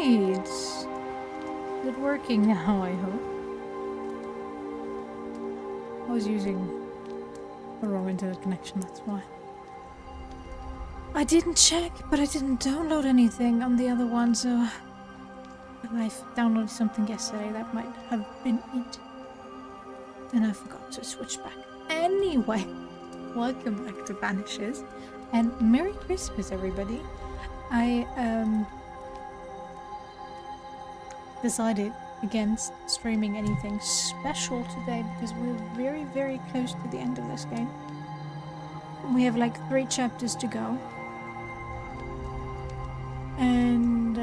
right. Is it working now, I hope? I was using the wrong internet connection, that's why. I didn't check, but I didn't download anything on the other one, so... I downloaded something yesterday that might have been it. And I forgot to switch back. Anyway, welcome back to Banishers. And Merry Christmas, everybody. I decided against streaming anything special today because we're very, very close to the end of this game. We have like 3 chapters to go. And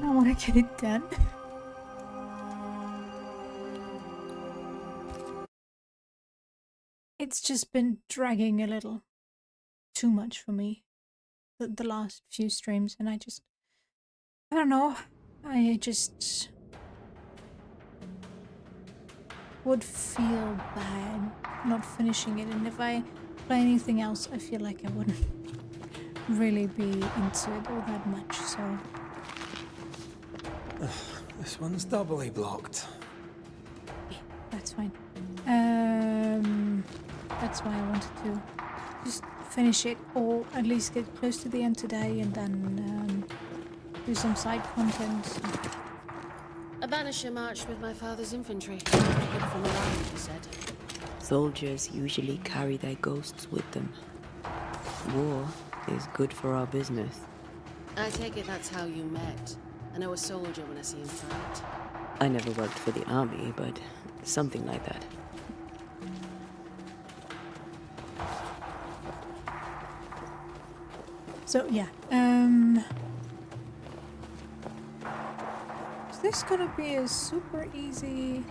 I want to get it done. It's just been dragging a little too much for me the last few streams, and I don't know, I just would feel bad not finishing it, and if I play anything else I feel like I wouldn't really be into it all that much, so... This one's doubly blocked. Yeah, that's fine. That's why I wanted to just finish it, or at least get close to the end today, and then do some side content. A banisher marched with my father's infantry. Good from around, he said. Soldiers usually carry their ghosts with them. War is good for our business. I take it that's how you met. I know a soldier when I see him fight. I never worked for the army, but something like that. So yeah, is this gonna be a super easy...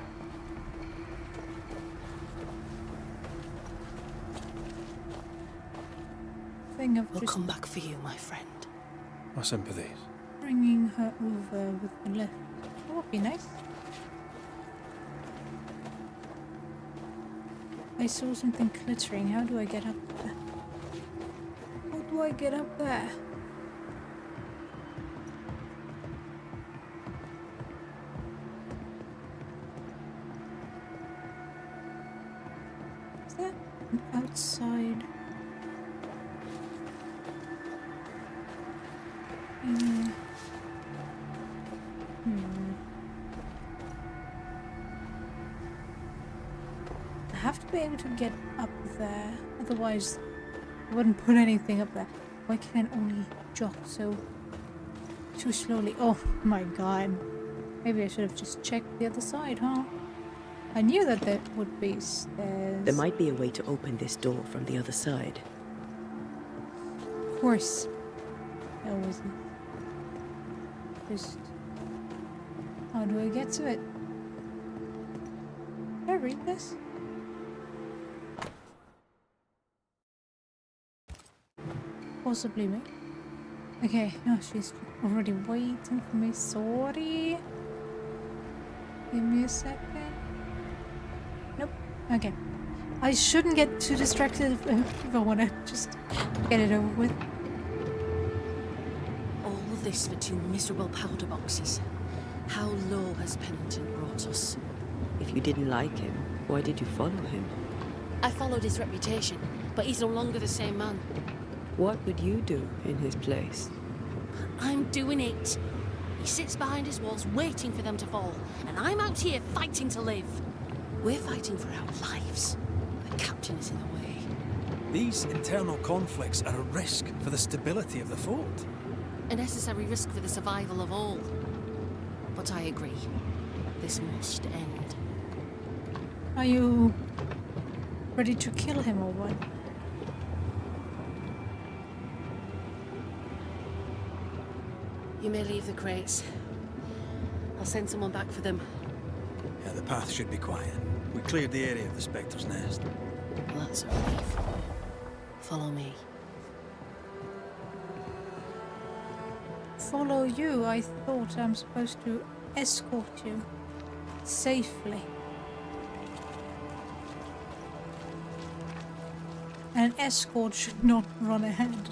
thing of We'll just come back for you, my friend. My sympathies. bringing her over with the lift? That would be nice. I saw something glittering. How do I get up there? How do I get up there? Is that an outside? I have to be able to get up there, otherwise I wouldn't put anything up there. Why can I only jog so too slowly? Oh my god. Maybe I should have just checked the other side, huh? I knew that there would be stairs. There might be a way to open this door from the other side. Of course. There wasn't. Just... how do I get to it? Can I read this? Possibly me. Okay, no, she's already waiting for me. Sorry. Give me a second. Nope. Okay. I shouldn't get too distracted if I want to just get it over with. All of this for 2 miserable powder boxes. How low has Pennington brought us? If you didn't like him, why did you follow him? I followed his reputation, but he's no longer the same man. What would you do in his place? I'm doing it. He sits behind his walls waiting for them to fall, and I'm out here fighting to live. We're fighting for our lives. The captain is in the way. These internal conflicts are a risk for the stability of the fort. A necessary risk for the survival of all. But I agree. This must end. Are you ready to kill him or what? You may leave the crates. I'll send someone back for them. Yeah, the path should be quiet. We cleared the area of the Spectre's nest. Well, that's a relief. Follow me. Follow you? I thought I'm supposed to escort you safely. An escort should not run ahead.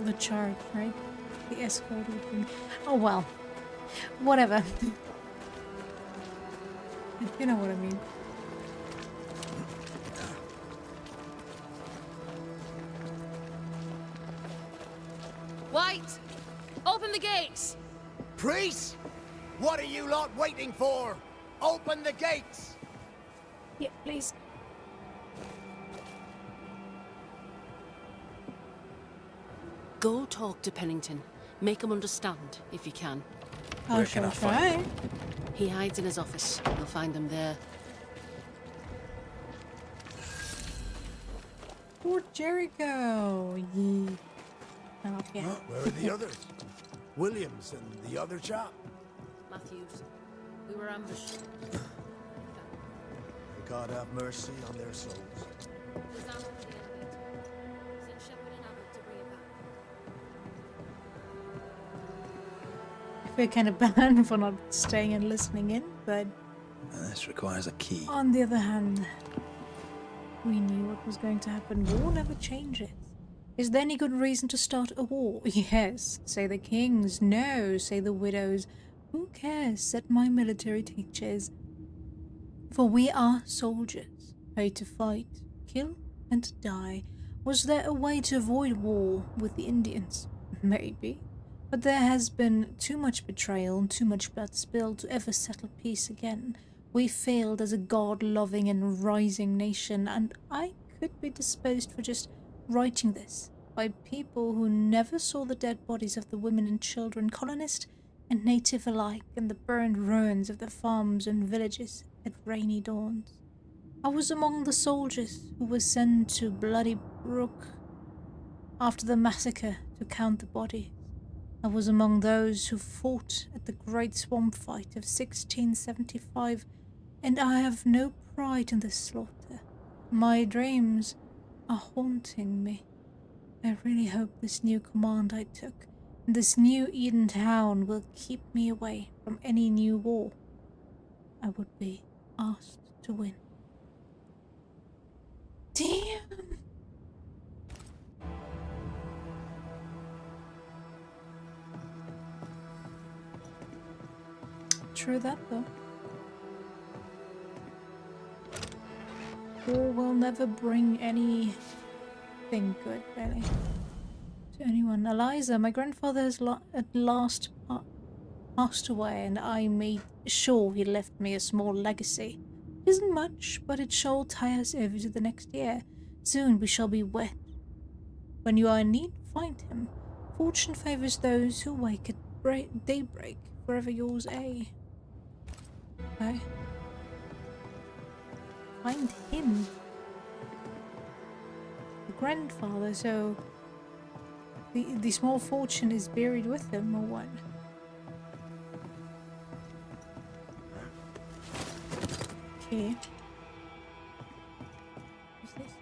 the charge, right? The escort would be... Oh well. Whatever. You know what I mean. White! Open the gates! Priests! What are you lot waiting for? Open the gates! Yeah, please. Go talk to Pennington. Make him understand, if you can. I Where shall can I find try. He hides in his office. You'll find him there. Fort Jericho! Yee. Oh, yeah. Huh? Where are the others? Williams and the other chap? Matthews. We were ambushed. May God have mercy on their souls. There's ammo for the elevator. Send Shepard and Abbott to bring it back. I feel kind of bad for not staying and listening in, but This requires a key. on the other hand, we knew what was going to happen. War never changes. Is there any good reason to start a war? Yes, say the kings. No, say the widows. Who cares, said my military teachers. For we are soldiers, paid to fight, kill, and die. Was there a way to avoid war with the Indians? Maybe. But there has been too much betrayal and too much blood spilled to ever settle peace again. We failed as a God-loving and rising nation, and I could be disposed for just writing this by people who never saw the dead bodies of the women and children, colonist and native alike, and the burned ruins of the farms and villages at rainy dawns. I was among the soldiers who were sent to Bloody Brook after the massacre to count the bodies. I was among those who fought at the Great Swamp Fight of 1675, and I have no pride in this slaughter. My dreams are haunting me. I really hope this new command I took, and this new Eden town will keep me away from any new war I would be asked to win. Damn! True that though. War will never bring anything good, really, to anyone. Eliza, my grandfather has at last passed away, and I made sure he left me a small legacy. It isn't much, but it shall tie us over to the next year. Soon we shall be wed. When you are in need, find him. Fortune favors those who wake at daybreak. Forever yours, A. Okay. Find him. The grandfather, so the small fortune is buried with him, or what? Okay. What's this?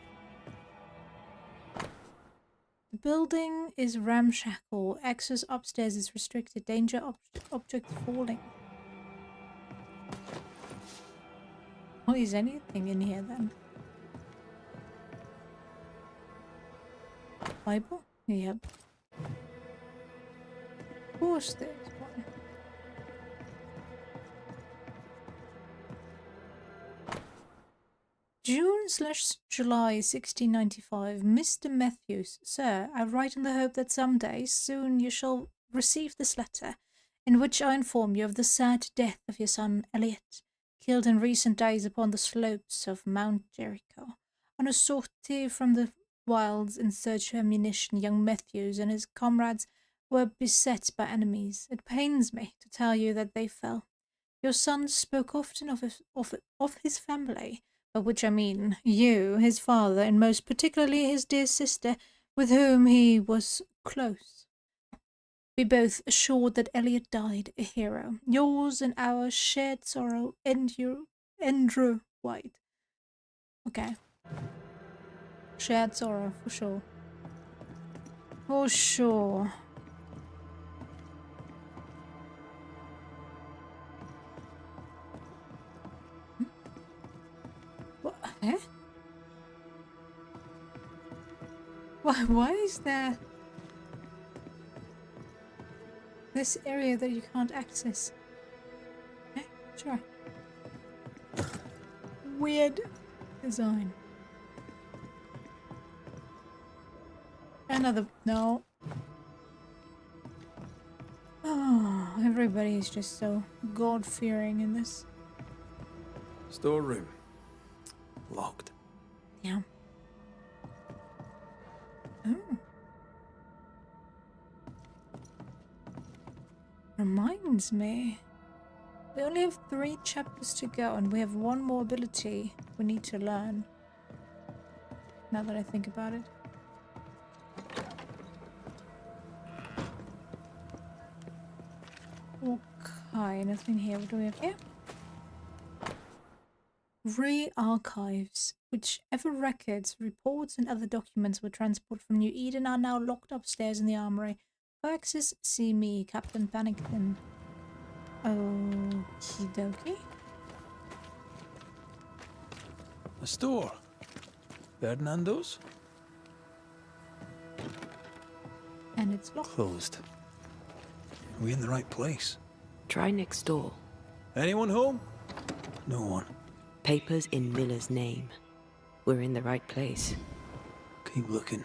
The building is ramshackle. Access upstairs is restricted. Danger object falling. Well, is anything in here then? Bible? Yep. Of course there's one. June/July 1695. Mr. Matthews, sir, I write in the hope that some day soon you shall receive this letter, in which I inform you of the sad death of your son Elliot, killed in recent days upon the slopes of Mount Jericho. On a sortie from the wilds in search of ammunition, young Matthews and his comrades were beset by enemies. It pains me to tell you that they fell. Your son spoke often of his family, by which I mean you, his father, and most particularly his dear sister, with whom he was close. We both assured that Elliot died a hero. Yours and our shared sorrow, Andrew White. Okay. Shared sorrow, for sure. For sure. What? Eh? Why is there... This area that you can't access. Okay, sure. Weird design. Another no. Oh, everybody is just so God-fearing in this. Storeroom. Locked. Yeah. Oh. Reminds me. We only have 3 chapters to go, and we have 1 more ability we need to learn. Now that I think about it. Okay, nothing here. What do we have here? Re-archives. Whichever records, reports, and other documents were transported from New Eden are now locked upstairs in the armory. Go access, see me, Captain Pennington. Okie dokie. A store. Ferdinando's? And it's locked. Closed. Are we in the right place? Try next door. Anyone home? No one. Papers in Miller's name. We're in the right place. Keep looking.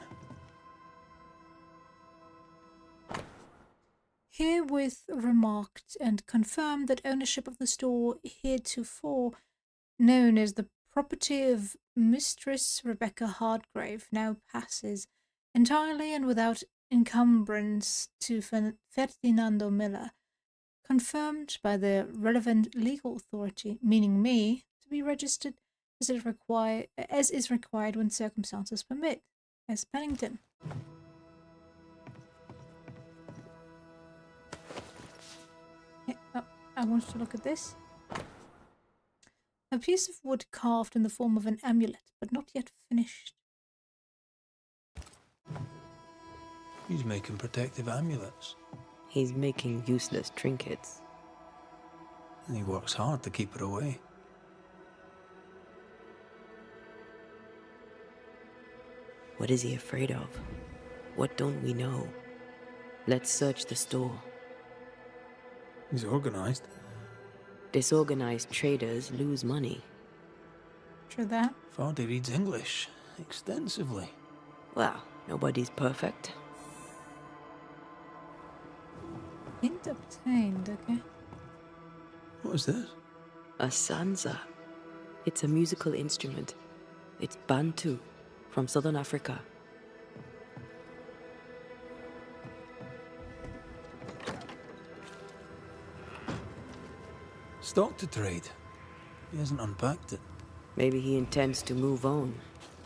Herewith remarked and confirmed that ownership of the store heretofore known as the property of Mistress Rebecca Hardgrave now passes entirely and without encumbrance to Ferdinando Miller, confirmed by the relevant legal authority, meaning me, to be registered as is required when circumstances permit, as Pennington. Yeah, oh, I want to look at this. A piece of wood carved in the form of an amulet, but not yet finished. He's making protective amulets. He's making useless trinkets. And he works hard to keep it away. What is he afraid of? What don't we know? Let's search the store. He's organized. Disorganized traders lose money. True that. Fardy reads English extensively. Well, nobody's perfect. Hint obtained, okay. What is this? A sansa. It's a musical instrument. It's Bantu, from southern Africa. Stock to trade. He hasn't unpacked it. Maybe he intends to move on.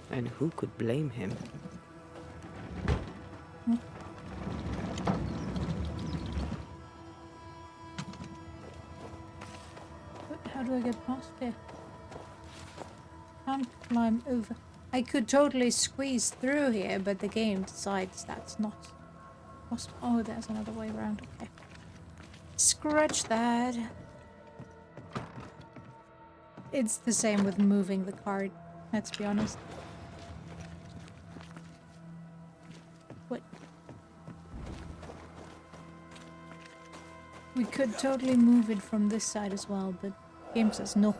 And who could blame him? How do I get past here? Can't climb over. I could totally squeeze through here, but the game decides that's not possible. Oh, there's another way around. Okay. Scratch that. It's the same with moving the card, let's be honest. What? We could totally move it from this side as well, but the game says no.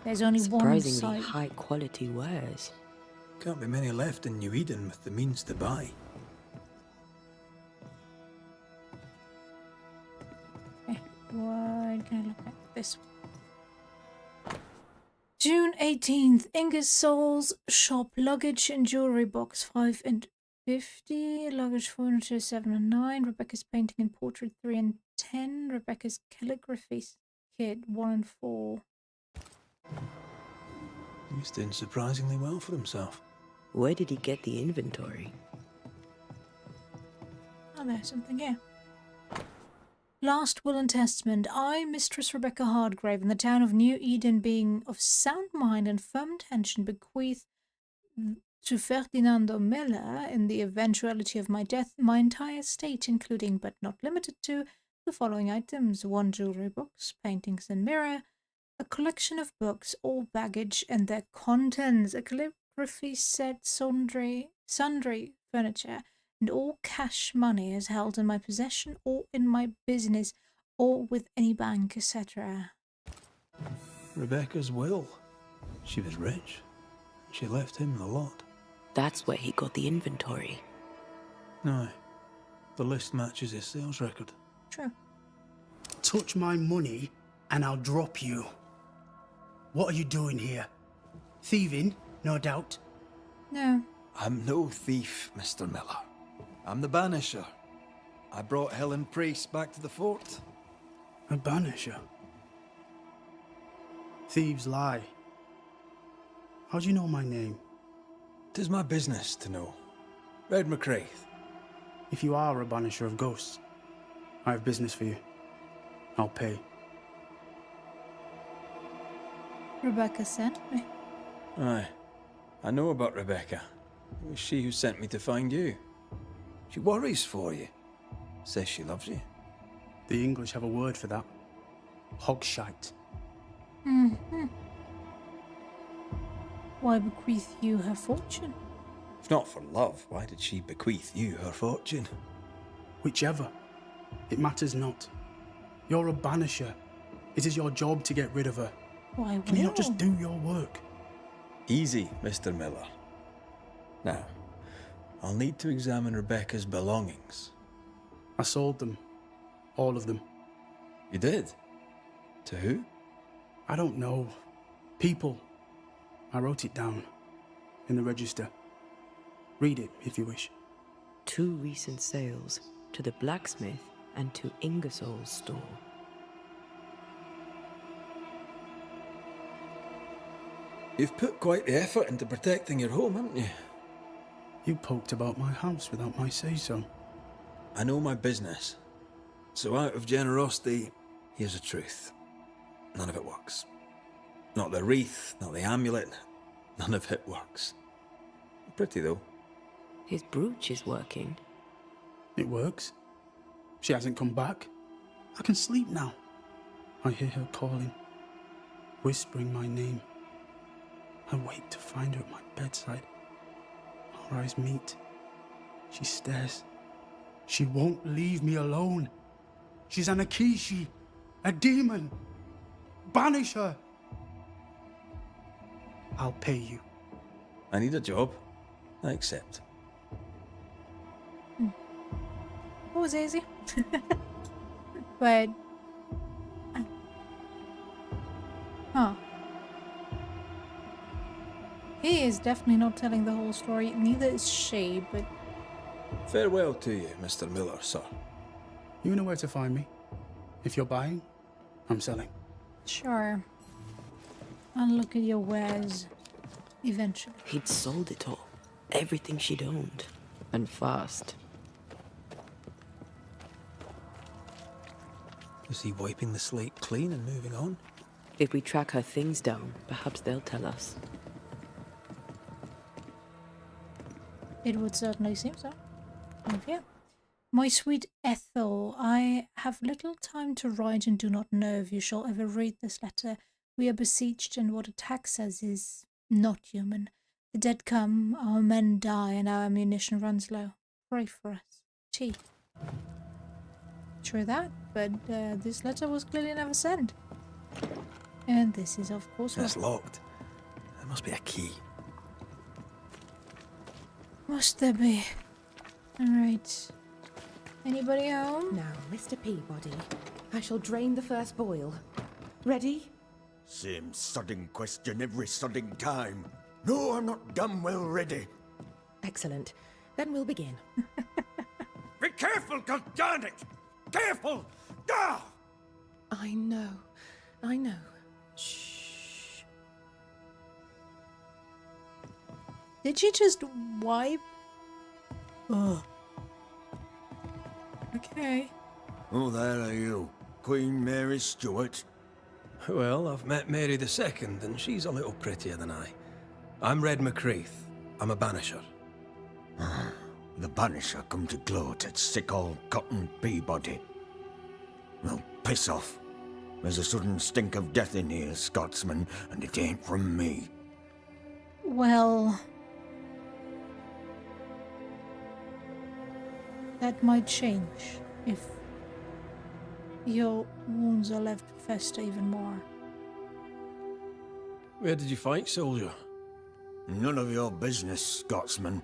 There's only one Surprisingly side. high quality wares. Can't be many left in New Eden with the means to buy. Okay, what can I look at? This one. June 18th, Ingersoll's shop, luggage and jewelry box 5 and 50, luggage furniture 7 and 9, Rebecca's painting and portrait 3 and 10, Rebecca's calligraphy kit 1 and 4. He's doing surprisingly well for himself. Where did he get the inventory? Oh, there's something here. Last will and testament. I, Mistress Rebecca Hardgrave, in the town of New Eden, being of sound mind and firm intention, bequeath to Ferdinando Miller, in the eventuality of my death, my entire estate, including but not limited to the following items: 1 jewelry box, paintings and mirror, a collection of books, all baggage and their contents, a calligraphy set, sundry furniture, and all cash money is held in my possession or in my business or with any bank, etc. Rebecca's will. She was rich. She left him the lot. That's where he got the inventory. No. The list matches his sales record. True. Touch my money and I'll drop you. What are you doing here? Thieving, no doubt. No. I'm no thief, Mr. Miller. I'm the Banisher. I brought Helen Priest back to the fort. A banisher. Thieves lie. How do you know my name? 'Tis my business to know. Red McCraith. If you are a banisher of ghosts, I have business for you. I'll pay. Rebecca sent me. Aye. I know about Rebecca. It was she who sent me to find you. She worries for you. Says she loves you. The English have a word for that. Hogshite. Why bequeath you her fortune? If not for love, why did she bequeath you her fortune? Whichever. It matters not. You're a banisher. It is your job to get rid of her. Why Can you not just do your work? Easy, Mr. Miller. Now, I'll need to examine Rebecca's belongings. I sold them. All of them. You did? To who? I don't know. People. I wrote it down. In the register. Read it, if you wish. 2 recent sales to the blacksmith and to Ingersoll's store. You've put quite the effort into protecting your home, haven't you? You poked about my house without my say-so. I know my business. So out of generosity, here's the truth. None of it works. Not the wreath, not the amulet. None of it works. Pretty, though. His brooch is working. It works. She hasn't come back. I can sleep now. I hear her calling, whispering my name. I wait to find her at my bedside. Our eyes meet. She stares. She won't leave me alone. She's an Akishi, a demon. Banish her. I'll pay you. I need a job. I accept. That was easy. But... Huh. He is definitely not telling the whole story. Neither is she, but... Farewell to you, Mr. Miller, sir. You know where to find me. If you're buying, I'm selling. Sure. I'll look at your wares. Eventually. He'd sold it all. Everything she'd owned. And fast. Is he wiping the slate clean and moving on? If we track her things down, perhaps they'll tell us. It would certainly seem so. Oh, yeah. My sweet Ethel, I have little time to write and do not know if you shall ever read this letter. We are besieged, and what attack says is not human. The dead come, our men die, and our ammunition runs low. Pray for us. T. True that, but this letter was clearly never sent. And this is, of course, That's locked. There must be a key. Must there be? Alright. Anybody home? Now, Mr. Peabody, I shall drain the first boil. Ready? Same sodding question every sodding time. No, I'm not damn well ready. Excellent. Then we'll begin. Be careful, goddarn it! Careful! Ah! I know. I know. Shh. Did she just wipe? Ugh. Okay. Oh, there are you. Queen Mary Stuart. Well, I've met Mary II, and she's a little prettier than I. I'm Red McCraith. I'm a banisher. The banisher come to gloat at sick old Cotton Peabody. Well, piss off. There's a sudden stink of death in here, Scotsman, and it ain't from me. Well... that might change if your wounds are left to fester even more. Where did you fight, soldier? None of your business, Scotsman.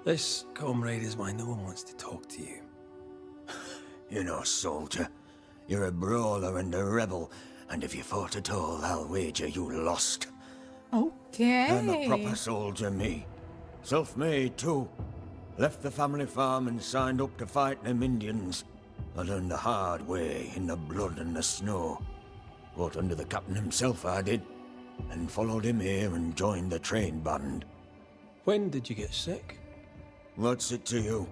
This comrade is why no one wants to talk to you. You know, soldier, you're a brawler and a rebel, and if you fought at all, I'll wager you lost. Okay. I'm a proper soldier, me. Self-made, too. Left the family farm and signed up to fight them Indians. I learned the hard way, in the blood and the snow. Fought under the captain himself, I did, and followed him here and joined the train band. When did you get sick? What's it to you?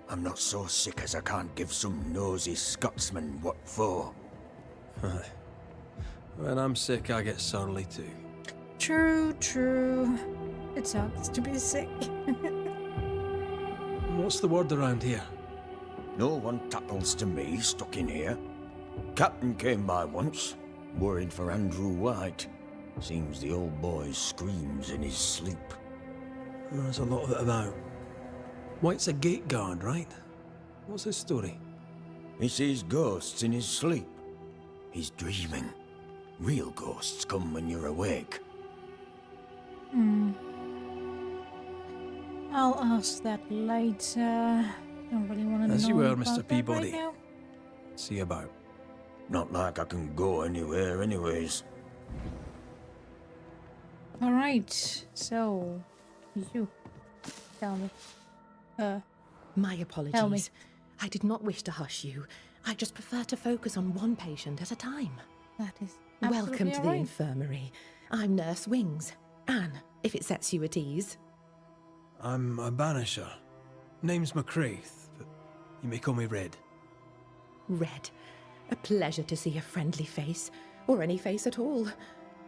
I'm not so sick as I can't give some nosy Scotsman what for. When I'm sick, I get surly too. True, true. It sucks to be sick. What's the word around here? No one tattles to me stuck in here. Captain came by once, worried for Andrew White. Seems the old boy screams in his sleep. There's a lot of it about. White's a gate guard, right? What's his story? He sees ghosts in his sleep. He's dreaming. Real ghosts come when you're awake. I'll ask that later. Don't really want to know. As you were, about Mr. that Peabody. right now. See you about. Not like I can go anywhere anyways. All right. So, you tell me. My Tell me. apologies. I did not wish to hush you. I just prefer to focus on one patient at a time. That is Welcome absolutely to all the right. infirmary. I'm Nurse Wings. Anne, if it sets you at ease. I'm a banisher. Name's McCraith, but you may call me Red. Red, a pleasure to see a friendly face, or any face at all.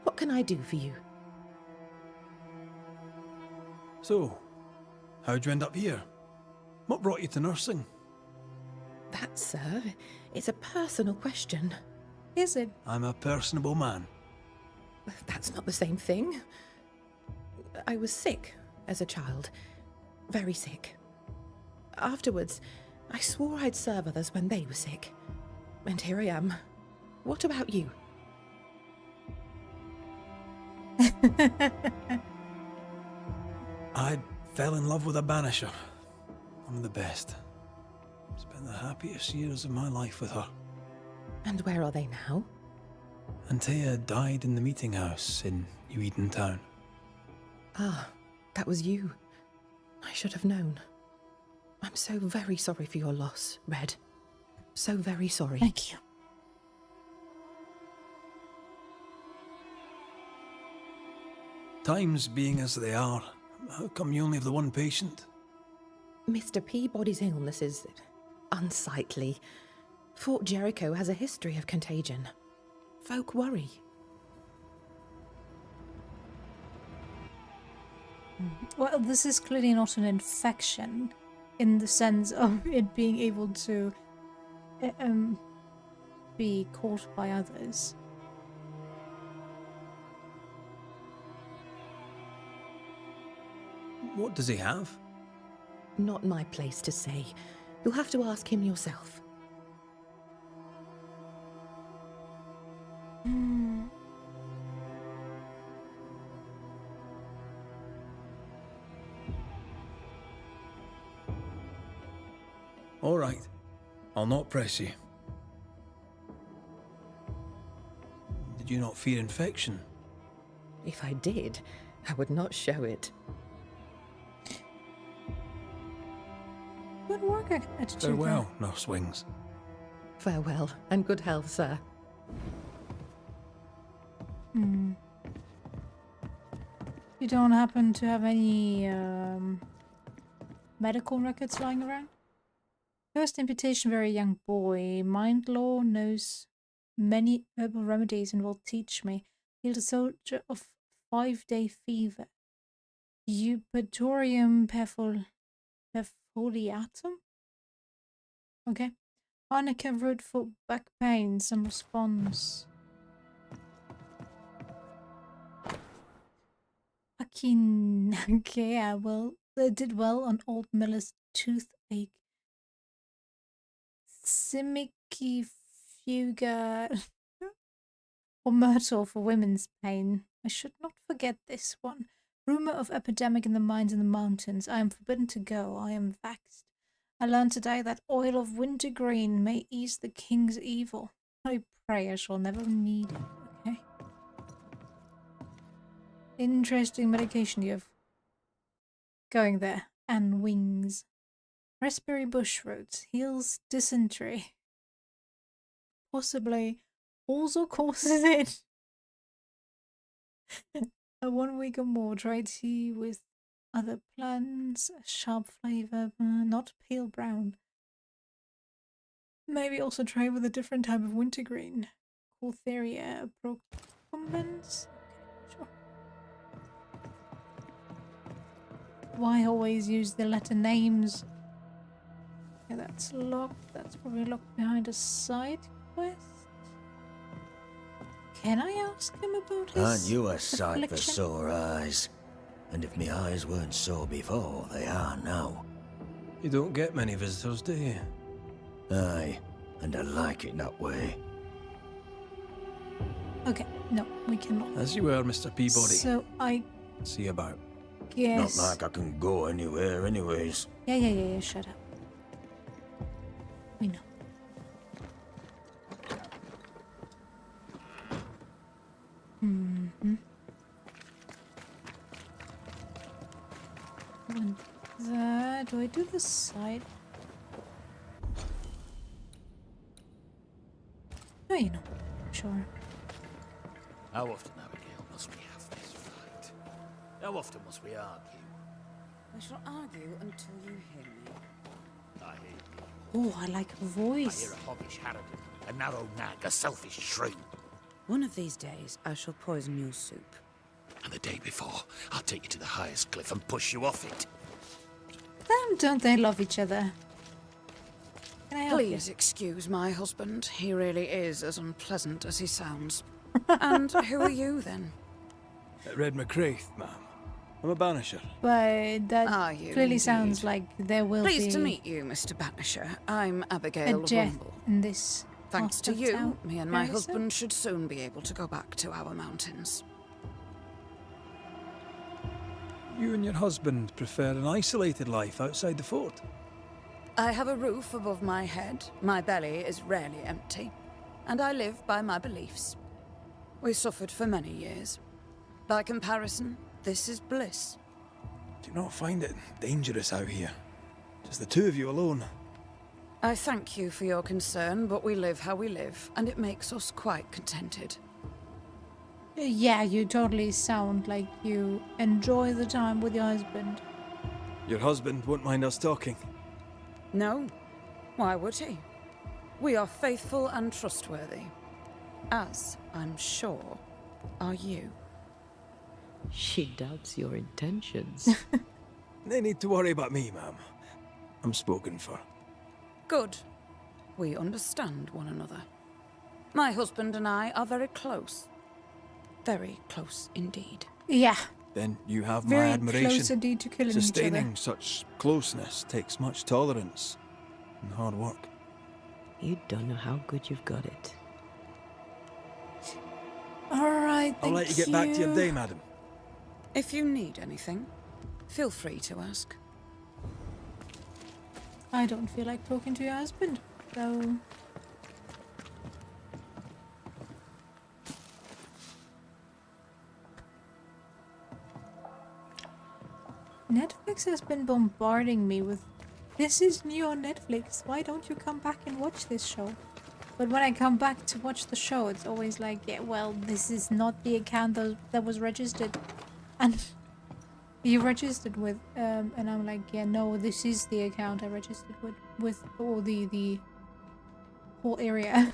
What can I do for you? So, how'd you end up here? What brought you to nursing? That, sir, is a personal question. Is it? I'm a personable man. That's not the same thing. I was sick as a child. Very sick. Afterwards, I swore I'd serve others when they were sick. And here I am. What about you? I fell in love with a banisher. One of the best. Spent the happiest years of my life with her. And where are they now? Antea died in the meeting house in New Eden Town. Ah, that was you. I should have known. I'm so very sorry for your loss, Red. So very sorry. Thank you. Times being as they are, how come you only have the one patient? Mr. Peabody's illness is unsightly. Fort Jericho has a history of contagion. Folk worry. Well, this is clearly not an infection in the sense of it being able to be caught by others. What does he have? Not my place to say. You'll have to ask him yourself. All right. I'll not press you. Did you not fear infection? If I did, I would not show it. Good work, attitude. Farewell, Nurse Wings. Farewell, and good health, sir. You don't happen to have any medical records lying around? First imputation, very young boy. Mind law, knows many herbal remedies and will teach me. Healed a soldier of 5-day fever. Eupatorium perfoliatum? Okay. Arnica root for back pain. Some response. Okay, I did well on old Miller's toothache. Simicky Fuga or Myrtle for women's pain. I should not forget this one. Rumor of epidemic in the mines in the mountains. I am forbidden to go. I am vexed. I learned today that oil of wintergreen may ease the king's evil. I pray I shall never need it. Okay. Interesting medication you have going there. And wings. Raspberry bush roots. Heals dysentery. Possibly also causes it. 1 week or more. Try tea with other plants. A sharp flavor. Not pale brown. Maybe also try with a different type of wintergreen. Cortheria procumbens. Okay, sure. Why always use the letter names? Okay, that's locked. That's probably locked behind a side quest. Can I ask him about his Aren't you a sight for affliction? sore eyes? And if me eyes weren't sore before, they are now. You don't get many visitors, do you? Aye, and I like it that way. Okay, no, we cannot. As you were, Mr. Peabody. So I See you about. guess. Not like I can go anywhere anyways. Yeah, shut up. We know. Mm-hmm. Do I do the side? Oh, you know. Sure. How often, Abigail, must we have this fight? How often must we argue? We shall argue until you hear me. I hear you. Oh, I like her I voice. hear a hoggish harridan, a narrow nag, a selfish shrew. One of these days, I shall poison your soup. And the day before, I'll take you to the highest cliff and push you off it. Damn, don't they love each other? Can I help you? Please excuse my husband. He really is as unpleasant as he sounds. And who are you, then? Red McCraith, ma'am. I'm a banisher. But that Are you clearly indeed? sounds like there will Pleased be to meet you, Mr. Banisher. I'm a Abigail death Rumble. in this. Thanks part to of you, town. me and my Very so. husband should soon be able to go back to our mountains. You and your husband prefer an isolated life outside the fort. I have a roof above my head, my belly is rarely empty, and I live by my beliefs. We suffered for many years. By comparison, this is bliss. Do you not find it dangerous out here? Just the two of you alone. I thank you for your concern, but we live how we live, and it makes us quite contented. Yeah, you totally sound like you enjoy the time with your husband. Your husband won't mind us talking. No, why would he? We are faithful and trustworthy, as I'm sure are you. She doubts your intentions. No need to worry about me, ma'am. I'm spoken for. Good. We understand one another. My husband and I are very close. Very close indeed. Yeah, Then you have very my admiration. close indeed to killing each Sustaining other. such closeness takes much tolerance and hard work. You don't know how good you've got it. Alright, I'll let you get back to your day, madam. If you need anything, feel free to ask. I don't feel like talking to your husband, so... Netflix has been bombarding me with, this is new on Netflix, why don't you come back and watch this show? But when I come back to watch the show, it's always like, yeah, well, this is not the account that was registered. And you registered with, and I'm like, yeah, no, this is the account I registered with all the whole area.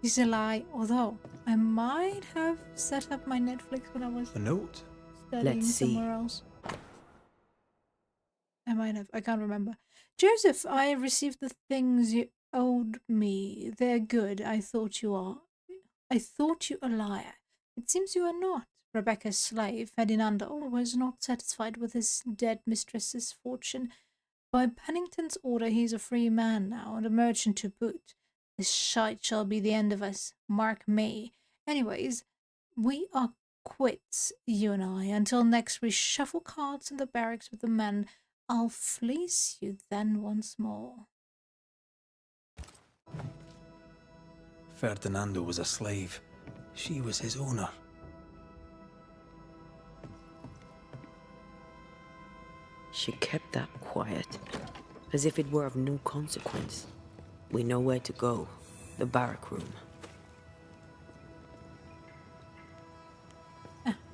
It's a lie, although I might have set up my Netflix when I was A note? studying Let's see. somewhere else. I might have. I can't remember. Joseph, I have received the things you owed me. They're good. I thought you a liar. It seems you are not. Rebecca's slave, Ferdinando, was not satisfied with his dead mistress's fortune, By Pennington's order, he's a free man now, and a merchant to boot. This shite shall be the end of us. Mark me. Anyways, we are quits, you and I. Until next we shuffle cards in the barracks with the men. I'll fleece you then once more. Ferdinando was a slave. She was his owner. She kept that quiet, as if it were of no consequence. We know where to go. The barrack room.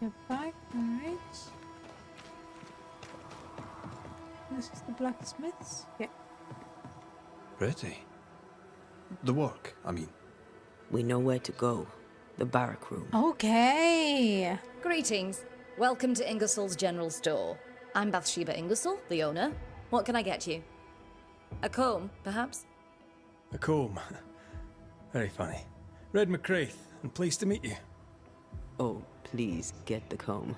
You're back, alright. This is the blacksmith's? Yeah. Pretty. The work, I mean. We know where to go. The barrack room. Okay. Greetings. Welcome to Ingersoll's General Store. I'm Bathsheba Ingersoll, the owner. What can I get you? A comb, perhaps? A comb. Very funny. Red McCraith, and pleased to meet you. Oh, please get the comb.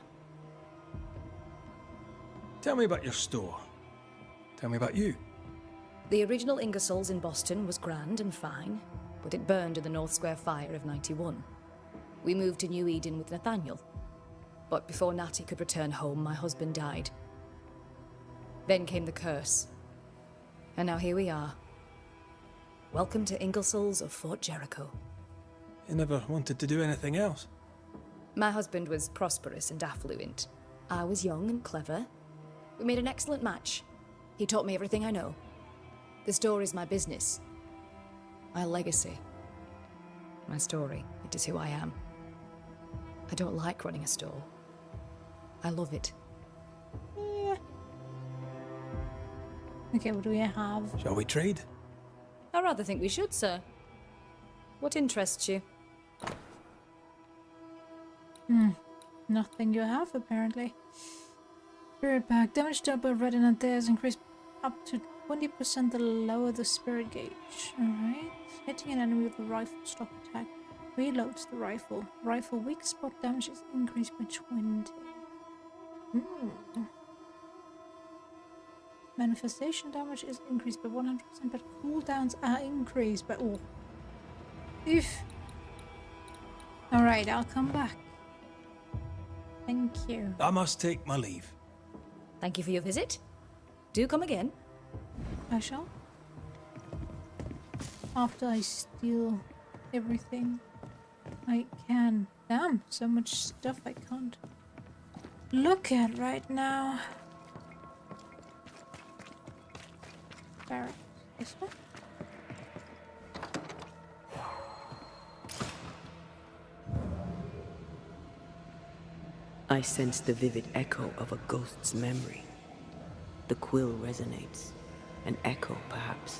Tell me about your store. Tell me about you. The original Ingersoll's in Boston was grand and fine, but it burned in the North Square fire of '91. We moved to New Eden with Nathaniel. But before Natty could return home, my husband died. Then came the curse. And now here we are. Welcome to Ingersoll's of Fort Jericho. You never wanted to do anything else. My husband was prosperous and affluent. I was young and clever. We made an excellent match. He taught me everything I know. The store is my business. My legacy. My story. It is who I am. I don't like running a store. I love it. Yeah. Okay, what do we have? Shall we trade? I rather think we should, sir. What interests you? Nothing you have, apparently. Spirit pack. Damage dealt by red and theirs increased up to 20% the lower the spirit gauge. Alright. Hitting an enemy with a rifle stock attack reloads the rifle. Rifle weak spot damage is increased by 20. Manifestation damage is increased by 100%, but cooldowns are increased by... Oh. If. Alright, I'll come back. Thank you. I must take my leave. Thank you for your visit. Do come again. I shall. After I steal everything I can. Damn, so much stuff I can't look at right now. Barracks. This one? I sense the vivid echo of a ghost's memory. The quill resonates. An echo, perhaps.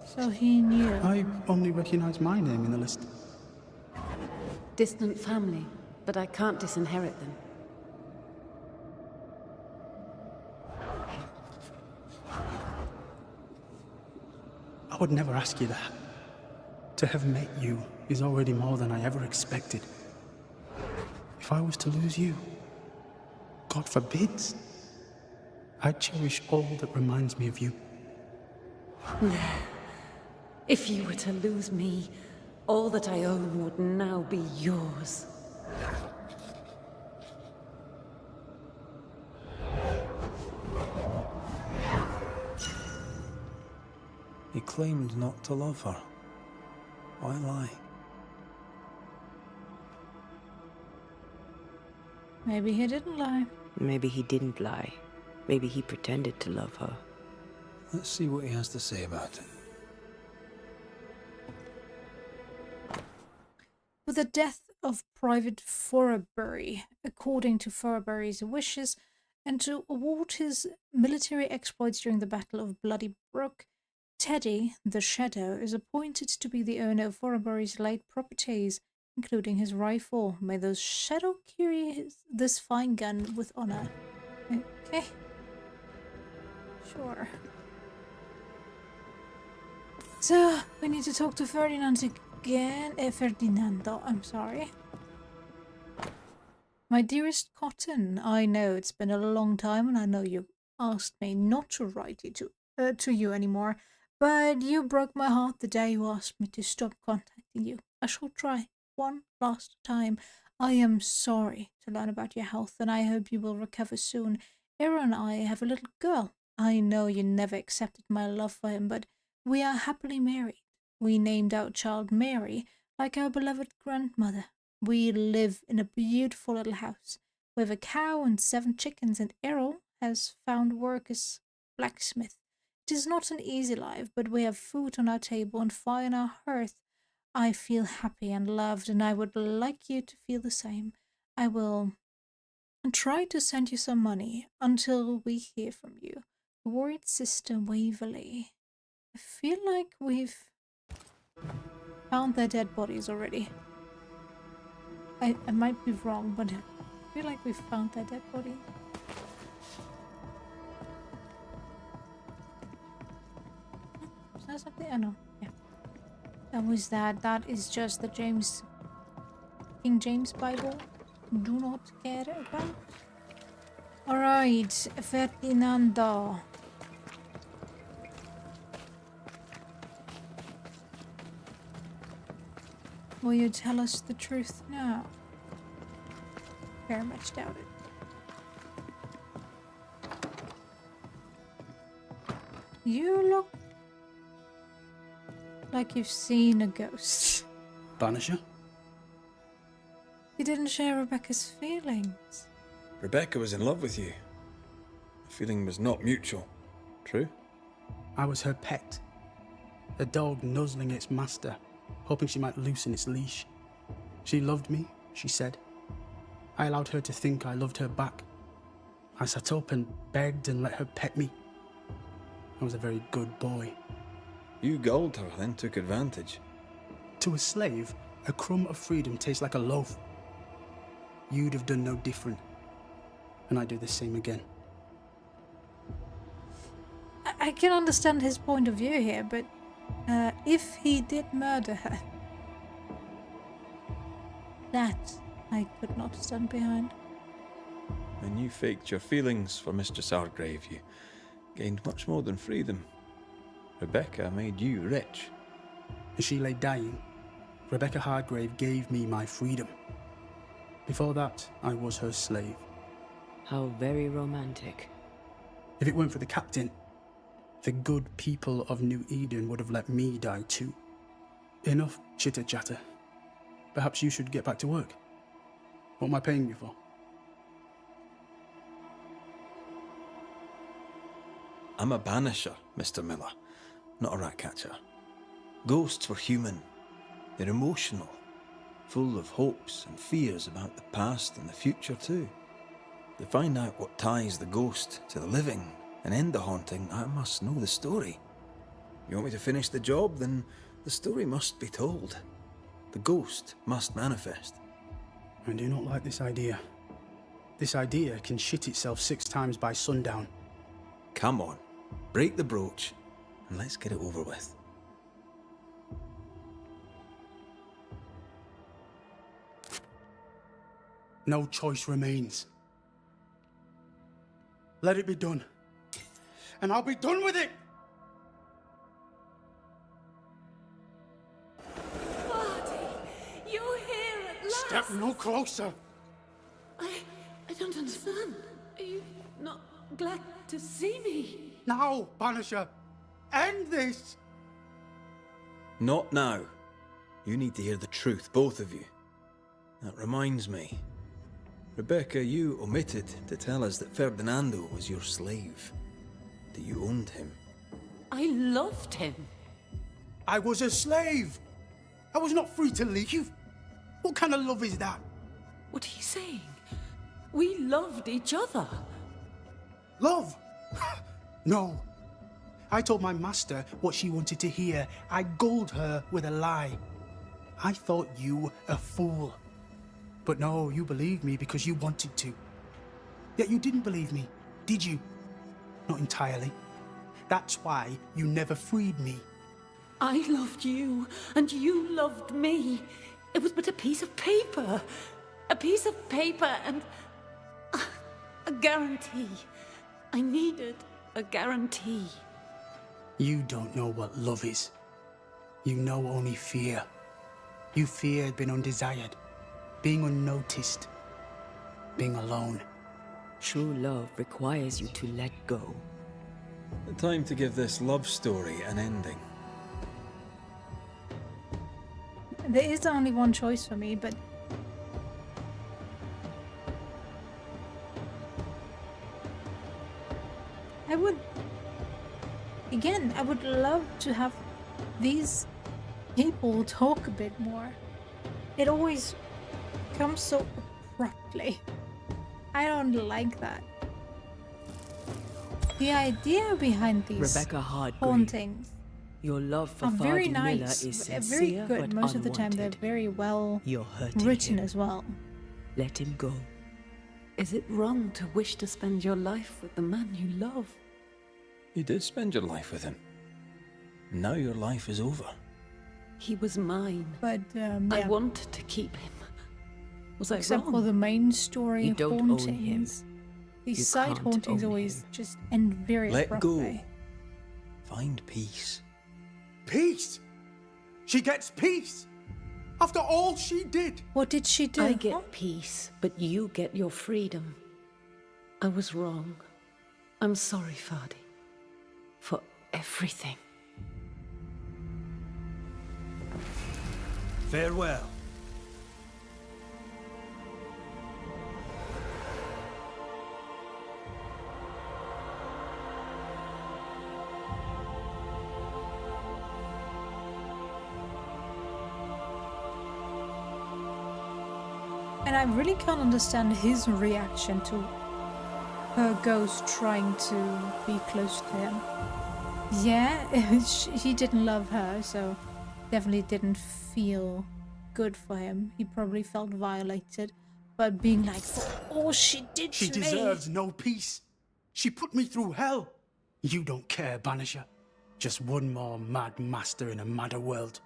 So he knew. I only recognize my name in the list. Distant family, but I can't disinherit them. I would never ask you that. To have met you is already more than I ever expected. If I was to lose you, God forbids, I cherish all that reminds me of you. If you were to lose me, all that I own would now be yours. He claimed not to love her. Why lie? Maybe he didn't lie. Maybe he didn't lie. Maybe he pretended to love her. Let's see what he has to say about it. With the death of Private Forbury, according to Forbury's wishes, and to award his military exploits during the Battle of Bloody Brook, Teddy, the Shadow, is appointed to be the owner of Forbury's late properties, including his rifle. May those Shadow carry this fine gun with honor. Okay. Sure. So, we need to talk to Ferdinand again. Ferdinando, I'm sorry. My dearest Cotton, I know it's been a long time and I know you asked me not to write it to you anymore, but you broke my heart the day you asked me to stop contacting you. I shall try one last time. I am sorry to learn about your health and I hope you will recover soon. Era and I have a little girl. I know you never accepted my love for him, but we are happily married. We named our child Mary, like our beloved grandmother. We live in a beautiful little house. We have a cow and 7 chickens, and Errol has found work as blacksmith. It is not an easy life, but we have food on our table and fire on our hearth. I feel happy and loved, and I would like you to feel the same. I will try to send you some money until we hear from you. Worried Sister Waverley. I feel like we've found their dead bodies already. I might be wrong, but I feel like we've found their dead body. Is that something? Oh no, yeah. That was that. That is just the King James Bible. Do not care about. Alright, Ferdinando. Will you tell us the truth now? Very much doubt it. You look like you've seen a ghost. Banisher? You didn't share Rebecca's feelings. Rebecca was in love with you. The feeling was not mutual. True? I was her pet. A dog nuzzling its master, hoping she might loosen its leash. She loved me, she said. I allowed her to think I loved her back. I sat up and begged and let her pet me. I was a very good boy. You gulled her, then took advantage. To a slave, a crumb of freedom tastes like a loaf. You'd have done no different. And I'd do the same again. I can understand his point of view here, but if he did murder her, that I could not stand behind. When you faked your feelings for Mistress Argrave, you gained much more than freedom. Rebecca made you rich. As she lay dying, Rebecca Hargrave gave me my freedom. Before that, I was her slave. How very romantic. If it weren't for the captain, the good people of New Eden would have let me die too. Enough chitter-chatter. Perhaps you should get back to work. What am I paying you for? I'm a banisher, Mr. Miller, not a rat catcher. Ghosts were human. They're emotional, full of hopes and fears about the past and the future too. To find out what ties the ghost to the living and end the haunting, I must know the story. You want me to finish the job? Then the story must be told. The ghost must manifest. I do not like this idea. This idea can shit itself 6 times by sundown. Come on, break the brooch and let's get it over with. No choice remains. Let it be done. And I'll be done with it! Marty, you're here at last! Step no closer! I don't understand. Are you not glad to see me? Now, Banisher! End this! Not now. You need to hear the truth, both of you. That reminds me. Rebecca, you omitted to tell us that Ferdinando was your slave. That you owned him. I loved him. I was a slave! I was not free to leave. What kind of love is that? What are you saying? We loved each other. Love? No. I told my master what she wanted to hear. I gulled her with a lie. I thought you a fool. But no, you believed me because you wanted to. Yet you didn't believe me, did you? Not entirely. That's why you never freed me. I loved you, and you loved me. It was but a piece of paper. A piece of paper and a guarantee. I needed a guarantee. You don't know what love is. You know only fear. You feared being undesired, being unnoticed, being alone. True love requires you to let go. Time to give this love story an ending. There is only one choice for me, but I would love to have these people talk a bit more. It always comes so abruptly. I don't like that. The idea behind these Rebecca Hardgrave, hauntings your love for are very Fardy Miller nice, is very sincere good. but Most of the time, they're unwanted. very well You're hurting written him. as well. Let him go. Is it wrong to wish to spend your life with the man you love? You did spend your life with him. Now your life is over. He was mine. But I yeah, wanted to keep him. Was I except wrong? for the main story You don't own him. hauntings, these You side can't hauntings own always him. just end very Let abruptly. go. Find peace. Peace! She gets peace! After all she did! What did she do? I get peace, but you get your freedom. I was wrong. I'm sorry, Fardy. For everything. Farewell. And I really can't understand his reaction to her ghost trying to be close to him. Yeah, he didn't love her, so definitely didn't feel good for him. He probably felt violated, but being like, for all she did She to me. deserves no peace. She put me through hell. You don't care, Banisher. Just one more mad master in a madder world.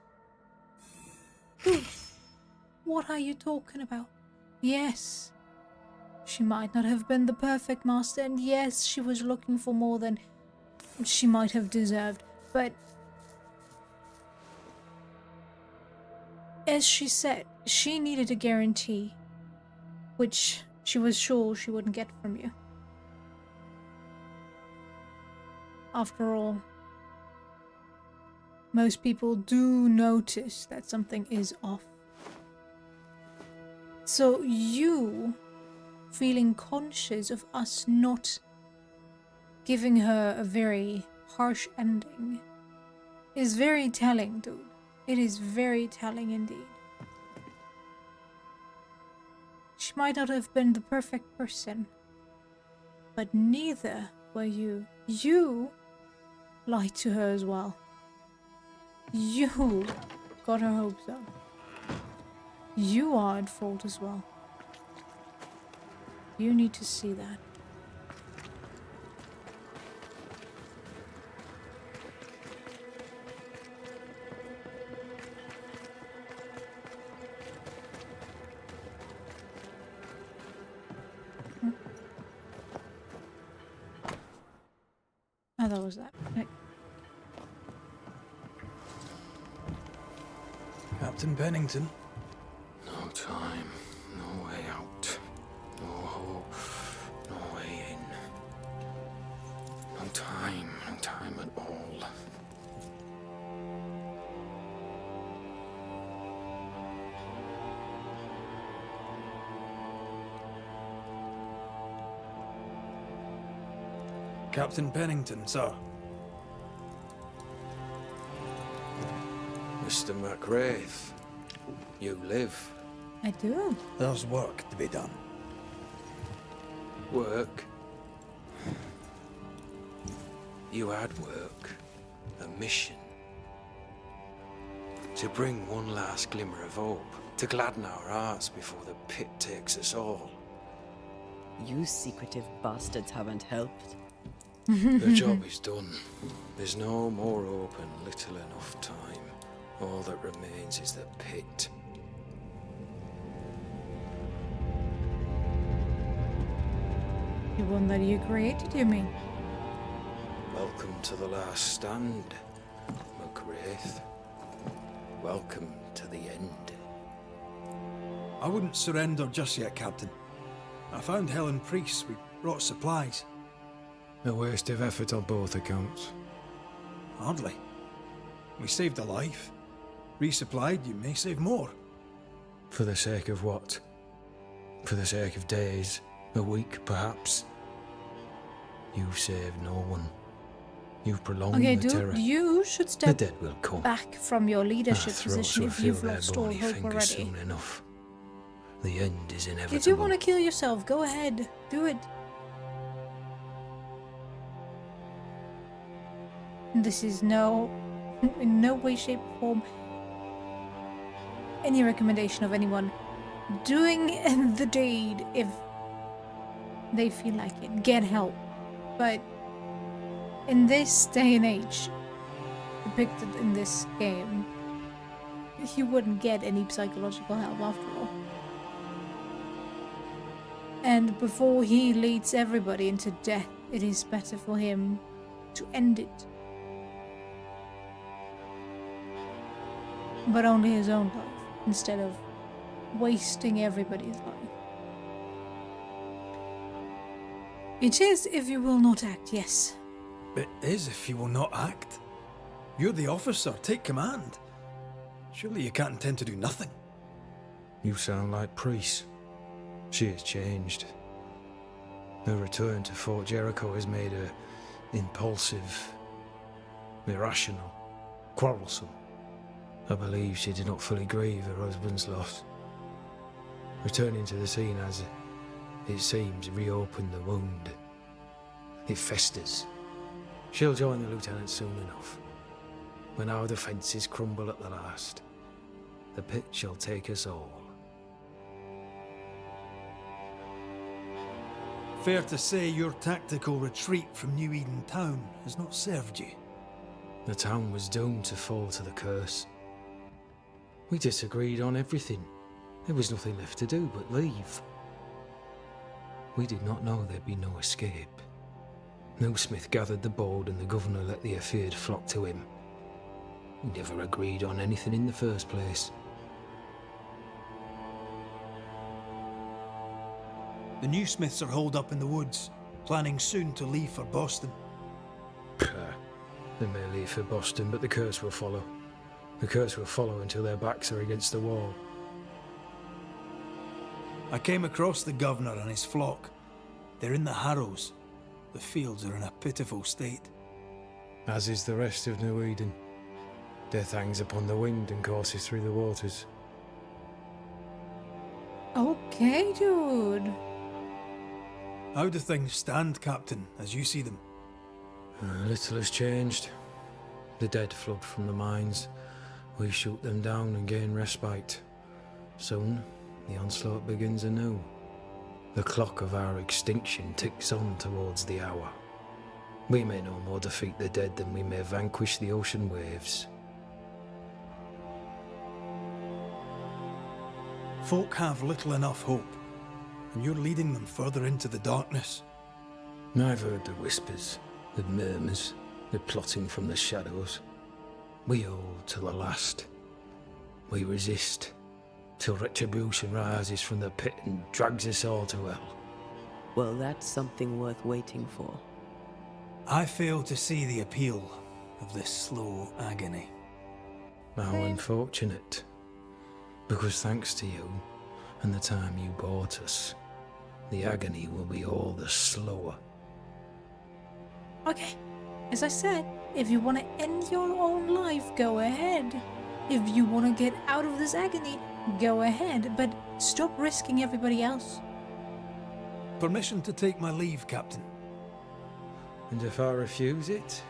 What are you talking about? Yes, she might not have been the perfect master, and yes, she was looking for more than she might have deserved, but as she said, she needed a guarantee, which she was sure she wouldn't get from you. After all, most people do notice that something is off. So you feeling conscious of us not giving her a very harsh ending is very telling, dude. It is very telling indeed. She might not have been the perfect person, but neither were you. You lied to her as well. You got her hopes up. You are at fault as well. You need to see that. Oh, that was that. Okay. Captain Pennington. No time, no way out. No hope, no way in. No time at all. Captain Pennington, sir. Mr. McRae, you live. I do. There's work to be done. Work? You had work. A mission. To bring one last glimmer of hope. To gladden our hearts before the pit takes us all. You secretive bastards haven't helped. The job is done. There's no more hope and little enough time. All that remains is the pit. The one that you created, you mean? Welcome to the last stand, McGrath. Welcome to the end. I wouldn't surrender just yet, Captain. I found Helen Priest. We brought supplies. A waste of effort on both accounts. Hardly. We saved a life. Resupplied, you may save more. For the sake of what? For the sake of days, a week perhaps? You've saved no one. You've prolonged Okay, the dude, terror. you should The step dead will come. back from your leadership Our position throats if will you've feel their lost all bony hope fingers already. soon enough. The end is inevitable. If you want to kill yourself, go ahead. Do it. This is in no way, shape, or form any recommendation of anyone doing the deed if they feel like it. Get help. But in this day and age, depicted in this game, you wouldn't get any psychological help after all. And before he leads everybody into death, it is better for him to end it. But only his own life, instead of wasting everybody's life. It is if you will not act, yes. It is if you will not act. You're the officer, take command. Surely you can't intend to do nothing. You sound like Priest. She has changed. Her return to Fort Jericho has made her impulsive, irrational, quarrelsome. I believe she did not fully grieve her husband's loss. Returning to the scene has, it seems, reopened the wound. It festers. She'll join the lieutenant soon enough. When our defences crumble at the last, the pit shall take us all. Fair to say your tactical retreat from New Eden town has not served you. The town was doomed to fall to the curse. We disagreed on everything. There was nothing left to do but leave. We did not know there'd be no escape. No Smith gathered the board and the governor let the affair flock to him. We never agreed on anything in the first place. The new Smiths are holed up in the woods, planning soon to leave for Boston. They may leave for Boston, but the curse will follow. The curse will follow until their backs are against the wall. I came across the governor and his flock. They're in the harrows. The fields are in a pitiful state. As is the rest of New Eden. Death hangs upon the wind and courses through the waters. Okay, dude. How do things stand, Captain, as you see them? Little has changed. The dead flood from the mines. We shoot them down and gain respite. Soon, the onslaught begins anew. The clock of our extinction ticks on towards the hour. We may no more defeat the dead than we may vanquish the ocean waves. Folk have little enough hope, and you're leading them further into the darkness. I've heard the whispers, the murmurs, the plotting from the shadows. We hold to the last. We resist, till retribution rises from the pit and drags us all to hell. Well, that's something worth waiting for. I fail to see the appeal of this slow agony. How unfortunate. Because thanks to you, and the time you bought us, the agony will be all the slower. Okay, as I said, if you want to end your own life, go ahead. If you want to get out of this agony, go ahead, but stop risking everybody else. Permission to take my leave, Captain. And if I refuse it?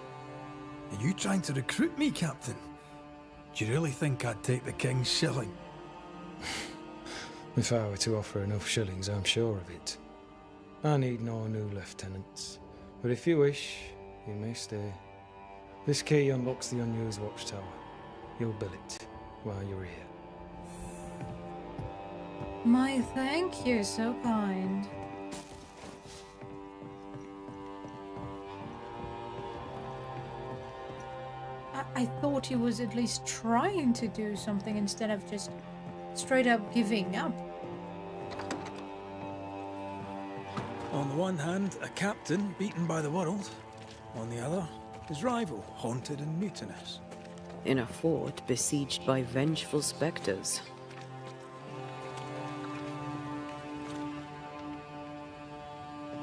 Are you trying to recruit me, Captain? Do you really think I'd take the King's shilling? If I were to offer enough shillings, I'm sure of it. I need no new lieutenants. But if you wish, you may stay. This key unlocks the unused watchtower. You'll bill it while you're here. My thank you, so kind. I thought he was at least trying to do something instead of just straight up giving up. On the one hand, a captain beaten by the world. On the other, his rival, haunted and mutinous. In a fort besieged by vengeful specters.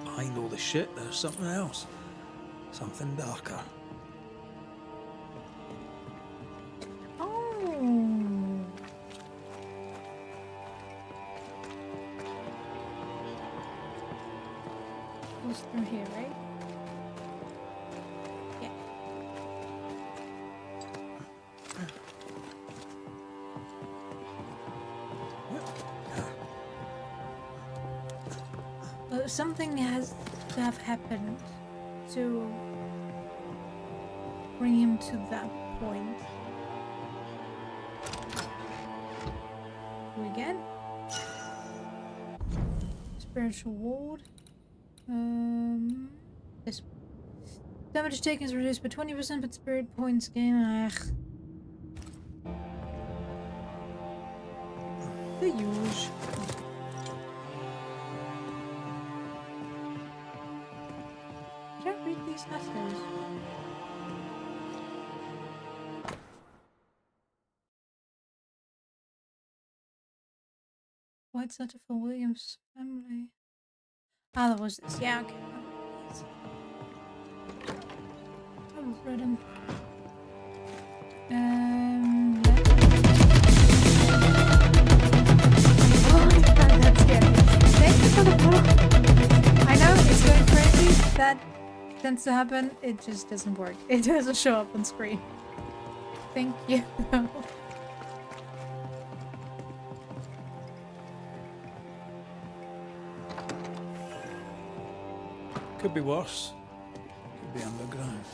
Behind all the shit, there's something else. Something darker. Oh. Goes through here, right? Yeah. Something has to have happened to bring him to that point. We get spiritual ward. This damage taken is reduced by 20%, but spirit points gain. The usual. Did I read these letters? White letter for William's family. Ah, that was this. Yeah, okay. I've read them. That's scary. Thank you for the follow. I know it's going crazy. That tends to happen. It just doesn't work. It doesn't show up on screen. Thank you. Could be worse. Could be underground.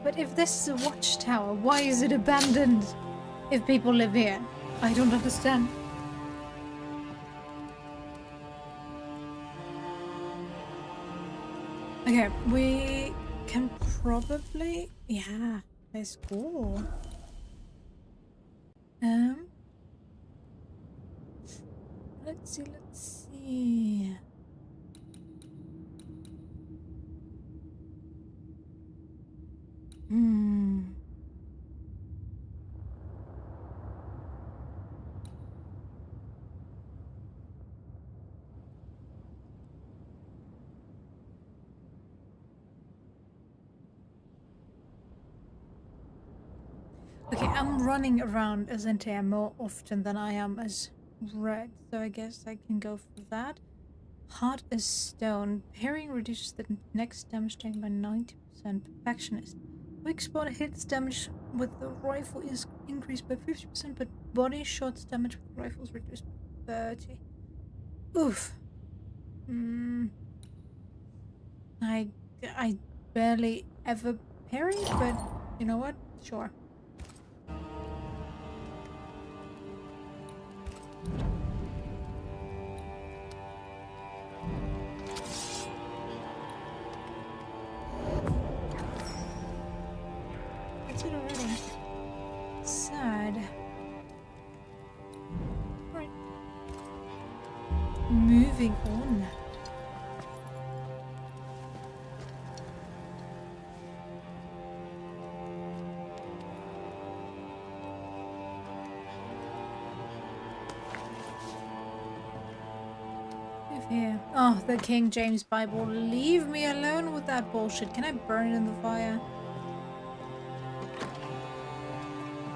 But if this is a watchtower, why is it abandoned if people live here? I don't understand. Okay, we can probably... Yeah, let's go. Let's see. Okay, I'm running around as Antea more often than I am as Red, so I guess I can go for that. Hard as stone. Parrying reduces the next damage taken by 90%. Perfectionist. Weak spot hits damage with the rifle is increased by 50%, but body shots damage with the rifle is reduced by 30%. Oof. I barely ever parry, but you know what? Sure. That's it already. Sad. Right. Moving on. Here. Oh, the King James Bible. Leave me alone with that bullshit. Can I burn it in the fire?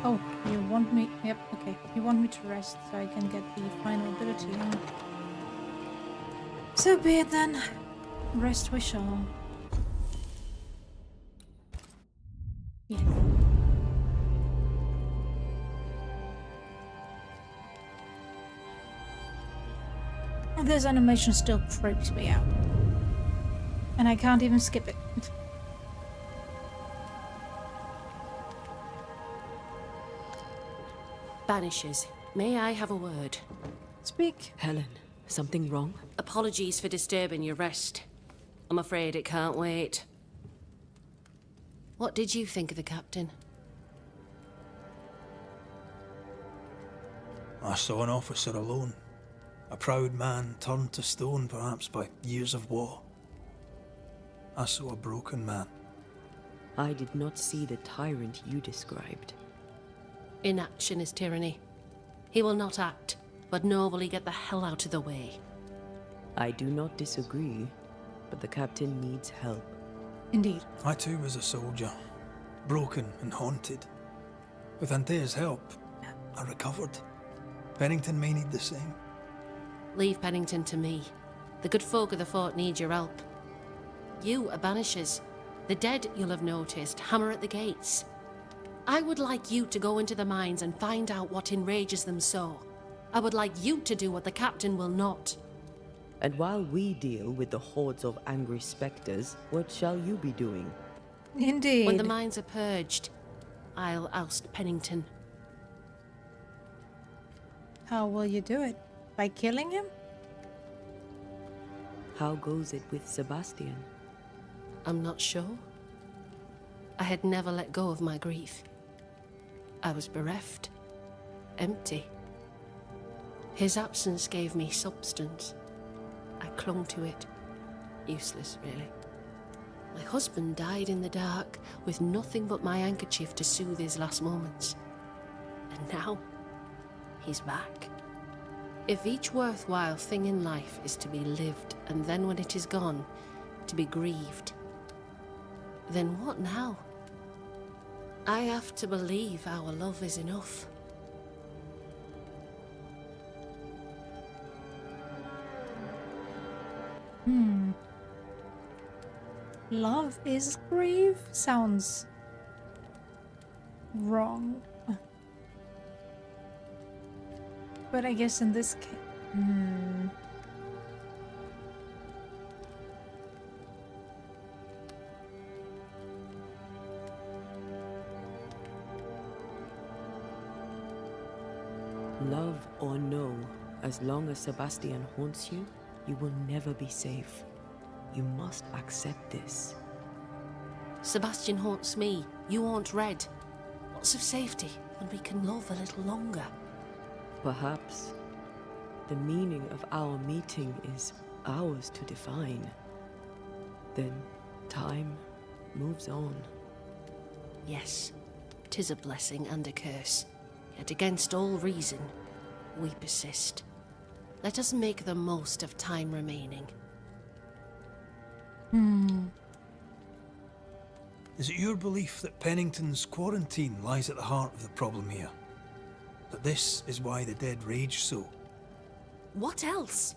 Oh, you want me... Yep, okay. You want me to rest so I can get the final ability. Huh? So be it then. Rest we shall. Yes. This animation still creeps me out. And I can't even skip it. Banishers, may I have a word? Speak. Helen, something wrong? Apologies for disturbing your rest. I'm afraid it can't wait. What did you think of the captain? I saw an officer alone. A proud man turned to stone, perhaps by years of war. I saw a broken man. I did not see the tyrant you described. Inaction is tyranny. He will not act, but nor will he get the hell out of the way. I do not disagree, but the captain needs help. Indeed. I too was a soldier, broken and haunted. With Antea's help, I recovered. Pennington may need the same. Leave Pennington to me. The good folk of the fort need your help. You are Banishers. The dead, you'll have noticed, hammer at the gates. I would like you to go into the mines and find out what enrages them so. I would like you to do what the captain will not. And while we deal with the hordes of angry spectres, what shall you be doing? Indeed. When the mines are purged, I'll oust Pennington. How will you do it? By killing him? How goes it with Sebastian? I'm not sure. I had never let go of my grief. I was bereft, empty. His absence gave me substance. I clung to it. Useless, really. My husband died in the dark, with nothing but my handkerchief to soothe his last moments. And now, he's back. If each worthwhile thing in life is to be lived, and then when it is gone, to be grieved, then what now? I have to believe our love is enough. Love is grief? Sounds wrong. But I guess in this case... Love or no, as long as Sebastian haunts you, you will never be safe. You must accept this. Sebastian haunts me, you haunt Red. What's of safety when we can love a little longer? Perhaps the meaning of our meeting is ours to define. Then time moves on. Yes, 'tis a blessing and a curse. Yet against all reason, we persist. Let us make the most of time remaining. Is it your belief that Pennington's quarantine lies at the heart of the problem here? That this is why the dead rage so? What else?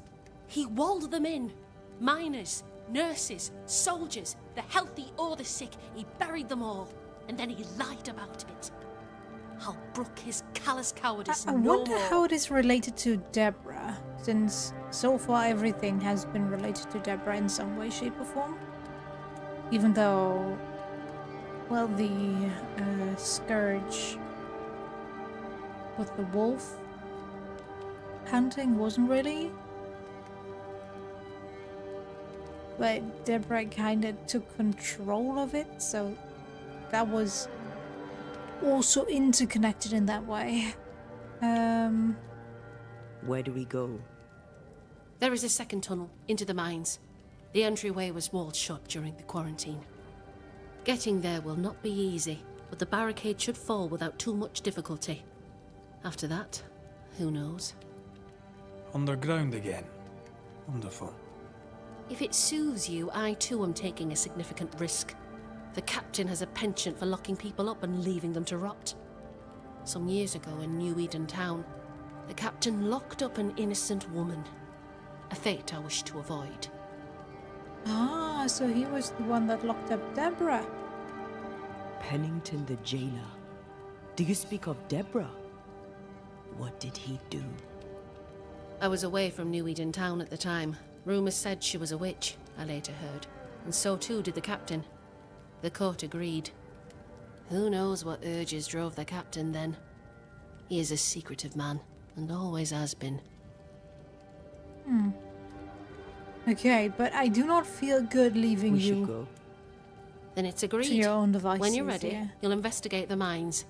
He walled them in. Miners, nurses, soldiers, the healthy or the sick. He buried them all, and then he lied about it. I'll brook his callous cowardice I no wonder more. how it is related to Deborah, since so far everything has been related to Deborah in some way, shape or form. Even though, well, the scourge with the wolf hunting wasn't really. But Deborah kind of took control of it, so that was also interconnected in that way. Where do we go? There is a second tunnel into the mines. The entryway was walled shut during the quarantine. Getting there will not be easy, but the barricade should fall without too much difficulty. After that, who knows? Underground again. Wonderful. If it soothes you, I too am taking a significant risk. The captain has a penchant for locking people up and leaving them to rot. Some years ago in New Eden Town, the captain locked up an innocent woman. A fate I wish to avoid. Ah, so he was the one that locked up Deborah. Pennington the jailer. Do you speak of Deborah? What did he do? I was away from New Eden Town at the time. Rumours said she was a witch, I later heard. And so too did the captain. The court agreed. Who knows what urges drove the captain then? He is a secretive man, and always has been. Okay, but I do not feel good leaving We you should go. Then it's agreed. to your own devices. When you're ready, yeah. you'll investigate the mines.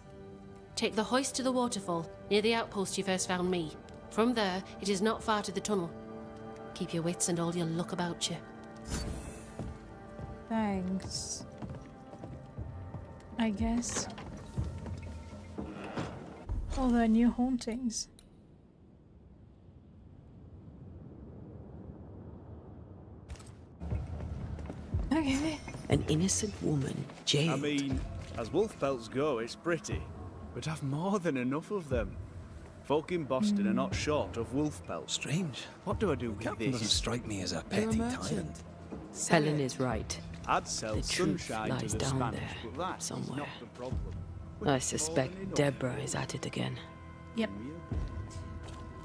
Take the hoist to the waterfall, near the outpost you first found me. From there, it is not far to the tunnel. Keep your wits and all your luck about you. Thanks. I guess. Oh, there are new hauntings. Okay. An innocent woman jailed. I mean, as wolf pelts go, it's pretty. But I've more than enough of them. Folk in Boston are not short of wolf pelts. Strange. What do I do with Captain doesn't this? strike me as a petty tyrant. Helen is right. I'd sell The truth sunshine lies to the down Spanish, there, but that's somewhere. not the problem. I suspect Deborah is at it again. Yep.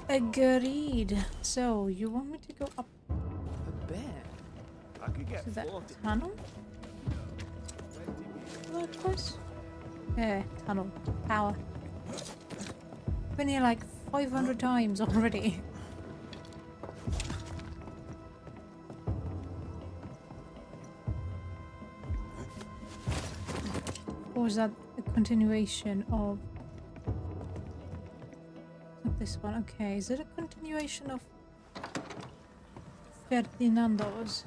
Agreed. So, you want me to go up A bear? I could get to that 40. tunnel? That was? Yeah, tunnel. Power. Been here like 500 times already. Or is that a continuation of this one? Okay, is it a continuation of Ferdinando's?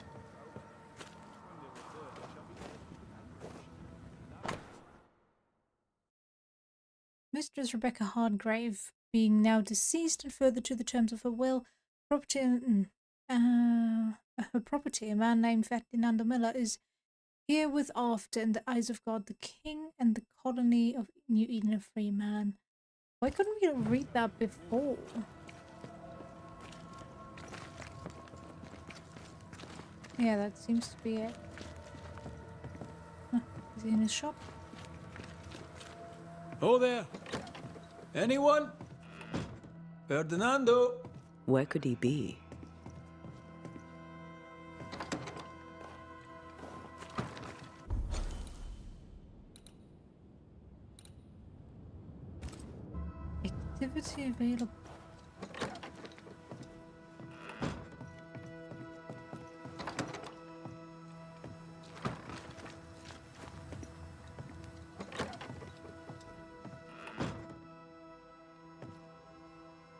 Mistress Rebecca Hardgrave, being now deceased and further to the terms of her will, her property, a man named Ferdinando Miller, is herewith after in the eyes of God the King and the colony of New Eden a free man. Why couldn't we read that before? Yeah, that seems to be it. Huh, is he in his shop? Oh there! Anyone? Ferdinando! Where could he be? Activity available.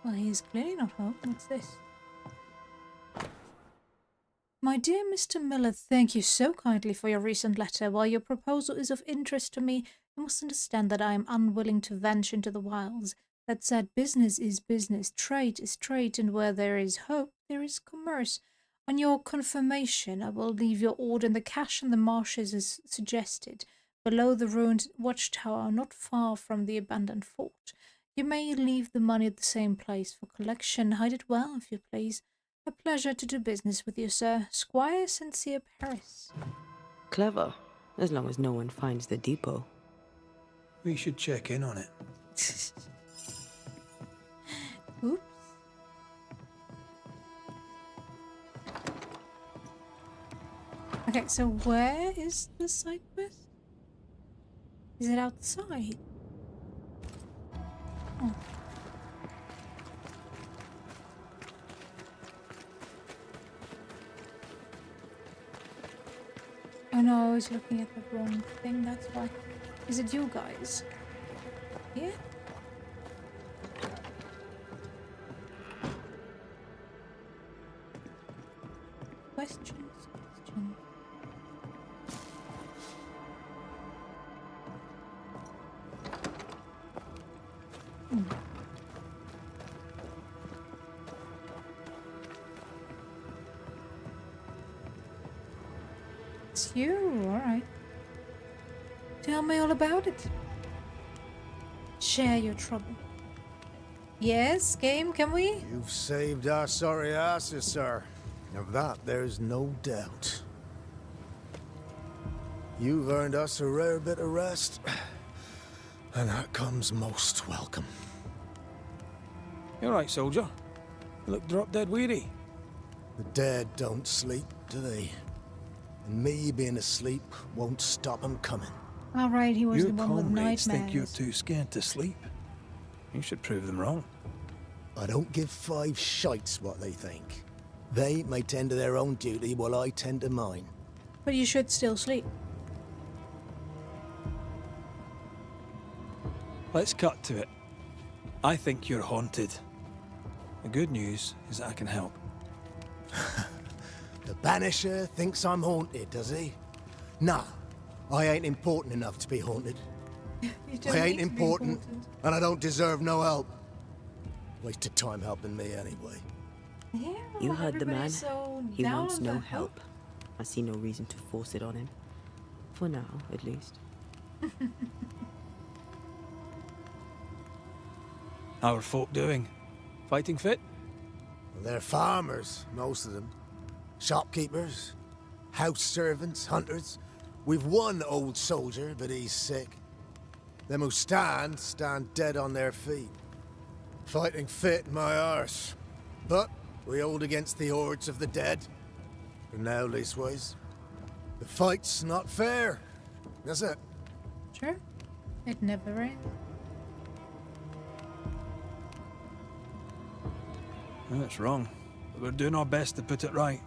Well, he is clearly not home. What's this? My dear Mr. Miller, thank you so kindly for your recent letter. While your proposal is of interest to me, you must understand that I am unwilling to venture into the wilds. That said, business is business, trade is trade, and where there is hope, there is commerce. On your confirmation, I will leave your order in the cache in the marshes as suggested, below the ruined watchtower, not far from the abandoned fort. You may leave the money at the same place for collection. Hide it well, if you please. A pleasure to do business with you, sir. Squire Sincere Paris. Clever, as long as no one finds the depot. We should check in on it. Oops. Okay, so where is the side quest? Is it outside? Oh. Oh no, I was looking at the wrong thing, that's why. Is it you guys? Yeah? Questions? It's you, alright. Tell me all about it. Share your trouble. Yes, game, can we? You've saved our sorry asses, sir. Of that, there's no doubt. You've earned us a rare bit of rest, and that comes most welcome. You alright, soldier? You look drop dead weary. The dead don't sleep, do they? And me being asleep won't stop 'em coming. Alright, he was Your the one with comrades nightmares. think you're too scared to sleep. You should prove them wrong. I don't give 5 shites what they think. They may tend to their own duty while I tend to mine. But you should still sleep. Let's cut to it. I think you're haunted. The good news is that I can help. The Banisher thinks I'm haunted, does he? Nah, I ain't important enough to be haunted. You don't I need ain't to be important, and I don't deserve no help. Wasted time helping me anyway. Yeah, You heard the man. everybody's so He down wants on no the help. I see no reason to force it on him. For now, at least. How are folk doing? Fighting fit? Well, they're farmers, most of them. Shopkeepers, house servants, hunters. We've one old soldier, but he's sick. Them who stand dead on their feet. Fighting fit, my arse. But we hold against the hordes of the dead. For now, leastways. The fight's not fair. That's it. Sure. It never ends. That's wrong. But we're doing our best to put it right.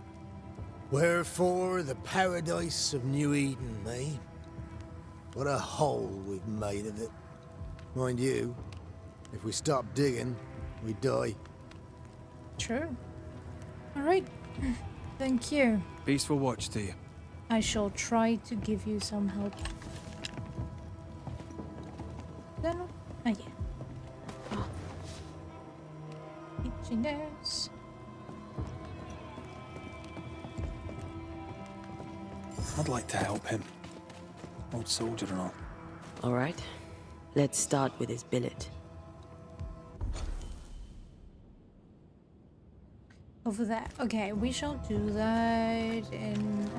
Wherefore the paradise of New Eden, eh? What a hole we've made of it. Mind you, if we stop digging, we die. True. Alright. Thank you. Peaceful watch to you. I shall try to give you some help. Then, oh yeah. Oh. Itchy nose. I'd like to help him. Old soldier or not. All right. Let's start with his billet. Over there. Okay, we shall do that in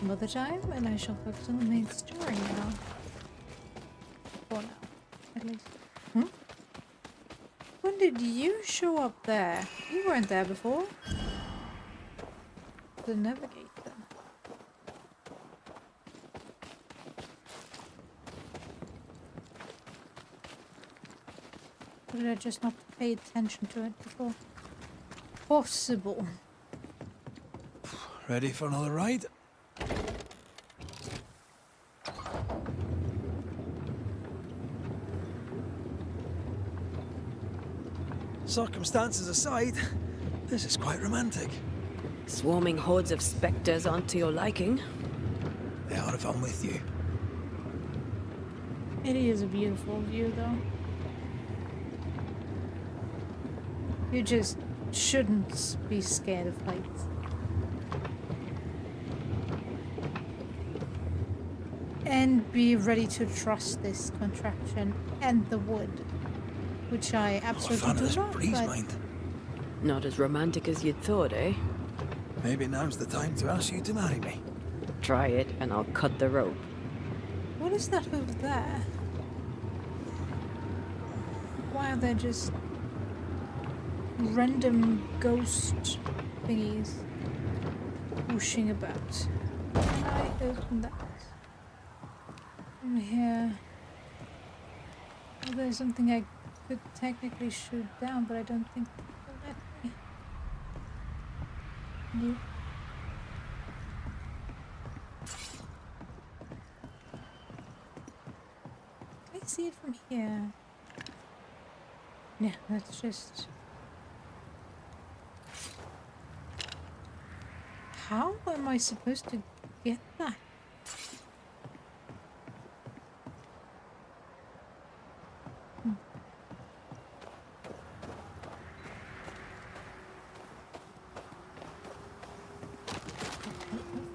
another time, and I shall focus on the main story now. For now, at least. When did you show up there? You weren't there before. The navigator. Or did I just not pay attention to it before? Possible. Ready for another ride? Circumstances aside, this is quite romantic. Swarming hordes of specters aren't to your liking. They are if I'm with you. It is a beautiful view, though. You just shouldn't be scared of heights. And be ready to trust this contraption and the wood. Which I absolutely do not, breeze, but... mind. Not as romantic as you'd thought, eh? Maybe now's the time to ask you to marry me. Try it, and I'll cut the rope. What is that over there? Why are there just random ghost thingies whooshing about? Can I open that? From here. Oh, there's something I could technically shoot down, but I don't think it will let me. Nope. Can I see it from here? Yeah, that's just... How am I supposed to get that?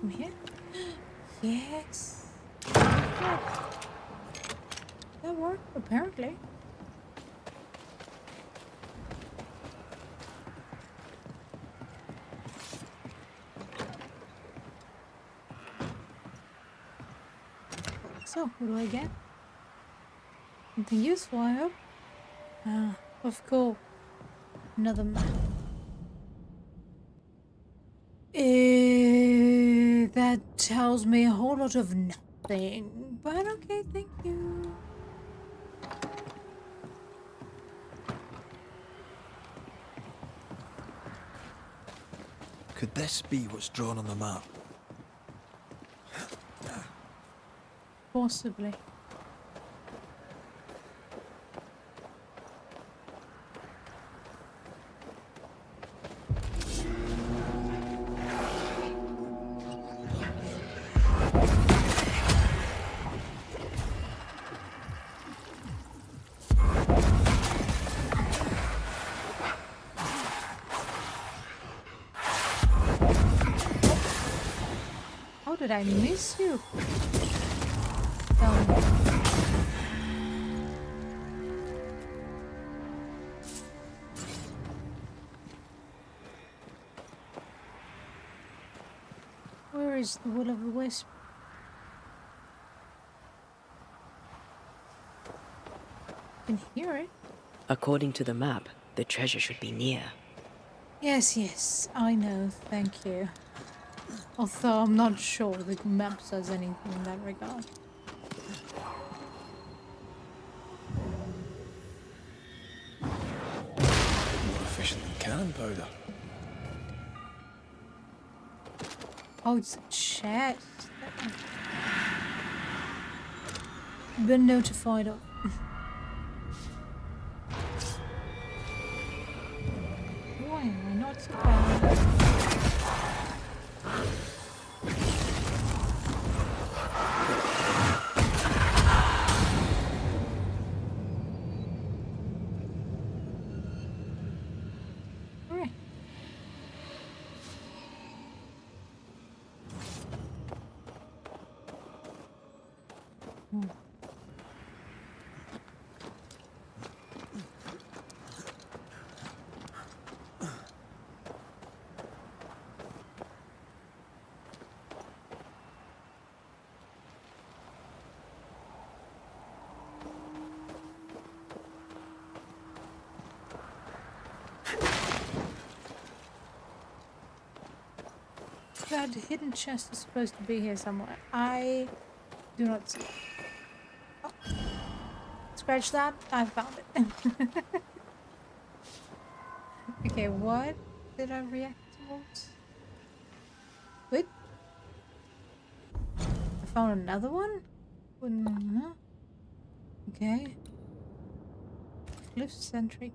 From here? Yes. That worked, apparently. So, what do I get? Something useful, I hope. Ah, of course. Another map. That tells me a whole lot of nothing. But okay, thank you. Could this be what's drawn on the map? Possibly. How did I miss you? Where is the Will of the Wisp? I can hear it. According to the map, the treasure should be near. Yes, I know, thank you. Although I'm not sure the map says anything in that regard. More efficient than cannon powder. Oh, it's a chest. Been notified of. Why am I not surprised? Right. That hidden chest is supposed to be here somewhere. I do not see it. Oh. Scratch that. I found it. Okay, what did I react towards? Wait. I found another one? Okay. Cliff centric.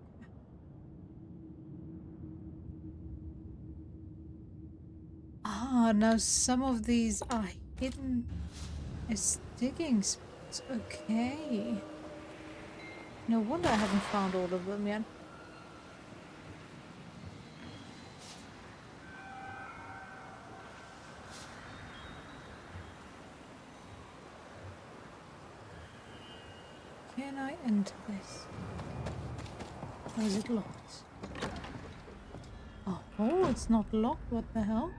Ah, now some of these are hidden as digging spots. Okay. No wonder I haven't found all of them yet. Can I enter this? Or is it locked? Oh, it's not locked. What the hell?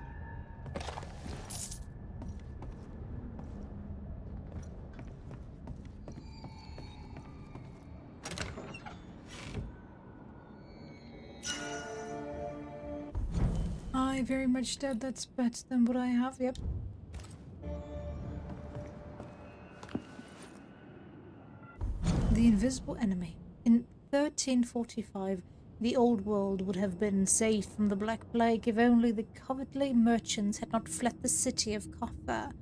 I very much doubt that's better than what I have, yep. The invisible enemy. In 1345, the old world would have been safe from the Black Plague if only the cowardly merchants had not fled the city of Kaffa,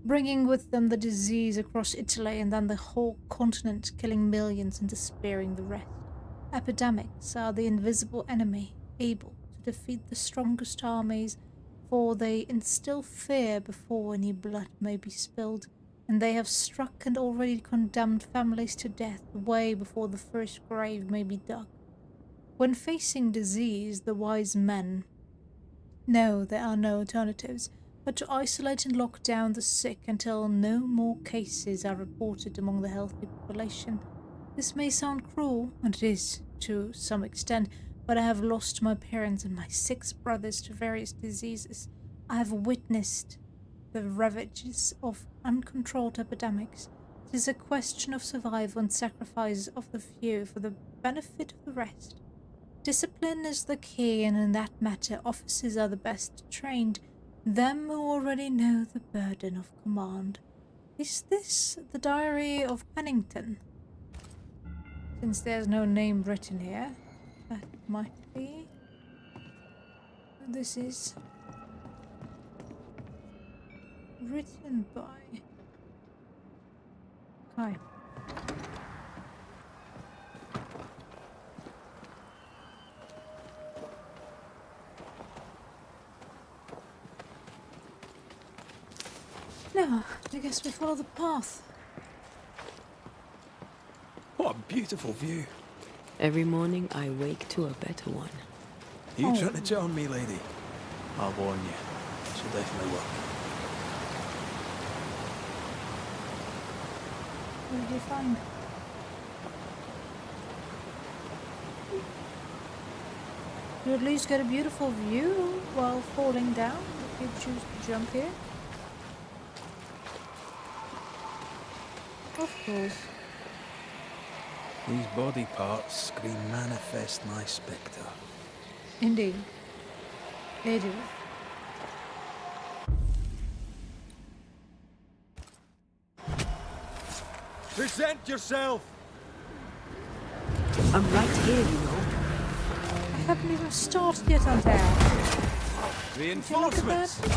bringing with them the disease across Italy and then the whole continent, killing millions and despairing the rest. Epidemics are the invisible enemy, able to defeat the strongest armies, for they instill fear before any blood may be spilled, and they have struck and already condemned families to death way before the first grave may be dug. When facing disease, the wise men know there are no alternatives but to isolate and lock down the sick until no more cases are reported among the healthy population. This may sound cruel, and it is to some extent, but I have lost my parents and my 6 brothers to various diseases. I have witnessed the ravages of uncontrolled epidemics. It is a question of survival and sacrifice of the few for the benefit of the rest. Discipline is the key, and in that matter, officers are the best trained. Them who already know the burden of command. Is this the Diary of Pennington? Since there's no name written here, that might be. This is written by. Kai. No, I guess we follow the path. What a beautiful view. Every morning I wake to a better one. Are you trying to charm me, lady? I'll warn you. She'll definitely work. What did you find? You at least get a beautiful view while falling down if you choose to jump here. Of course. These body parts scream manifest my spectre. Indeed. They do. Present yourself! I'm right here, you know. I haven't even started yet on there. Reinforcements! Of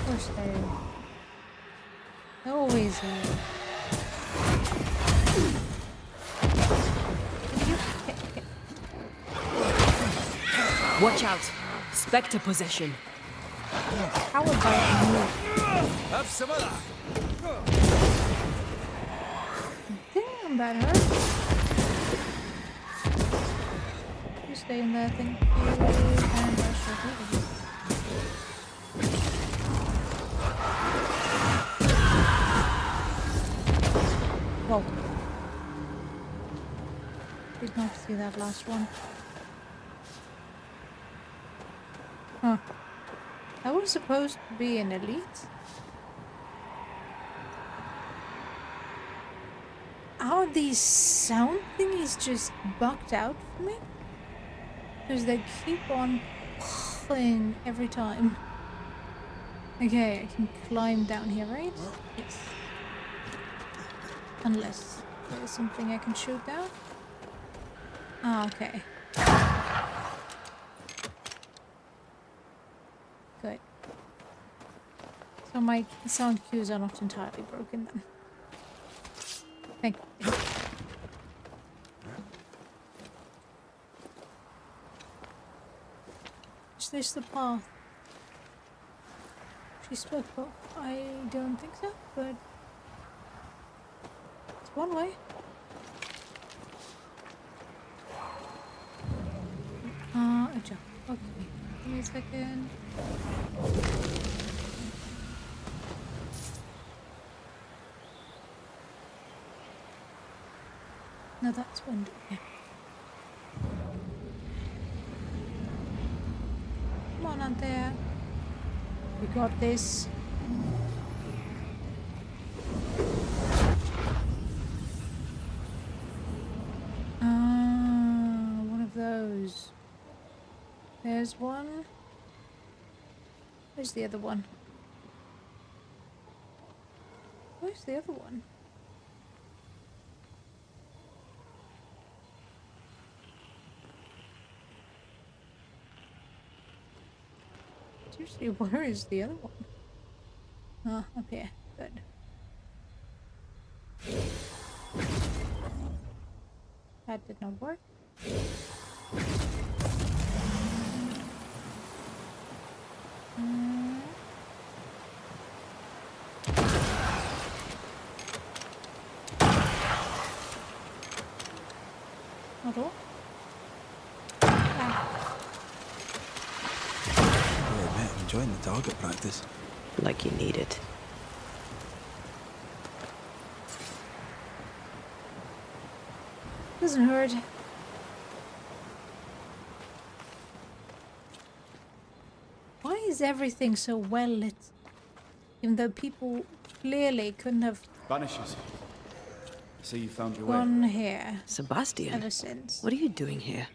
course they always Watch out! Spectre possession. How about you? Have some of that! Damn, that hurt. You stay in there, thank you. And I shall leave you. Whoa. Did not see that last one. Huh. That was supposed to be an elite. Are these sound thingies just bugged out for me? Because they keep on playing every time. Okay, I can climb down here, right? Yes. Unless there's something I can shoot down. Ah, okay. Good. So my sound cues are not entirely broken then. Thank you. Is this the path she spoke of? I don't think so, but it's one way. A jump. Okay. Give me a second. No, that's window. Yeah. Come on, out there. We got this. One of those. There's one. Where's the other one? Where's the other one? Seriously, where is the other one? Ah, up here. Good. That did not work. Not all. I'm enjoying the target practice. Like you need it. Doesn't hurt. everything so well lit? Even though people clearly couldn't have Banishers. So you found your way. gone here Sebastian, ever since. what are you doing here?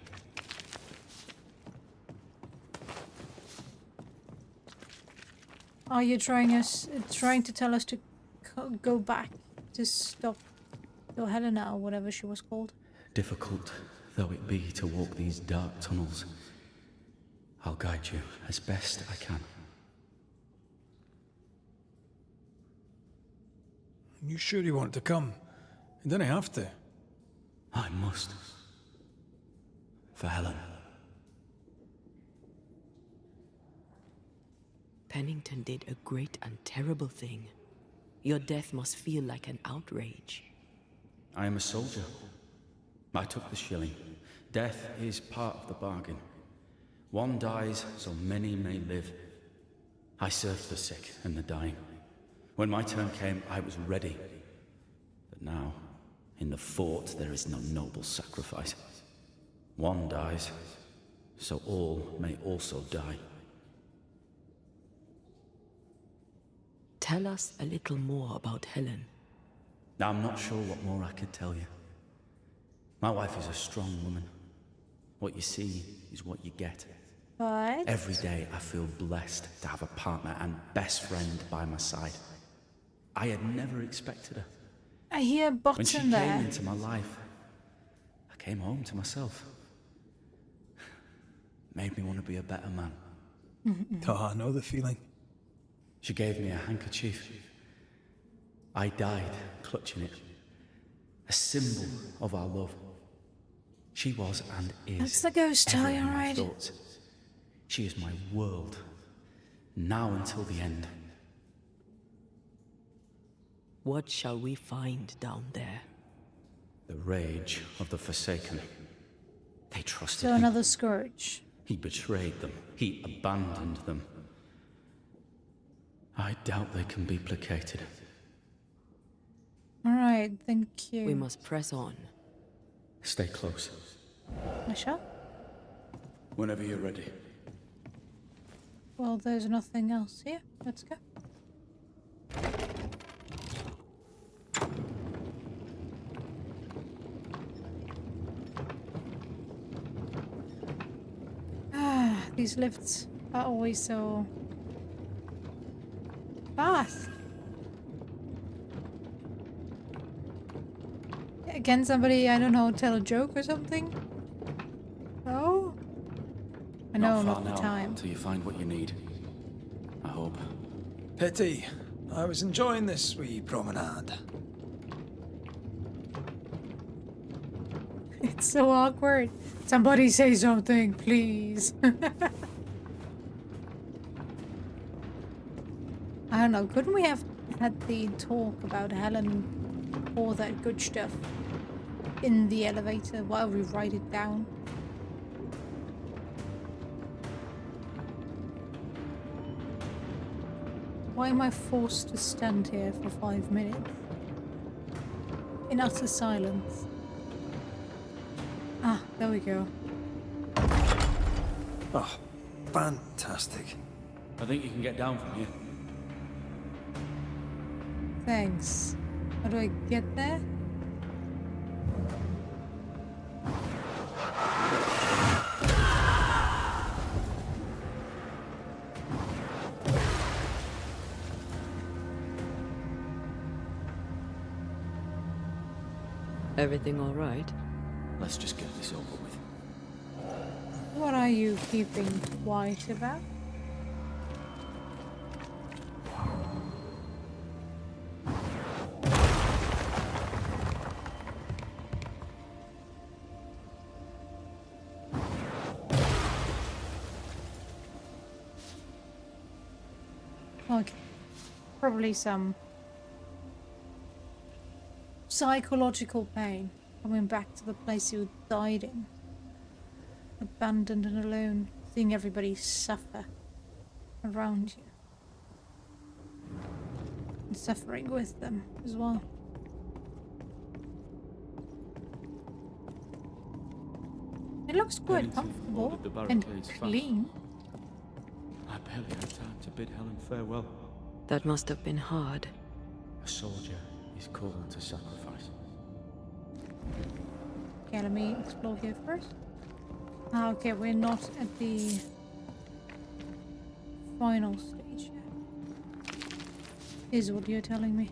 Are you trying to tell us to go back to stop your Helena or whatever she was called? Difficult though it be to walk these dark tunnels, I'll guide you as best I can. You sure you want to come? You don't have to. I must. For Helen. Pennington did a great and terrible thing. Your death must feel like an outrage. I am a soldier. I took the shilling. Death is part of the bargain. One dies so many may live. I served the sick and the dying. When my turn came, I was ready. But now, in the fort, there is no noble sacrifice. One dies, so all may also die. Tell us a little more about Helen. I'm not sure what more I could tell you. My wife is a strong woman. What you see is what you get. But Every day I feel blessed to have a partner and best friend by my side. I had never expected her. I hear When she bottom there. came into my life, I came home to myself. Made me want to be a better man. Oh, I know the feeling. She gave me a handkerchief. I died clutching it. A symbol of our love. She was and is. That's the ghost toy, everything I alright. thought. She is my world. Now until the end. What shall we find down there? The rage of the Forsaken. They trusted So him. another scourge. He betrayed them. He abandoned them. I doubt they can be placated. Alright, thank you. We must press on. Stay close. I shall. Whenever you're ready. Well, there's nothing else here. Let's go. Ah, these lifts are always so fast. Can somebody, I don't know, tell a joke or something? Oh? I know, Not far not the now, time. Till you find what you need. I hope. Pity. I was enjoying this wee promenade. It's so awkward. Somebody say something, please. I don't know, couldn't we have had the talk about Helen, all that good stuff, in the elevator while we write it down? Why am I forced to stand here for 5 minutes? In utter silence. Ah, there we go. Oh, fantastic. I think you can get down from here. Thanks. How do I get there? Everything all right? Let's just get this over with. What are you keeping quiet about? Okay. Probably some psychological pain coming back to the place you died in. Abandoned and alone, seeing everybody suffer around you. And suffering with them as well. It looks quite Pennington comfortable ordered the and barricades fast. clean. I barely had time. to bid Helen farewell. That must have been hard. A soldier is called to sacrifice. Okay, let me explore here first. Ah, okay, we're not at the final stage yet. Is what you're telling me.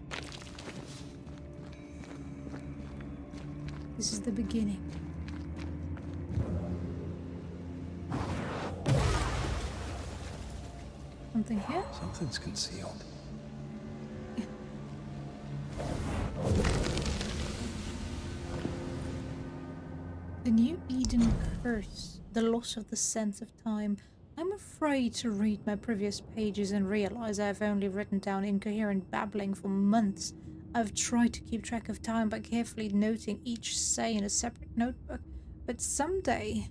This is the beginning. Something here? Something's concealed. The New Eden curse, the loss of the sense of time. I'm afraid to read my previous pages and realize I've only written down incoherent babbling for months. I've tried to keep track of time by carefully noting each say in a separate notebook, but someday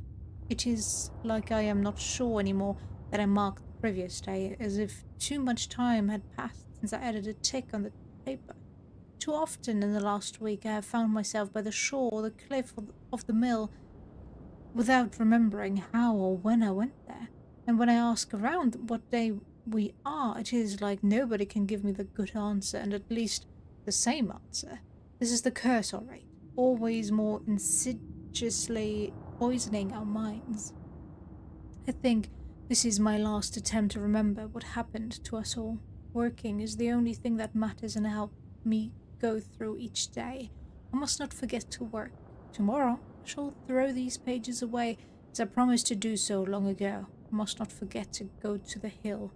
it is like I am not sure anymore that I marked the previous day, as if too much time had passed since I added a tick on the paper. Too often in the last week I have found myself by the shore or the cliff of the mill without remembering how or when I went there. And when I ask around what day we are, it is like nobody can give me the good answer, and at least the same answer. This is the curse, all right. Always more insidiously poisoning our minds. I think this is my last attempt to remember what happened to us all. Working is the only thing that matters and helps me go through each day. I must not forget to work. Tomorrow I shall throw these pages away, as I promised to do so long ago. I must not forget to go to the hill,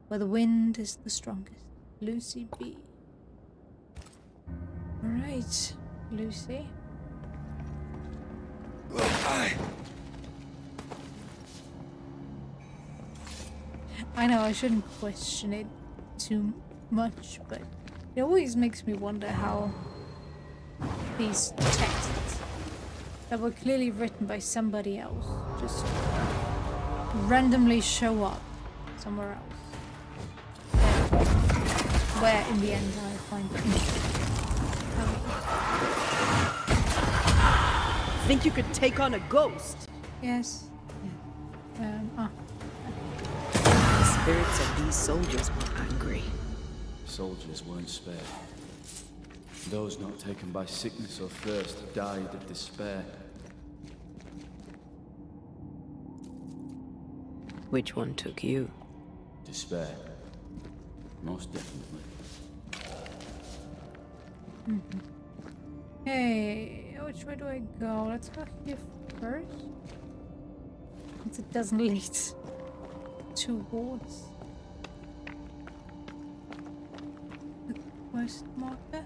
where the wind is the strongest. Lucy B. Alright, Lucy. I know I shouldn't question it too much, but it always makes me wonder how these texts that were clearly written by somebody else just randomly show up somewhere else. Where in the end I find it interesting. Think you could take on a ghost? Yes. Yeah. The spirits of these soldiers were angry. Soldiers weren't spared. Those not taken by sickness or thirst died of despair. Which one took you? Despair. Most definitely. Hey, which way do I go? Let's go here first. Since it doesn't lead towards the quest marker.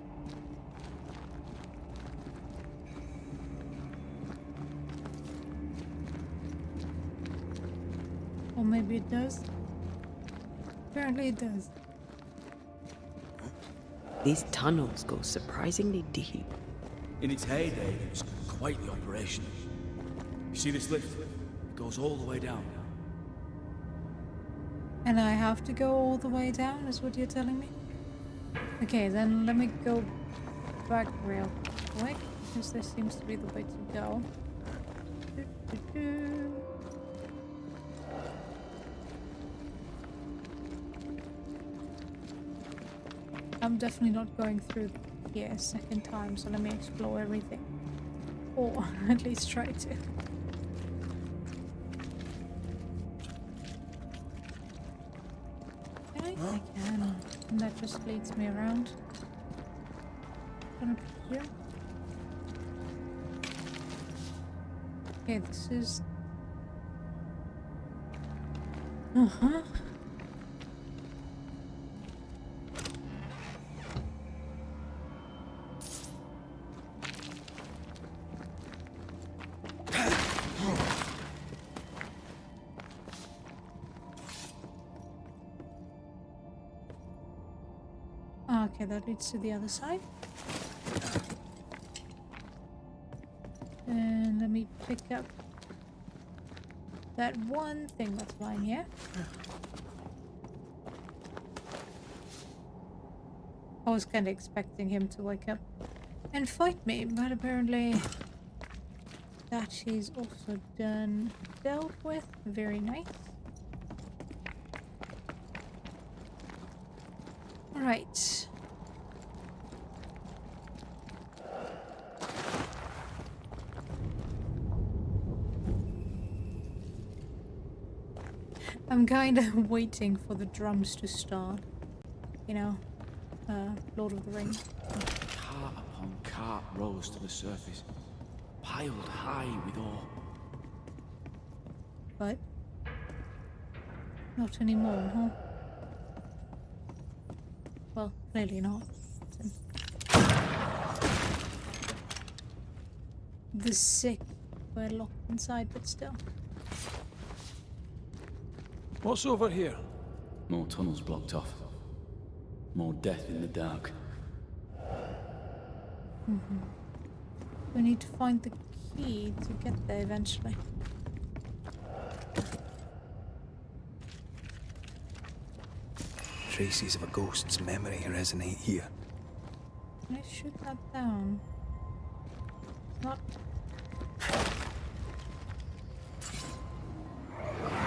Or maybe it does. Apparently it does. These tunnels go surprisingly deep. In its heyday, it was quite the operation. You see this lift? It goes all the way down. And I have to go all the way down, is what you're telling me? Okay, then let me go back real quick, because this seems to be the way to go. I'm definitely not going through here a second time, so let me explore everything. Or at least try to. I can. And that just leads me around. Gonna put here. Okay, this is... Uh-huh. Okay, that leads to the other side. And let me pick up that one thing that's lying here. I was kind of expecting him to wake up and fight me, but apparently that is also dealt with. Very nice. Right. I'm kind of waiting for the drums to start. You know, Lord of the Rings. Cart upon cart rose to the surface, piled high with ore. But not anymore, huh? Well, clearly not. The sick were locked inside, but still. What's over here? More tunnels blocked off. More death in the dark. We need to find the key to get there eventually. Traces of a ghost's memory resonate here. Can I shoot that down? It's not.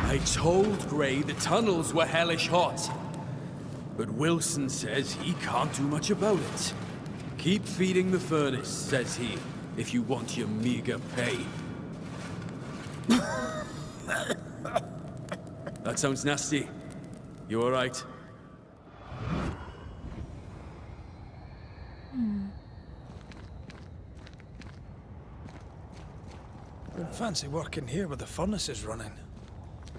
I told Gray the tunnels were hellish hot. But Wilson says he can't do much about it. Keep feeding the furnace, says he, if you want your meager pay. That sounds nasty. You alright? Wouldn't fancy working here with the furnaces running.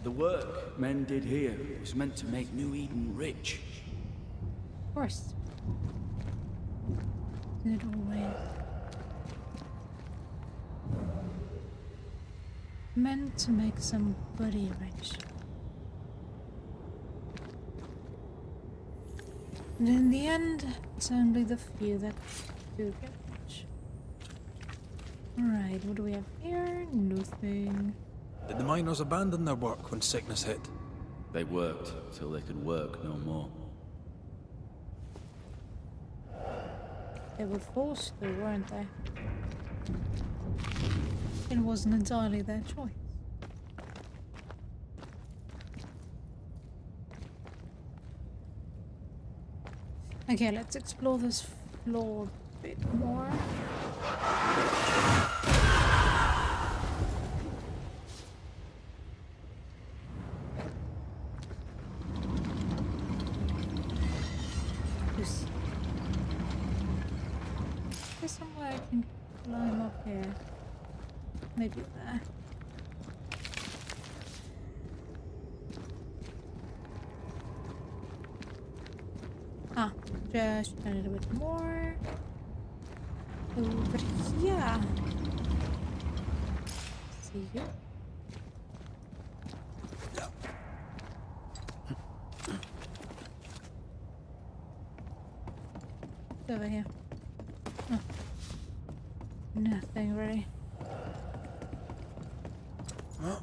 The work men did here was meant to make New Eden rich. Of course. Isn't it always? Meant to make somebody rich. And in the end, it's only the few that do get rich. Alright, what do we have here? Nothing. Did the miners abandon their work when sickness hit? They worked till they could work no more. They were forced to, weren't they? It wasn't entirely their choice. Okay, let's explore this floor a bit more. There's somewhere I can climb up here. Maybe there. Ah, just a little bit more. Over here. See you. It's over here. Oh. Nothing really. Huh?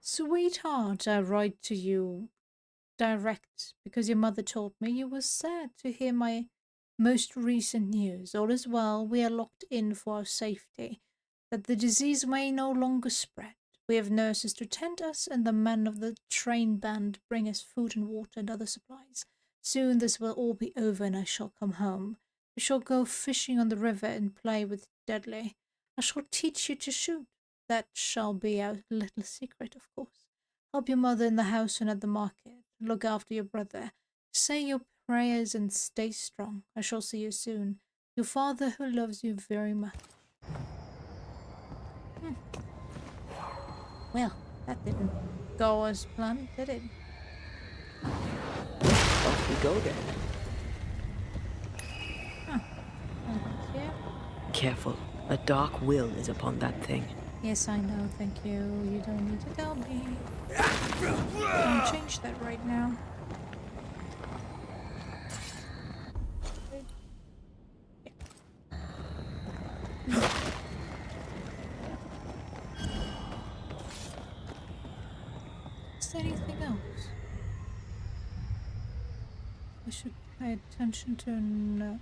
Sweetheart, I write to you direct because your mother told me you were sad to hear my most recent news. All is well. We are locked in for our safety, that the disease may no longer spread. We have nurses to tend us, and the men of the train band bring us food and water and other supplies. Soon this will all be over, and I shall come home. We shall go fishing on the river and play with Dudley. I shall teach you to shoot. That shall be our little secret, of course. Help your mother in the house and at the market. Look after your brother. Say your prayers and stay strong. I shall see you soon. Your father who loves you very much. Well, that didn't go as planned, did it? Off we go then. Huh. Here. Careful. A dark will is upon that thing. Yes, I know, thank you. You don't need to tell me. Don't change that right now. Is there anything else? I should pay attention to. No.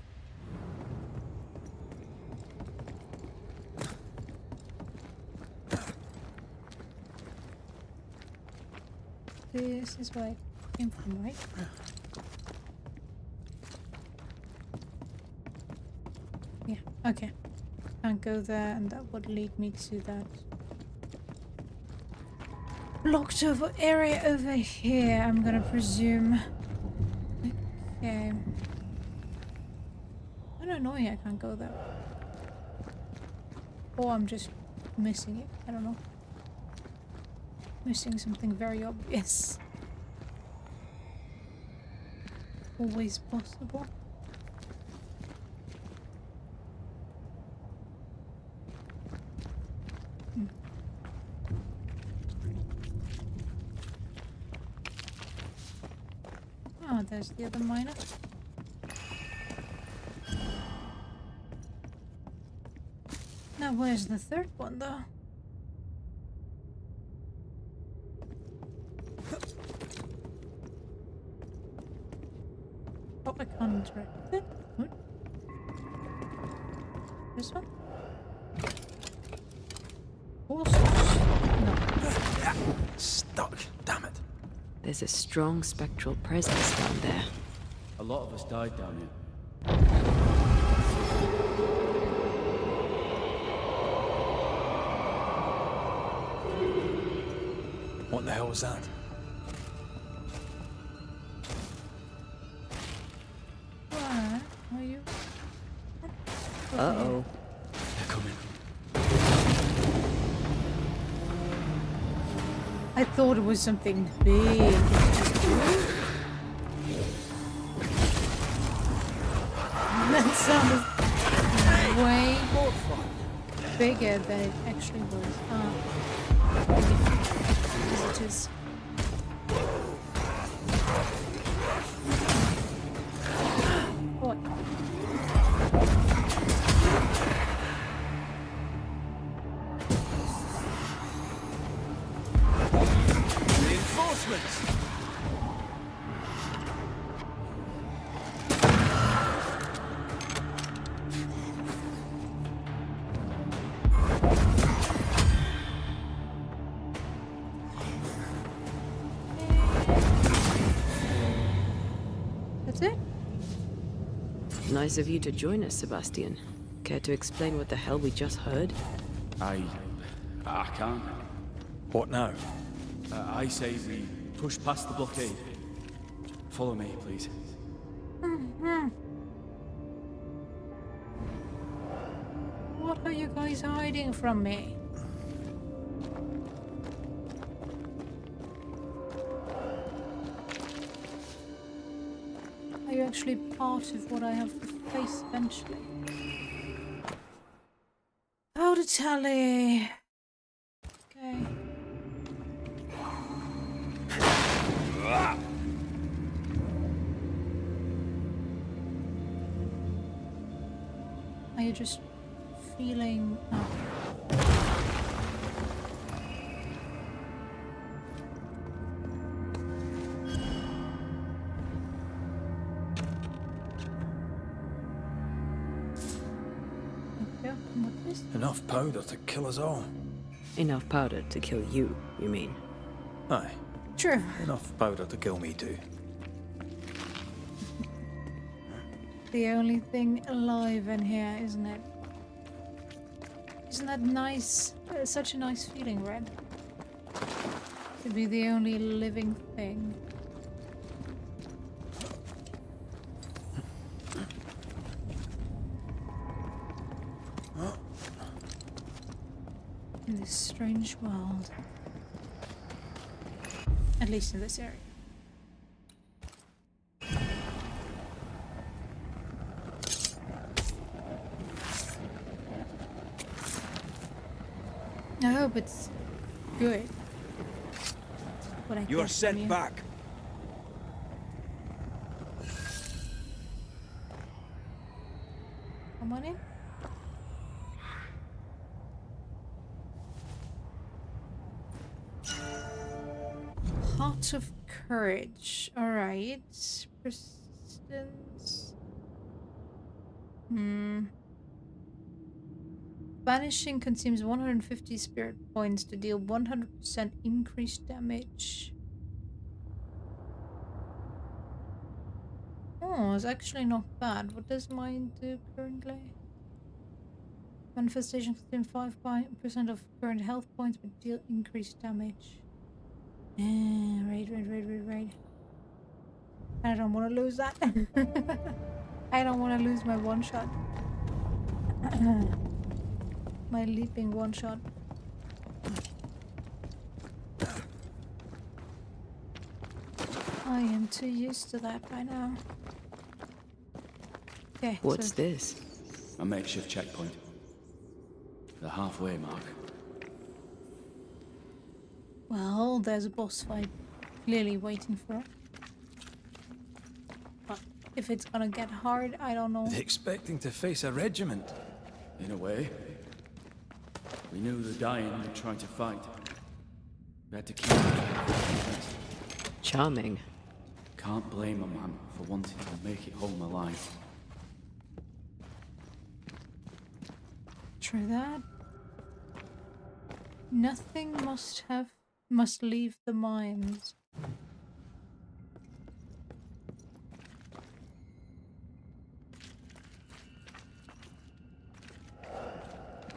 This is where I came from, right? Yeah, okay. Can't go there, and that would lead me to that blocked over area over here, I'm gonna presume. Okay. Kind of annoying I can't go there. Or I'm just missing it. I don't know. Missing something very obvious. Always possible. Oh, there's the other miner. Now, where's the third one, though? Oh, I can't interact with it. What? This one? Also, no. Stuck. Damn it. There's a strong spectral presence down there. A lot of us died down here. What the hell was that? Where are you? Uh-oh. They're coming. I thought it was something big. That sounded way bigger than it actually was. Visitors. What? Reinforcements! That's it? Nice of you to join us, Sebastian. Care to explain what the hell we just heard? I can't. What now? I say we push past the blockade. Follow me, please. What are you guys hiding from me? Are you actually part of what I have to face eventually? Powder tally. Okay. Are you just feeling... Oh. Enough powder to kill us all. Enough powder to kill you, you mean? Aye. True. Enough powder to kill me too. The only thing alive in here, isn't it? Isn't that nice? Such a nice feeling, Red. To be the only living thing. In this strange world. At least in this area. I hope it's good. What I You are get from sent you. back. Come on in. Heart of Courage. Alright. Persistence. Banishing consumes 150 spirit points to deal 100% increased damage. it's actually not bad. What does mine do currently? Manifestation consumes 5% of current health points but deal increased damage. Right. I don't want to lose that. I don't want to lose my one shot. My leaping one shot. I am too used to that by now. Okay. What's this? A makeshift checkpoint. The halfway mark. Well, there's a boss fight clearly waiting for it. But if it's gonna get hard, I don't know. Expecting to face a regiment. In a way. We knew the dying would try to fight. We had to keep it. Charming. Can't blame a man for wanting to make it home alive. True that. Nothing must leave the mines.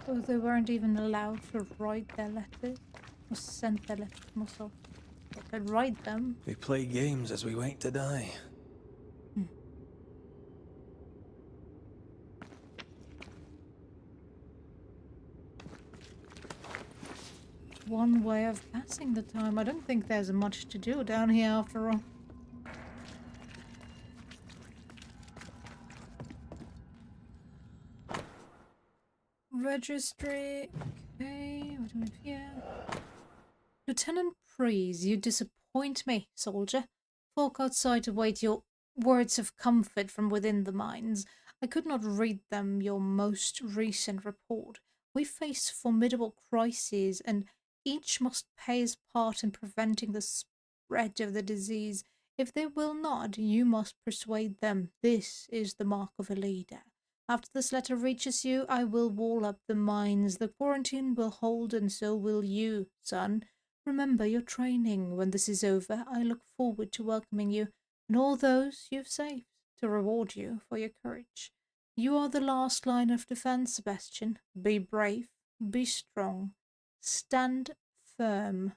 Oh, they weren't even allowed to write their letters or send their letters themselves. They could write them. We play games as we wait to die. One way of passing the time. I don't think there's much to do down here after all. Registry. Okay, what do we have here? Lieutenant Prees, you disappoint me, soldier. Folk outside await your words of comfort from within the mines. I could not read them your most recent report. We face formidable crises, and each must play his part in preventing the spread of the disease. If they will not, you must persuade them. This is the mark of a leader. After this letter reaches you, I will wall up the mines. The quarantine will hold, and so will you, son. Remember your training. When this is over, I look forward to welcoming you and all those you've saved, to reward you for your courage. You are the last line of defense, Sebastian. Be brave, be strong, stand firm.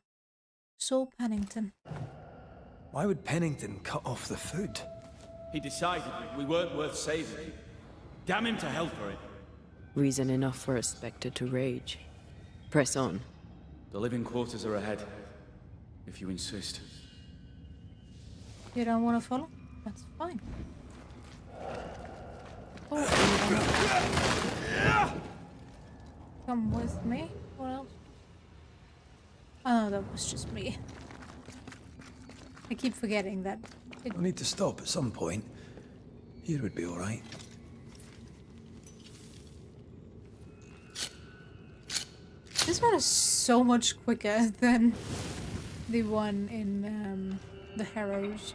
Saul Pennington. Why would Pennington cut off the food? He decided we weren't worth saving. Damn him to hell for it. Reason enough for a Spectre to rage. Press on. The living quarters are ahead, if you insist. You don't want to follow? That's fine. Oh, come with me. What else? Oh, that was just me. I keep forgetting that. We'll need to stop at some point. Here would be alright. This one is so much quicker than the one in the Harrows.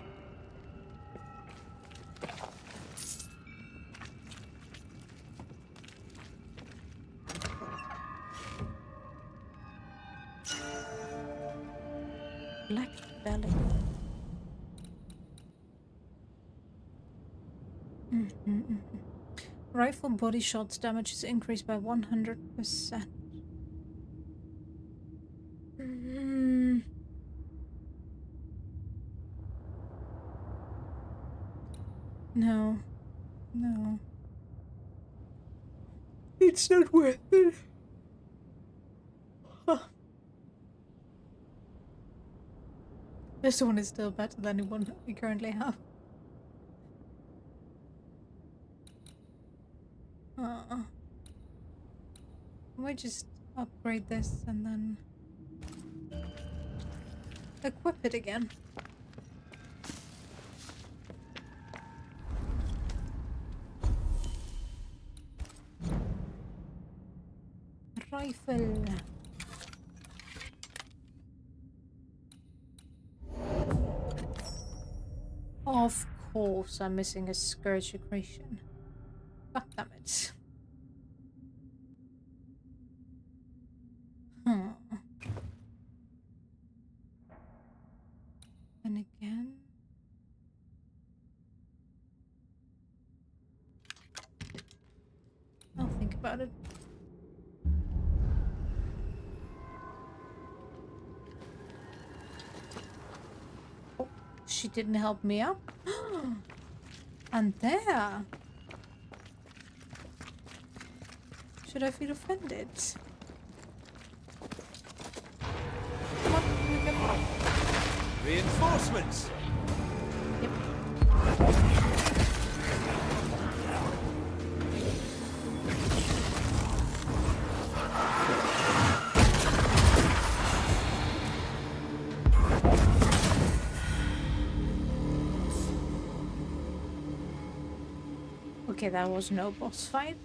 Black belly. Rifle body shots damage is increased by 100%. No. No. It's not worth it. Huh. This one is still better than the one that we currently have. I might just upgrade this and then equip it again. Rifle. Of course, I'm missing a scourge accretion. God damn it. And again. about it. Oh, she didn't help me up. And there. Should I feel offended? Come on, you can... Reinforcements! Yep. Okay, that was no boss fight.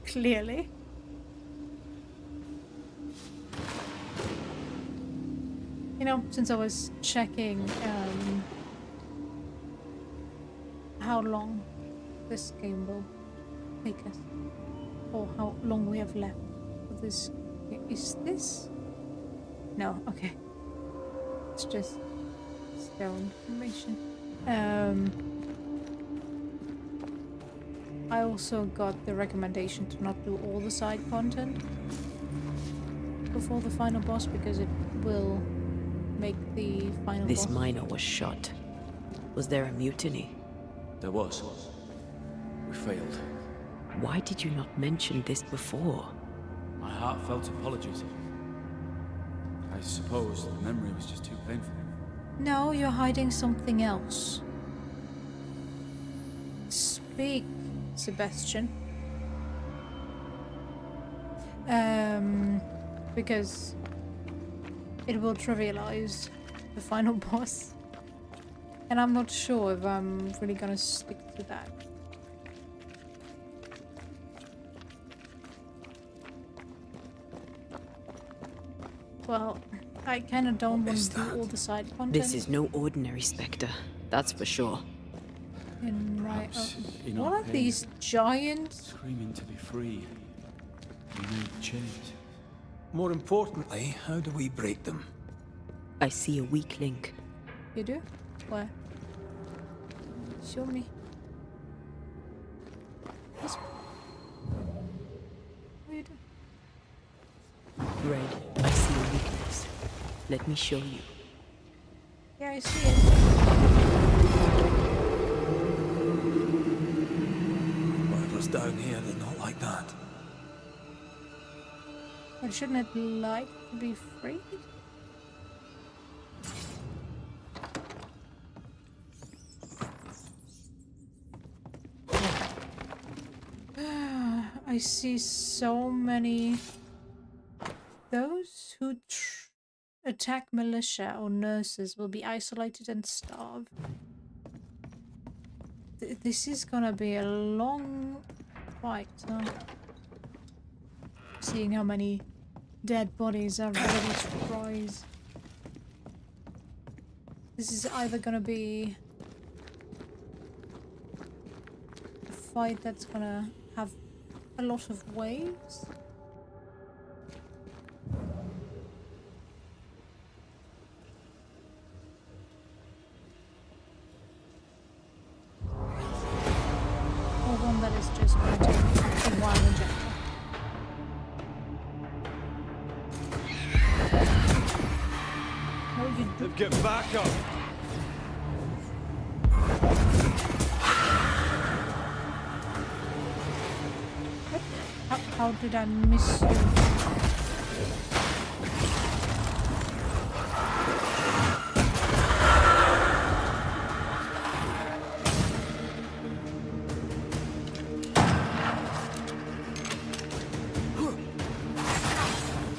Clearly. You know, since I was checking how long this game will take us, or how long we have left of this. Is this? No, okay. It's just stone formation. I also got the recommendation to not do all the side content before the final boss because it will make the final boss. This miner was shot. Was there a mutiny? There was. We failed. Why did you not mention this before? My heartfelt apologies. I suppose the memory was just too painful. No, you're hiding something else. Speak, Sebastian. Because it will trivialize the final boss. And I'm not sure if I'm really gonna stick to that. Well, I kinda don't want to do all the side content. This is no ordinary spectre, that's for sure. In my in what our are pain, these giants? Screaming to be free. We need change. More importantly, how do we break them? I see a weak link. You do? Where? Show me. This one. What do you do? Red, I see a weakness. Let me show you. Yeah, I see it. Whatever's down here, they're not like that. But shouldn't it like to be freed? I see so many. Those who attack militia or nurses will be isolated and starve. This is gonna be a long fight, huh? Seeing how many dead bodies are ready to rise. This is either gonna be a fight that's gonna have a lot of waves. Or one that is just gonna take a while in general. Get back up! How did I miss you?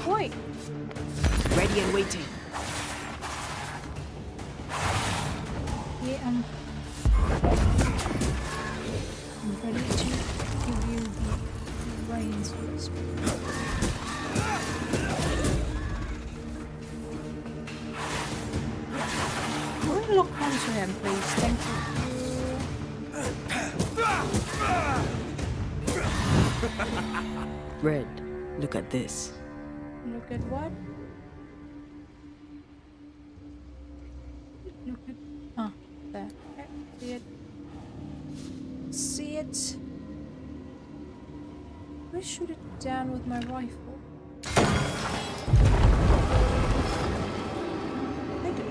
Wait. Ready and waiting. Yeah, I'm ready to give you the reins, so to speak. Will you lock onto him, please? Thank you. Red, look at this. Look at what? Look at... Ah, there. Okay, see it. See it. I shoot it down with my rifle? I do.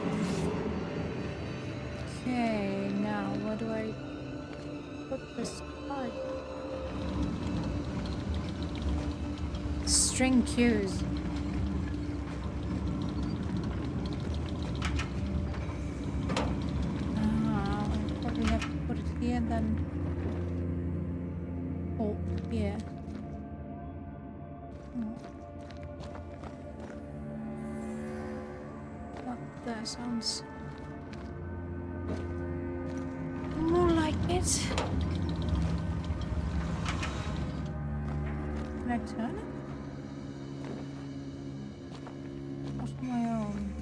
Okay, now where do I put this card? String cues. I probably have to put it here then. Oh, here. That sounds more like it. Can I turn it? Not on my own.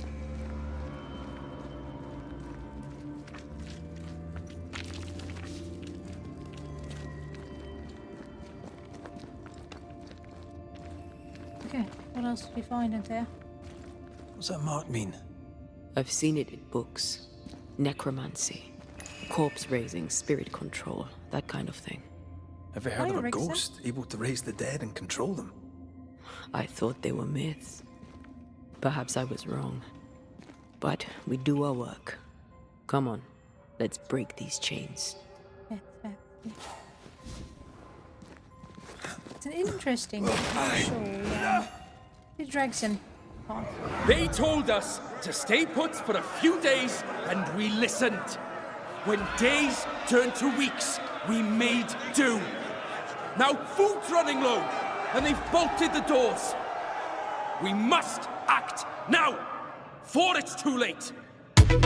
Okay, what else did you find in there? What's that mark mean? I've seen it in books. Necromancy. Corpse raising, spirit control, that kind of thing. Ever heard of a ghost able to raise the dead and control them? I thought they were myths. Perhaps I was wrong. But we do our work. Come on, let's break these chains. It's an interesting show, yeah. It drags him on. They told us to stay put for a few days, and we listened. When days turned to weeks, we made do. Now food's running low, and they've bolted the doors. We must act now, before it's too late. Thank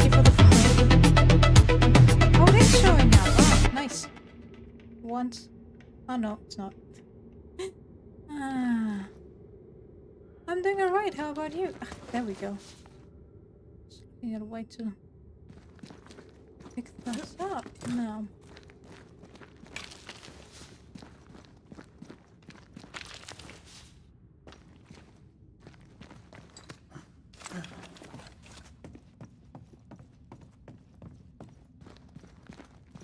you for the follow. Oh, it is showing now. Oh, nice. Once. Oh no, it's not. I'm doing alright. How about you? There we go. Just looking at a way to pick this up now.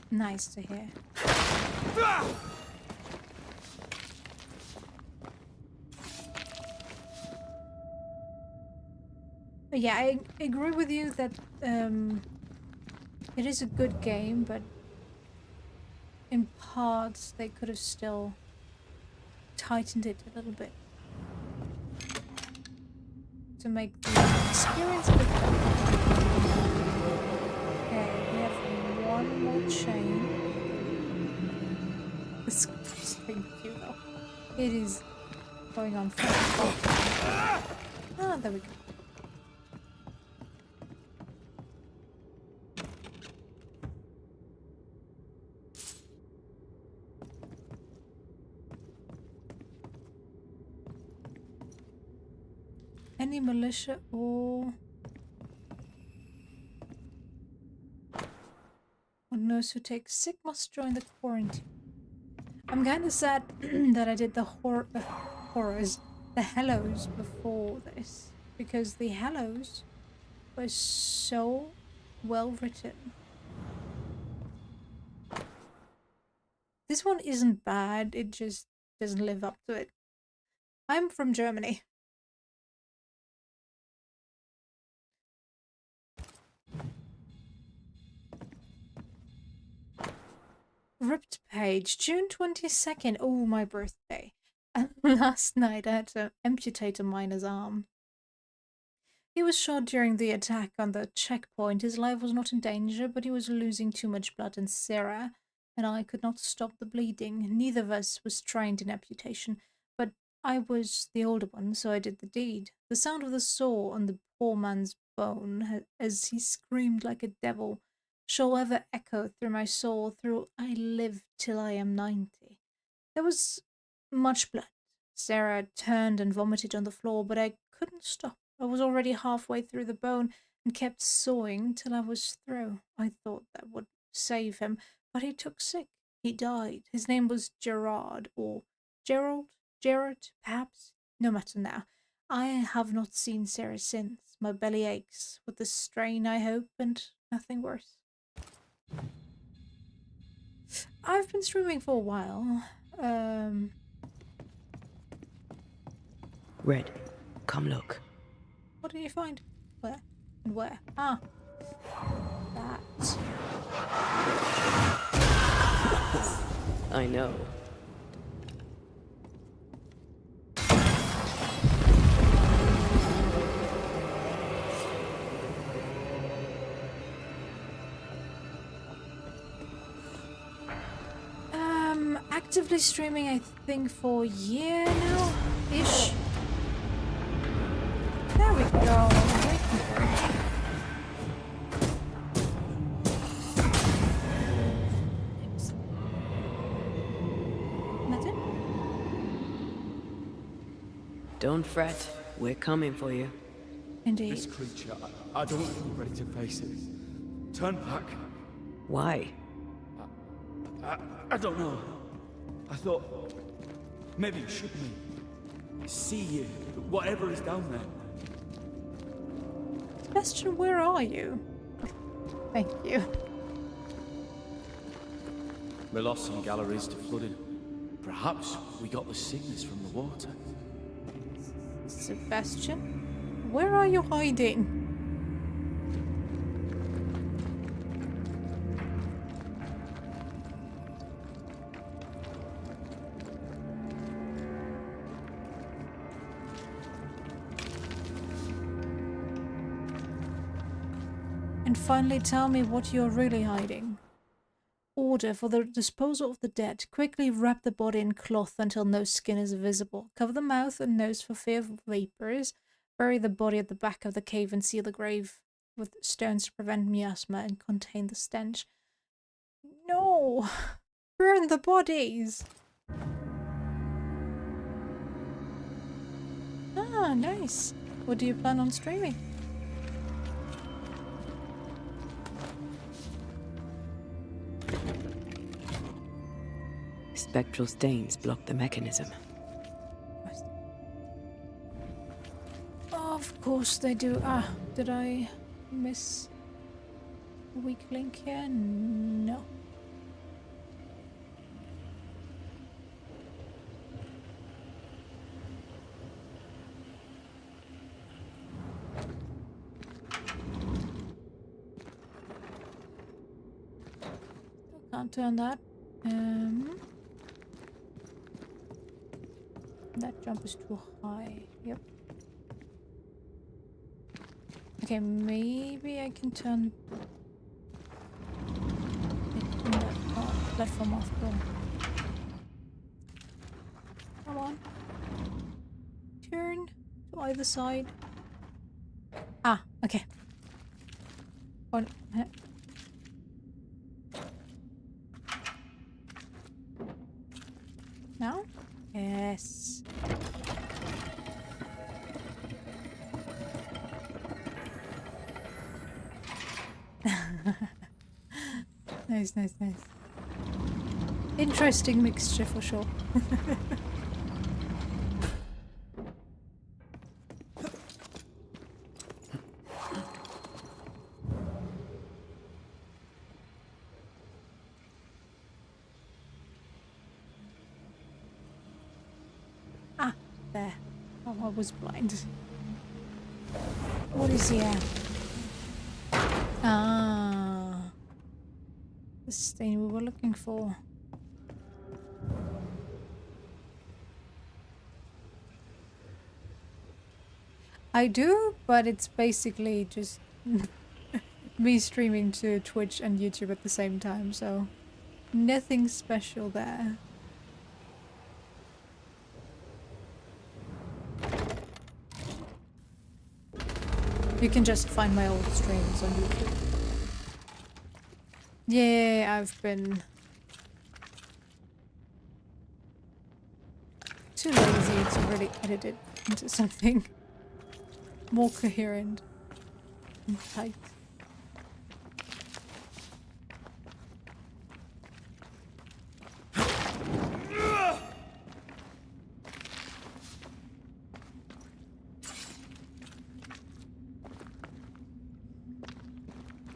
Nice to hear. But yeah, I agree with you that it is a good game, but in parts they could have still tightened it a little bit to make the experience a bit better. Okay, we have one more chain. This thing cute though. It is going on fast. Ah, there we go. Any militia or nurse who takes sick must join the quarantine. I'm kind of sad that I did the horrors, the hellos before this, because the hellos were so well written. This one isn't bad, it just doesn't live up to it. I'm from Germany. Ripped page, June 22nd. Oh, my birthday. And last night I had to amputate a miner's arm. He was shot during the attack on the checkpoint. His life was not in danger, but he was losing too much blood, and Sarah and I could not stop the bleeding. Neither of us was trained in amputation, but I was the older one, so I did the deed. The sound of the saw on the poor man's bone as he screamed like a devil shall ever echo through my soul through I live till I am 90. There was much blood. Sarah turned and vomited on the floor, but I couldn't stop. I was already halfway through the bone and kept sawing till I was through. I thought that would save him, but he took sick. He died. His name was Gerard, or Gerald, perhaps. No matter now. I have not seen Sarah since. My belly aches with the strain, I hope, and nothing worse. I've been streaming for a while. Red, come look. What did you find? Where? And where? Ah. That. I know. Actively streaming, I think, for a year now, ish. There we go. Nothing? Don't fret. We're coming for you. Indeed. This creature, I don't feel ready to face it. Turn back. Why? I don't know. I thought maybe you should see whatever is down there. Sebastian, where are you? Thank you. We lost some galleries to flooding. Perhaps we got the sickness from the water. Sebastian, where are you hiding? And finally tell me what you're really hiding. Order for the disposal of the dead. Quickly wrap the body in cloth until no skin is visible. Cover the mouth and nose for fear of vapors. Bury the body at the back of the cave and seal the grave with stones to prevent miasma and contain the stench. No! Burn the bodies! Ah, nice. What do you plan on streaming? Spectral stains block the mechanism. Of course they do. Ah, did I miss a weak link here? No. Can't turn that. That jump is too high. Yep. Okay, maybe I can turn it in that platform off though. Come on. Turn to either side. Ah, okay. One. Now? Yes. Nice, nice, nice. Interesting mixture for sure. There. Oh, I was blind. What is here? Ah. The stain we were looking for. I do, but it's basically just me streaming to Twitch and YouTube at the same time, so nothing special there. You can just find my old streams on YouTube. Yeah, I've been too lazy to really edit it into something more coherent and tight.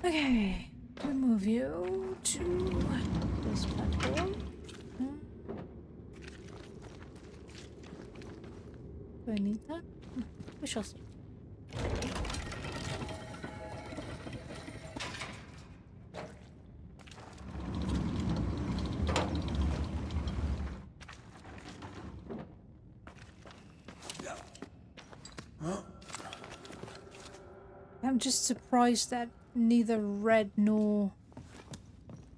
Okay, we move you to this platform. Do I need that? We shall see. I'm just surprised that neither Red nor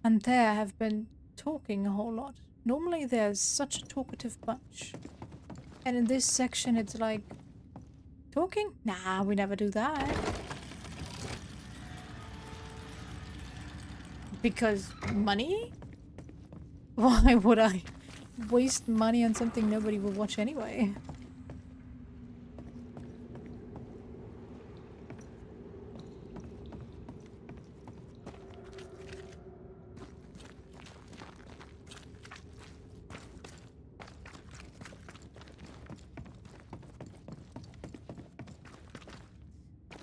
Anthea have been talking a whole lot. Normally there's such a talkative bunch. And in this section it's like... Talking? Nah, we never do that. Because money? Why would I waste money on something nobody will watch anyway?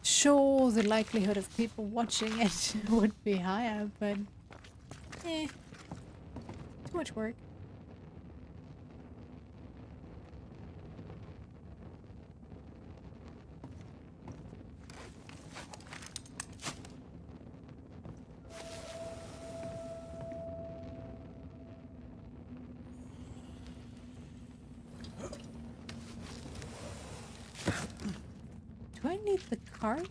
Sure, the likelihood of people watching it would be higher, but too much work. Do I need the card?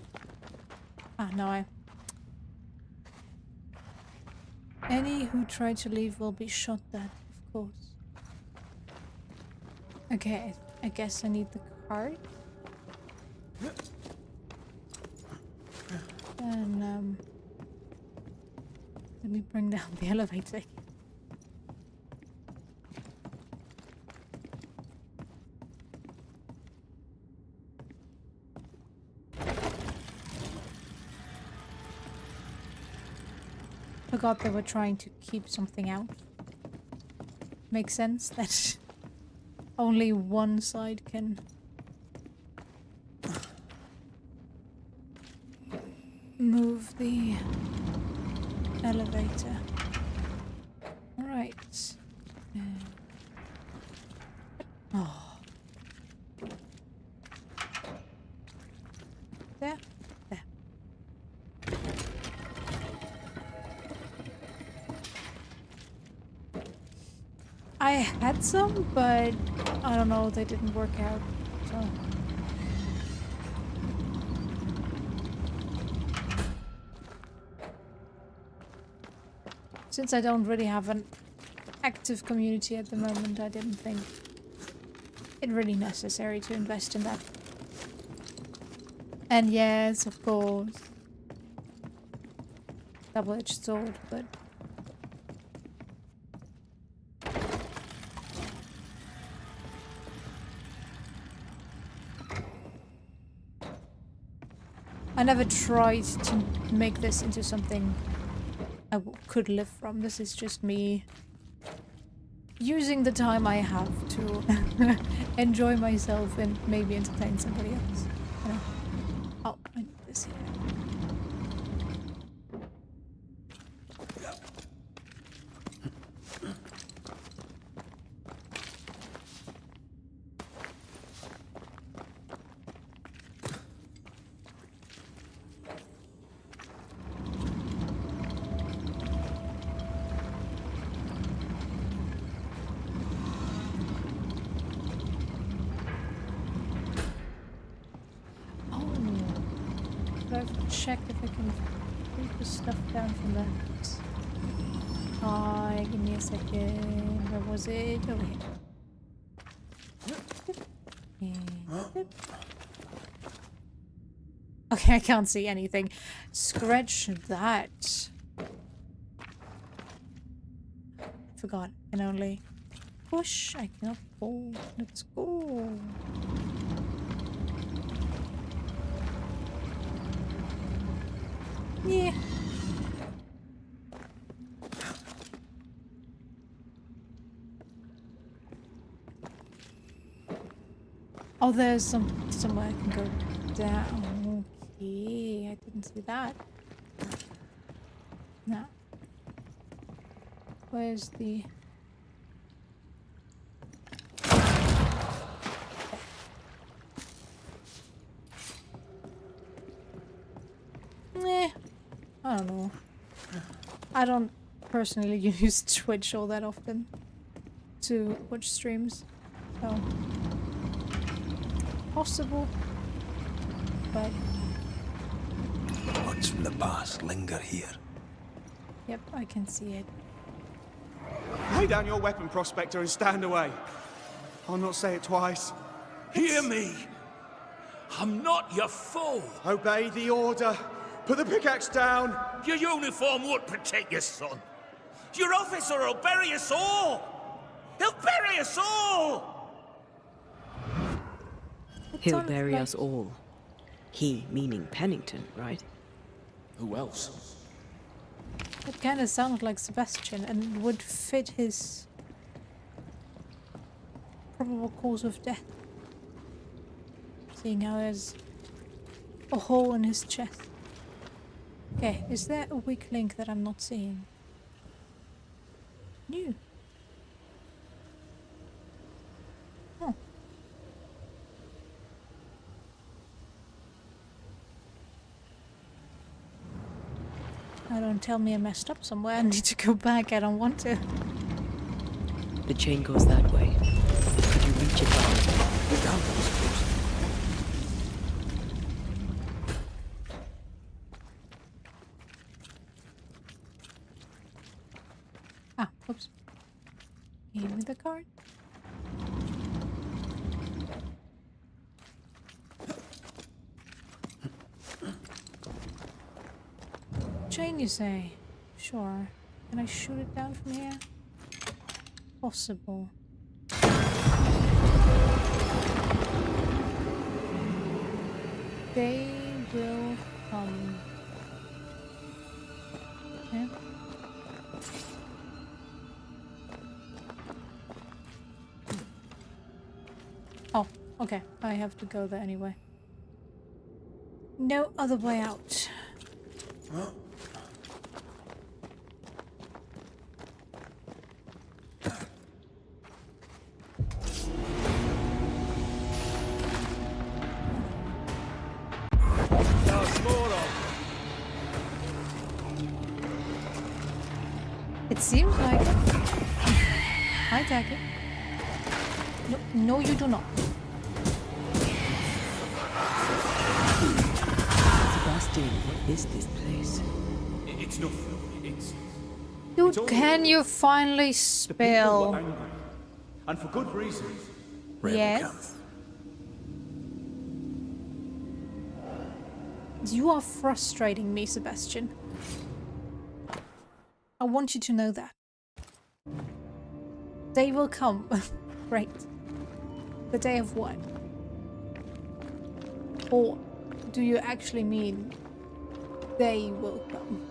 Ah, no, Any who try to leave will be shot at, of course. Okay, I guess I need the card. And, let me bring down the elevator. Forgot they were trying to keep something out. Makes sense that only one side can move the elevator. Alright. Oh. There. There. I had some, but I don't know, they didn't work out, so... Since I don't really have an active community at the moment, I didn't think it really necessary to invest in that. And yes, of course, double-edged sword, but... I never tried to make this into something I could live from. This is just me using the time I have to enjoy myself and maybe entertain somebody else. You know? Oh, I need this here. Check if I can put the stuff down from that. Hi, give me a second. Where was it? Over here. Okay, I can't see anything. Scratch that. Forgot. I can only push. I cannot pull. Let's go. Yeah. Oh, there's somewhere I can go down. Okay, I didn't see that. No. Where's the... I don't know. I don't personally use Twitch all that often to watch streams, so possible, but Words from the past linger here. yep, I can see it. Lay down your weapon, Prospector, and stand away. I'll not say it twice. Hear me! I'm not your foe! Obey the order. Put the pickaxe down. Your uniform won't protect your son. Your officer will bury us all! He'll bury us all! He'll bury us all. He meaning Pennington, right? Who else? It kind of sounded like Sebastian and would fit his probable cause of death. Seeing how there's a hole in his chest. Okay, is there a weak link that I'm not seeing? New. Oh. Oh, don't tell me I messed up somewhere. I need to go back. I don't want to. The chain goes that way. Could you reach it down? Down, I suppose. Ah, oops. Give me the card. Chain, you say? Sure. Can I shoot it down from here? Possible. They will come. Okay. Oh, okay. I have to go there anyway. No other way out. It seems like it. I take it. No, no, you do not. Sebastian, what is this place? It's nothing. It's... Dude, can you finally spell? Angry, and for good reason. Yes. You are frustrating me, Sebastian. I want you to know that. They will come. Great. The day of what? Or do you actually mean they will come?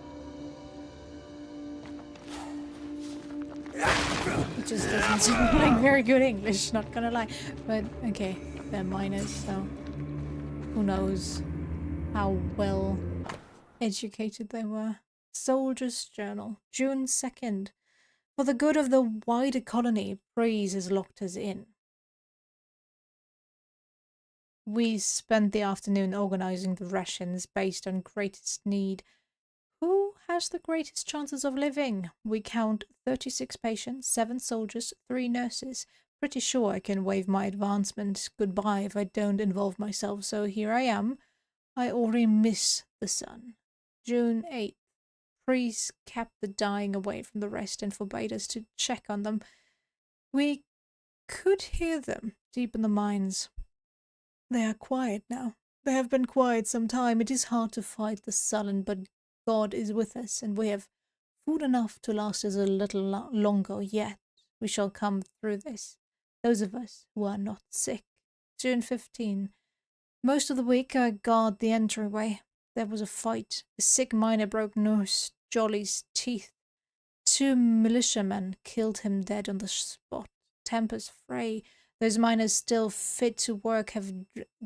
It just doesn't sound like very good English, not gonna lie. But okay, they're minors, so who knows how well educated they were. Soldier's Journal, June 2nd. For the good of the wider colony, Breeze has locked us in. We spent the afternoon organizing the rations based on greatest need. Who has the greatest chances of living? We count 36 patients, 7 soldiers, 3 nurses. Pretty sure I can wave my advancement goodbye if I don't involve myself, so here I am. I already miss the sun. June 8th. Priest kept the dying away from the rest and forbade us to check on them. We could hear them deep in the mines. They are quiet now. They have been quiet some time. It is hard to fight the sullen, but God is with us, and we have food enough to last us a little longer yet. We shall come through this, those of us who are not sick. June 15. Most of the week I guard the entryway. There was a fight. A sick miner broke Nurse Jolly's teeth. 2 militiamen killed him dead on the spot. Tempers fray. Those miners still fit to work have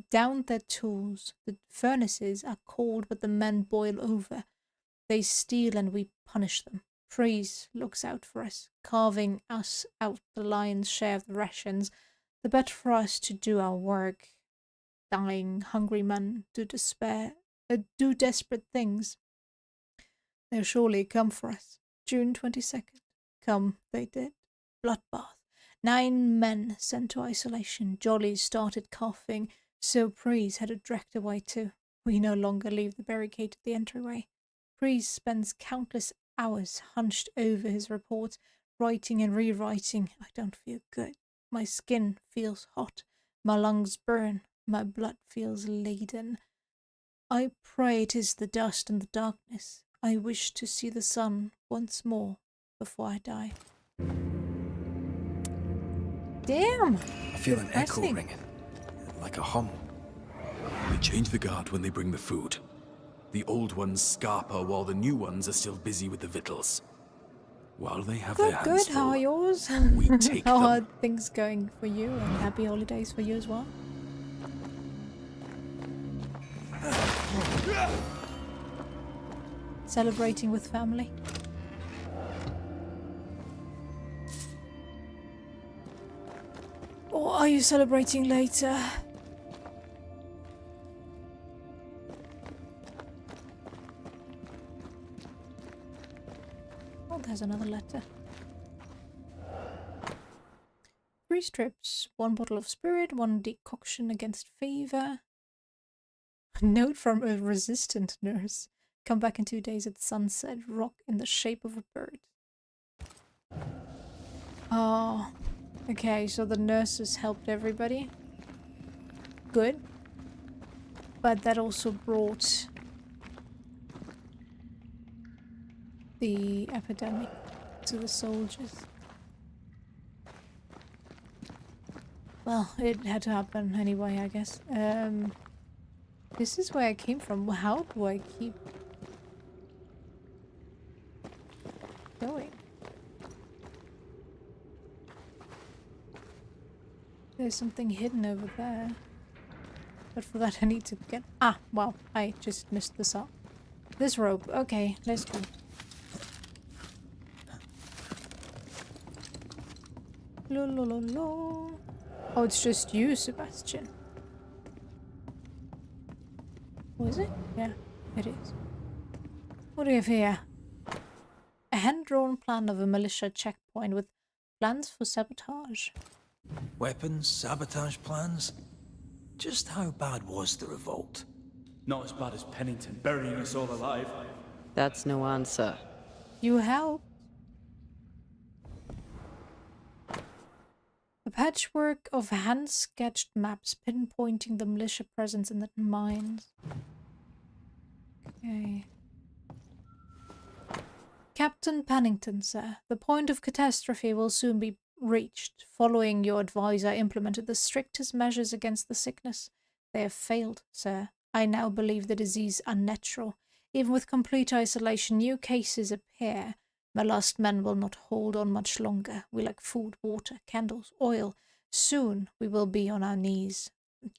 downed their tools. The furnaces are cold, but the men boil over. They steal and we punish them. Priest looks out for us, carving us out the lion's share of the rations, the better for us to do our work. Dying, hungry men do desperate things. They'll surely come for us. June 22nd. Come, they did. Bloodbath. 9 men sent to isolation. Jolly started coughing, so Priest had it dragged away too. We no longer leave the barricade at the entryway. Priest spends countless hours hunched over his reports, writing and rewriting. I don't feel good. My skin feels hot. My lungs burn. My blood feels laden. I pray it is the dust and the darkness. I wish to see the sun once more before I die. Damn! I feel an echo ringing, like a hum. They change the guard when they bring the food. The old ones scarper while the new ones are still busy with the victuals. While they have their hands Good. How are yours? we take How them. are things going for you? And happy holidays for you as well. Celebrating with family. Or are you celebrating later? Oh, there's another letter. 3 strips, 1 bottle of spirit, 1 decoction against fever. A note from a resistant nurse. Come back in 2 days at sunset. Rock in the shape of a bird. Oh, okay, so the nurses helped everybody. Good. But that also brought the epidemic to the soldiers. Well, it had to happen anyway, I guess. This is where I came from. How do I keep going? There's something hidden over there. But for that I need to get... Ah, wow, I just missed this up. This rope. Okay, let's go. Lo lo lo lo. Oh, it's just you, Sebastian. Oh, is it? Yeah, it is. What do we have here? A hand-drawn plan of a militia checkpoint with plans for sabotage. Weapons, sabotage plans? Just how bad was the revolt? Not as bad as Pennington burying us all alive. That's no answer. You helped. A patchwork of hand-sketched maps pinpointing the militia presence in the mines. Okay. Captain Pennington, sir. The point of catastrophe will soon be reached. Following your advice, I implemented the strictest measures against the sickness. They have failed, sir. I now believe the disease unnatural. Even with complete isolation, new cases appear. My last men will not hold on much longer. We lack food, water, candles, oil. Soon we will be on our knees,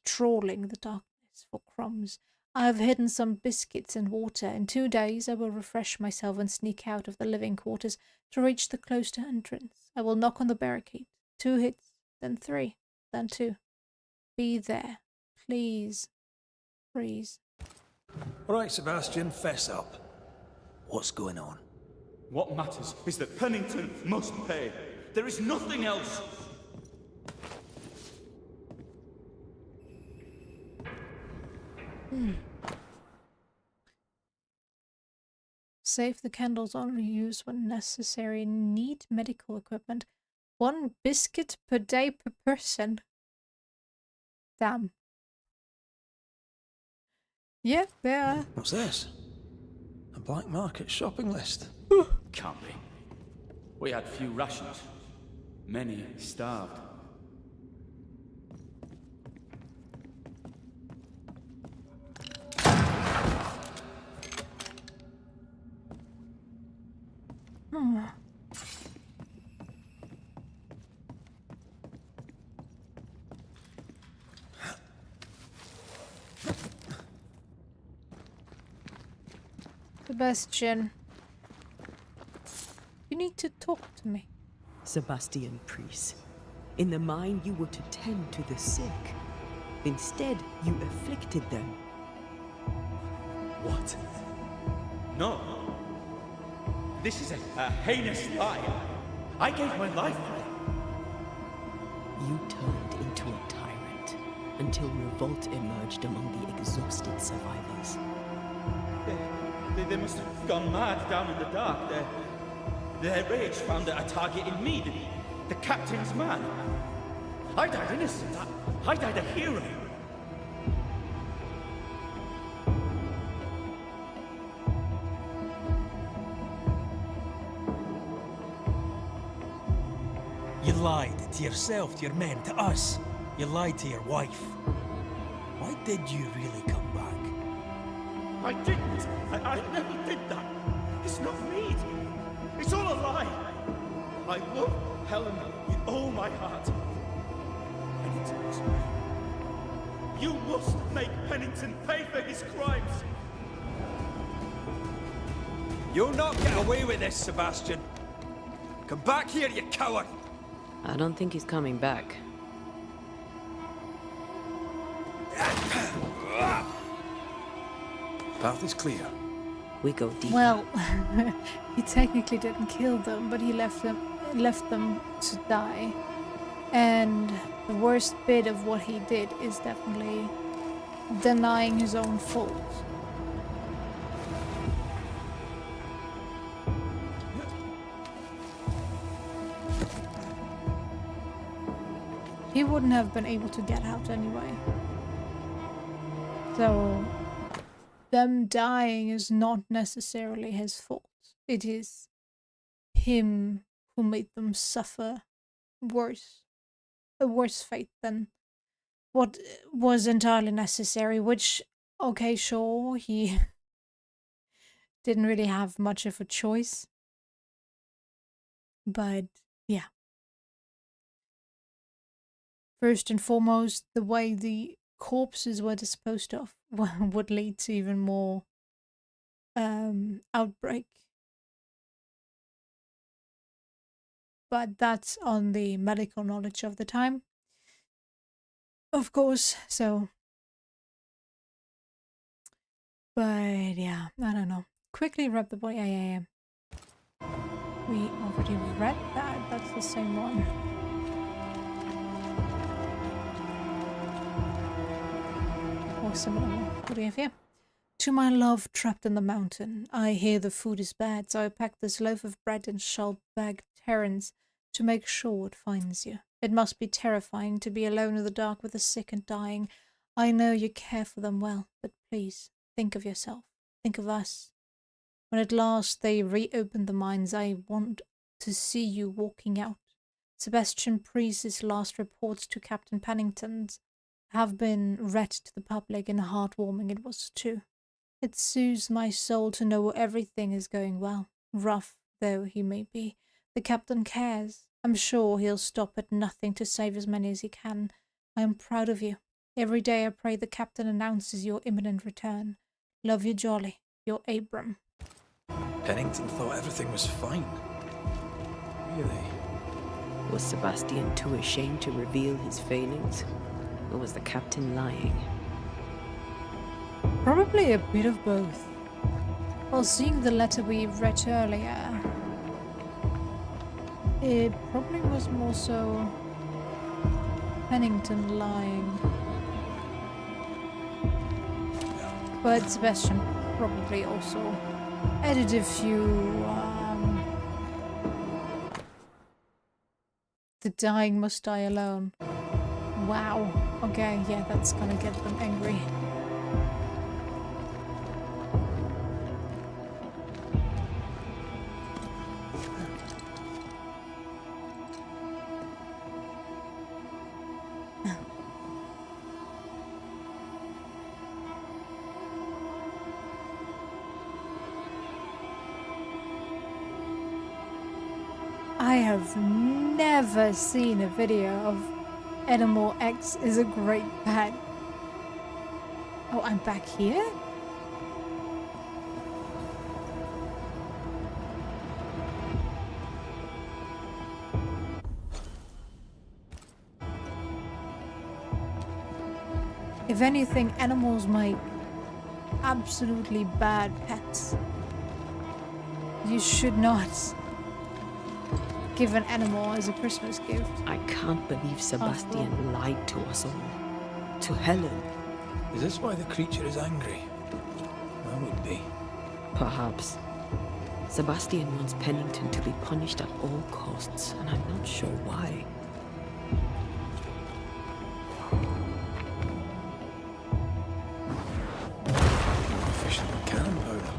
trawling the darkness for crumbs. I have hidden some biscuits and water. In 2 days I will refresh myself and sneak out of the living quarters to reach the cloister entrance. I will knock on the barricade. 2 hits, then 3, then 2. Be there. Please. Please. All right, Sebastian, fess up. What's going on? What matters is that Pennington must pay. There is nothing else. Save the candles, only use when necessary. Need medical equipment. 1 biscuit per day per person. Damn. Yeah, there. What's this? A black market shopping list. Can't be. We had few rations. Many starved. Sebastian. You need to talk to me. Sebastian Priest, in the mine you were to tend to the sick. Instead, you afflicted them. What? No. This is a heinous lie. I gave my life for it. You turned into a tyrant until revolt emerged among the exhausted survivors. They must have gone mad down in the dark. Their rage found a target in me, the captain's man. I died innocent. I died a hero. You lied to yourself, to your men, to us. You lied to your wife. Why did you really come back? I didn't. I never did that. It's not me. It's all a lie. I love Helen with all my heart. And it was me. You must make Pennington pay for his crimes. You'll not get away with this, Sebastian. Come back here, you coward! I don't think he's coming back. Path is clear. We go deep. Well, he technically didn't kill them, but he left them to die. And the worst bit of what he did is definitely denying his own fault. He wouldn't have been able to get out anyway. So, them dying is not necessarily his fault. It is him who made them suffer a worse fate than what was entirely necessary, which, okay, sure, he didn't really have much of a choice. But, yeah. First and foremost, the way the corpses were disposed of would lead to even more outbreak. But that's on the medical knowledge of the time, of course, so. But yeah, I don't know. Quickly wrap the body. Yeah. We already read that. That's the same one. Or similar one. What do we have here? To my love trapped in the mountain, I hear the food is bad, so I pack this loaf of bread and shall beg Terence to make sure it finds you. It must be terrifying to be alone in the dark with the sick and dying. I know you care for them well, but please, think of yourself. Think of us. When at last they reopen the mines, I want to see you walking out. Sebastian Priest's last reports to Captain Pennington's have been read to the public, and heartwarming it was too. It soothes my soul to know everything is going well. Rough though he may be, the captain cares. I'm sure he'll stop at nothing to save as many as he can. I am proud of you. Every day I pray the captain announces your imminent return. Love you, Jolly. Your Abram. Pennington thought everything was fine. Really? Was Sebastian too ashamed to reveal his failings? Or was the captain lying? Probably a bit of both. Well, seeing the letter we read earlier, it probably was more so Pennington lying. But Sebastian probably also added a few, the dying must die alone. Wow. Okay, yeah, that's gonna get them angry. I have never seen a video of Animal X is a great pet. Oh, I'm back here? If anything, animals make absolutely bad pets. You should not give an animal as a Christmas gift. I can't believe Sebastian lied to us all. To Helen. Is this why the creature is angry? I would be. Perhaps. Sebastian wants Pennington to be punished at all costs, and I'm not sure why. More efficient than cannon powder.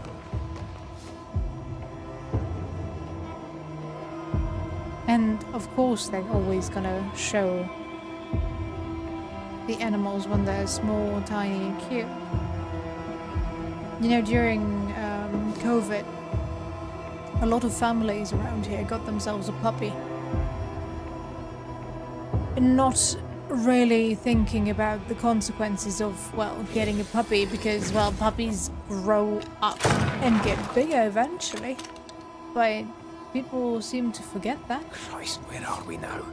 And of course they're always gonna show the animals when they're small, tiny and cute. You know, during COVID, a lot of families around here got themselves a puppy. Not really thinking about the consequences of, well, getting a puppy because, well, puppies grow up and get bigger eventually. But people seem to forget that. Christ, where are we now?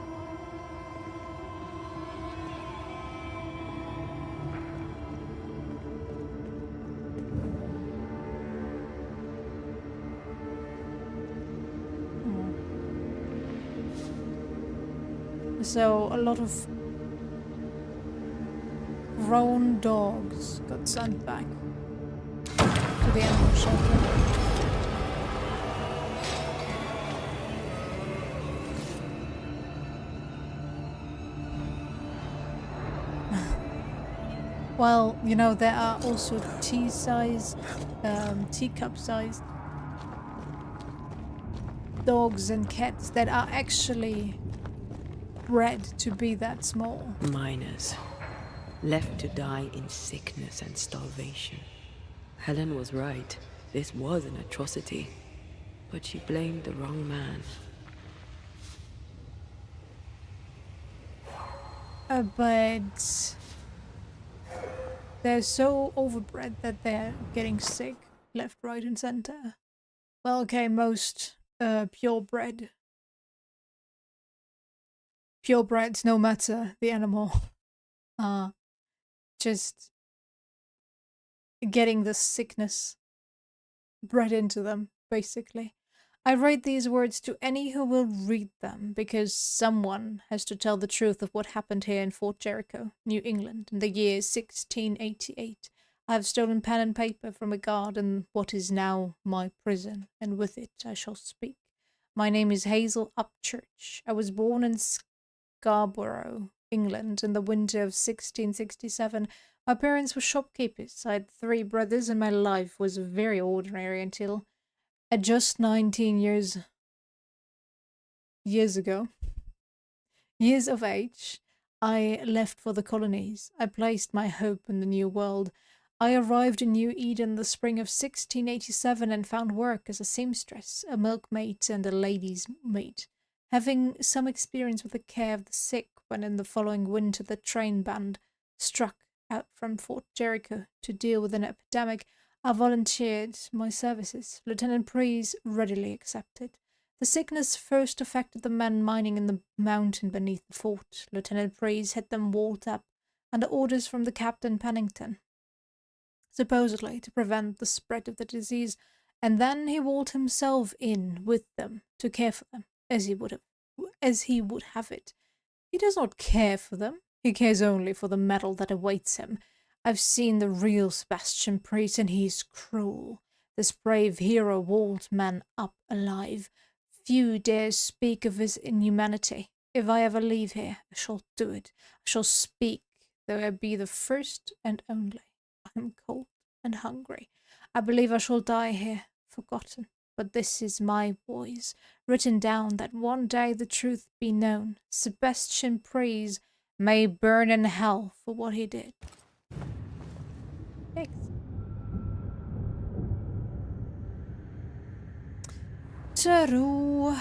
So a lot of grown dogs got sent back to the animal shelter. Well, you know, there are also tea-sized, teacup-sized dogs and cats that are actually bred to be that small. Miners. Left to die in sickness and starvation. Helen was right. This was an atrocity. But she blamed the wrong man. But they're so overbred that they're getting sick left, right, and center. Well, okay, most purebreds, no matter the animal, just getting the sickness bred into them, basically. I write these words to any who will read them, because someone has to tell the truth of what happened here in Fort Jericho, New England, in the year 1688. I have stolen pen and paper from a guard in what is now my prison, and with it I shall speak. My name is Hazel Upchurch. I was born in Scarborough, England, in the winter of 1667. My parents were shopkeepers. I had 3 brothers, and my life was very ordinary until, at just 19 years of age, I left for the colonies. I placed my hope in the New World. I arrived in New Eden the spring of 1687 and found work as a seamstress, a milkmaid, and a lady's maid. Having some experience with the care of the sick when in the following winter the train band struck out from Fort Jericho to deal with an epidemic, I volunteered my services. Lieutenant Preece readily accepted. The sickness first affected the men mining in the mountain beneath the fort. Lieutenant Preece had them walled up under orders from the Captain Pennington, supposedly to prevent the spread of the disease, and then he walled himself in with them to care for them as he would have it. He does not care for them. He cares only for the medal that awaits him. I've seen the real Sebastian Preece, and he's cruel. This brave hero walled men up alive. Few dare speak of his inhumanity. If I ever leave here, I shall do it. I shall speak, though I be the first and only. I am cold and hungry. I believe I shall die here, forgotten. But this is my voice, written down that one day the truth be known. Sebastian Preece may burn in hell for what he did. Thanks. True.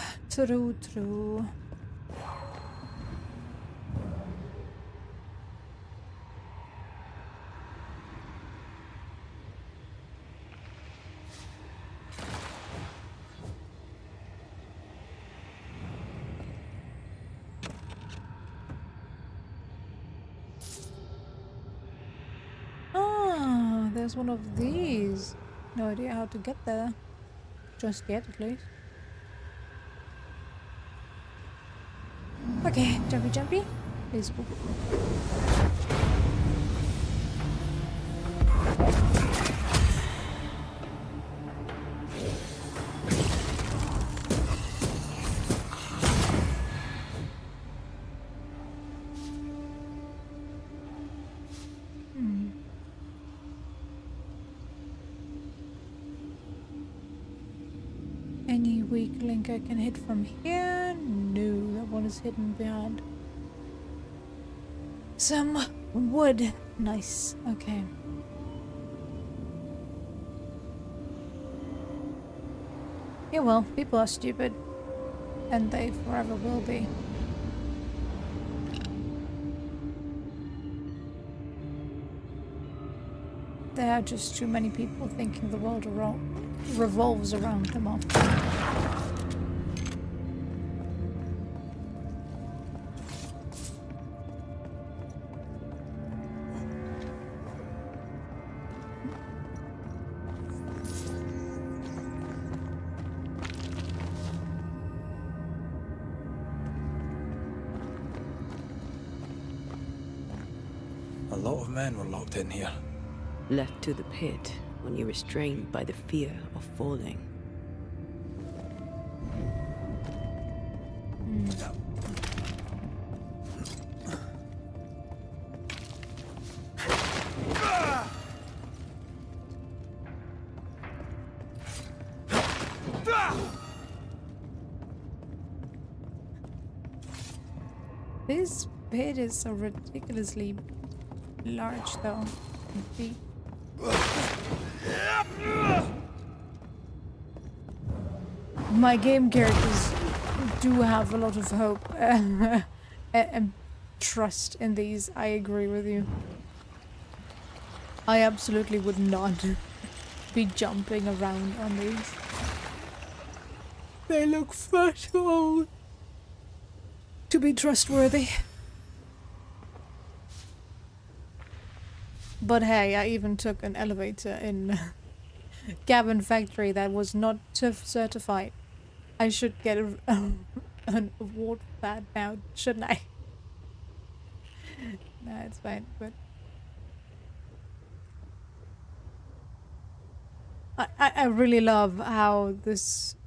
there's one of these. No idea how to get there. Just yet, at least. Okay, jumpy jumpy. Please go. Any weak link I can hit from here? No, that one is hidden behind some wood. Nice. Okay. Yeah, well, people are stupid. And they forever will be. There are just too many people thinking the world revolves around them all. A lot of men were locked in here. Left to the pit, only restrained by the fear of falling. This pit is so ridiculously large, though. And deep. My game characters do have a lot of hope and trust in these. I agree with you. I absolutely would not be jumping around on these. They look far too old to be trustworthy. But hey, I even took an elevator in Cabin Factory that was not TÜV certified. I should get an award for that now, shouldn't I? No, it's fine, but... I really love how this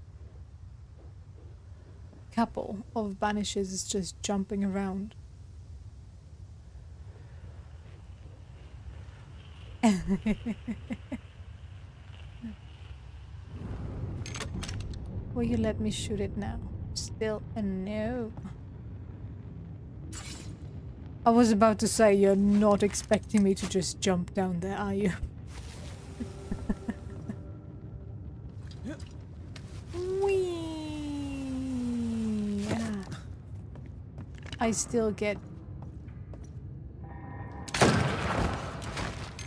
couple of Banishers is just jumping around. Will you let me shoot it now? Still a no. I was about to say, you're not expecting me to just jump down there, are you? Whee! I still get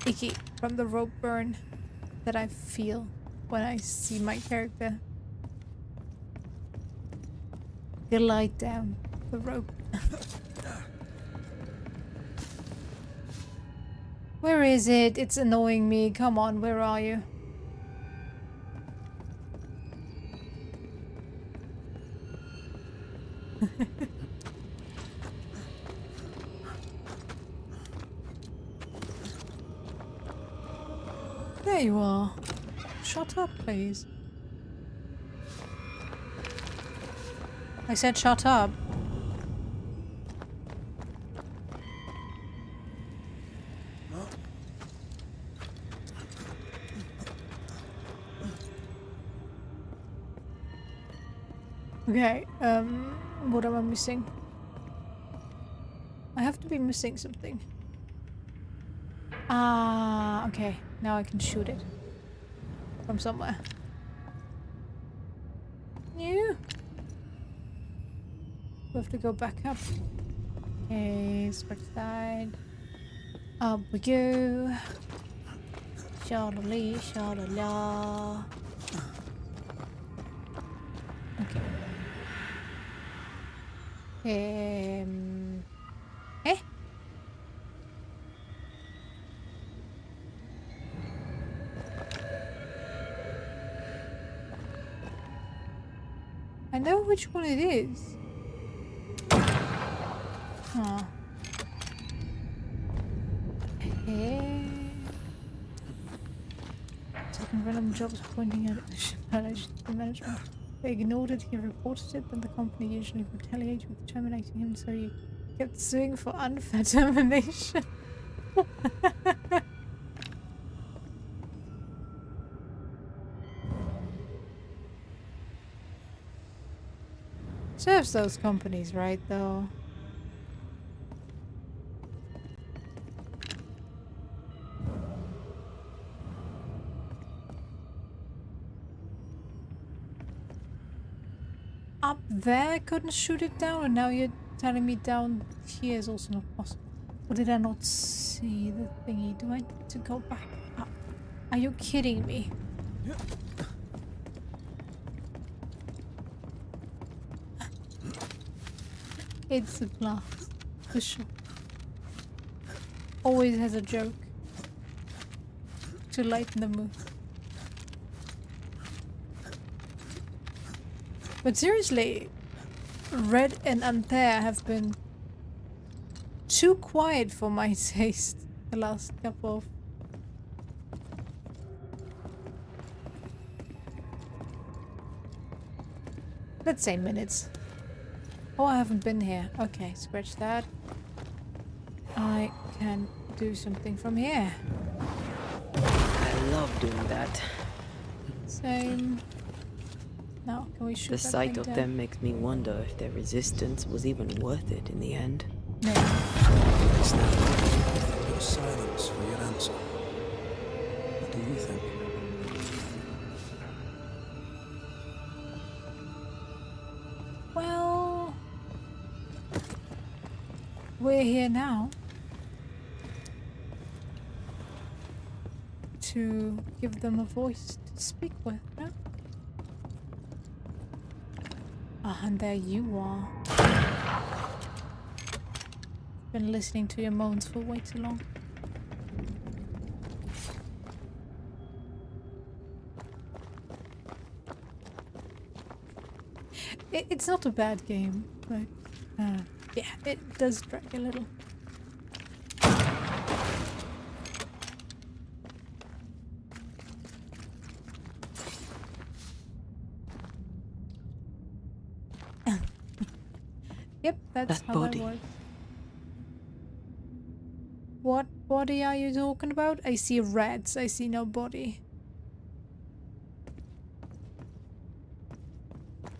icky from the rope burn that I feel when I see my character glide down the rope. Where is it? It's annoying me. Come on, where are you? There you are. Shut up, please. I said shut up. Okay, what am I missing? I have to be missing something. Ah, okay. Now I can shoot it. From somewhere. Yeah. We have to go back up. Okay, back side. Up we go. Sha-la-lee, sha-la-la. Okay. Eh? I know which one it is. Huh. Okay. Taking random jobs pointing at the management. They ignored it, he reported it, then the company usually retaliated with terminating him, so he kept suing for unfair termination. Serves those companies right, though. Up there I couldn't shoot it down, and now you're telling me down here is also not possible. Or did I not see the thingy? Do I need to go back up? Are you kidding me? It's a glass, for sure. Always has a joke to lighten the mood. But seriously, Red and Anthea have been too quiet for my taste the last couple of... let's say minutes. Oh, I haven't been here. Okay, scratch that. I can do something from here. I love doing that. Same. Now, can we shoot The that sight thing of down? them makes me wonder if their resistance was even worth it in the end. No. It's the bit of silence for your answer. What do you think? Well, we're here now to give them a voice to speak with, no? Ah, and there you are. Been listening to your moans for way too long. It's not a bad game, but yeah, it does drag a little. Yep, that's That how body. that works. What body are you talking about? I see rats, I see no body.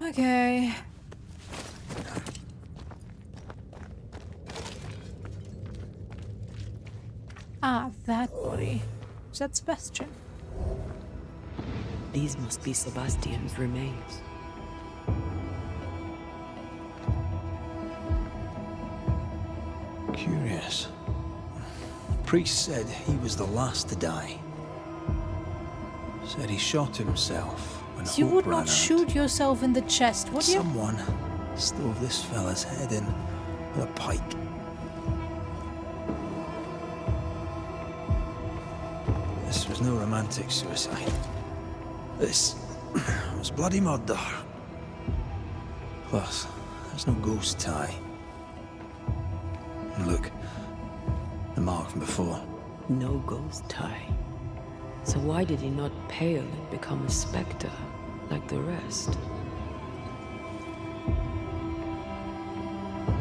Okay. Ah, that body. Is that Sebastian? These must be Sebastian's remains. Curious. The priest said he was the last to die. Said he shot himself when You hope would ran not out. shoot yourself in the chest, would you? Someone stove this fella's head in with a pike. This was no romantic suicide. This was bloody murder. Plus, there's no ghost tie. And look, the mark from before. No ghost tie. So why did he not pale and become a spectre like the rest?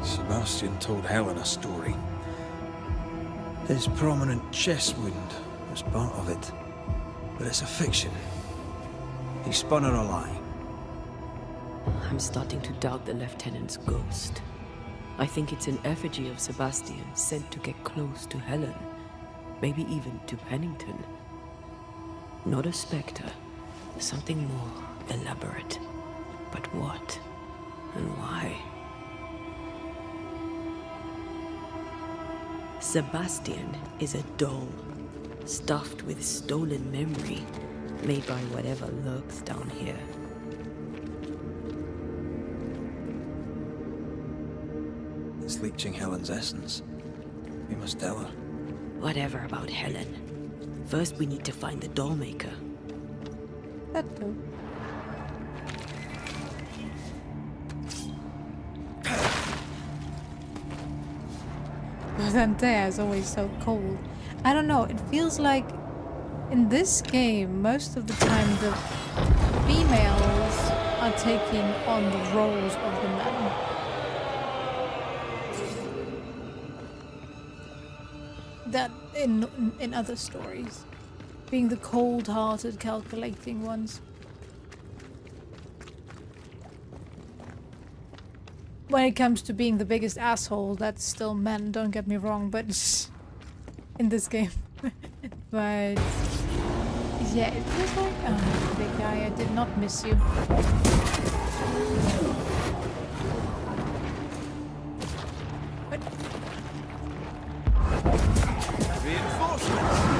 Sebastian told Helen a story. His prominent chest wound was part of it. But it's a fiction. He spun her a lie. I'm starting to doubt the lieutenant's ghost. I think it's an effigy of Sebastian sent to get close to Helen. Maybe even to Pennington. Not a spectre. Something more elaborate. But what? And why? Sebastian is a doll, stuffed with stolen memory, made by whatever lurks down here. It's leeching Helen's essence. We must tell her. Whatever about Helen. First we need to find the doll maker. That too. with Antea is always so cold. I don't know, it feels like in this game, most of the time the females are taking on the roles of the men. That in other stories, being the cold-hearted, calculating ones. When it comes to being the biggest asshole, that's still men, don't get me wrong, but in this game. But yeah, it feels like, oh, big guy, I did not miss you. But Reinforcements!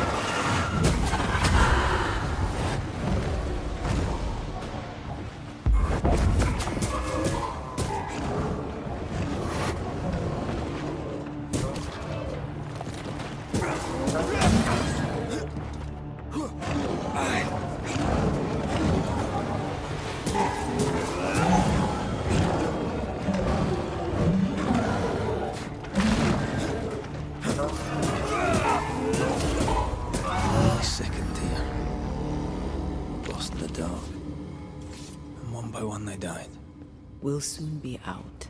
We'll soon be out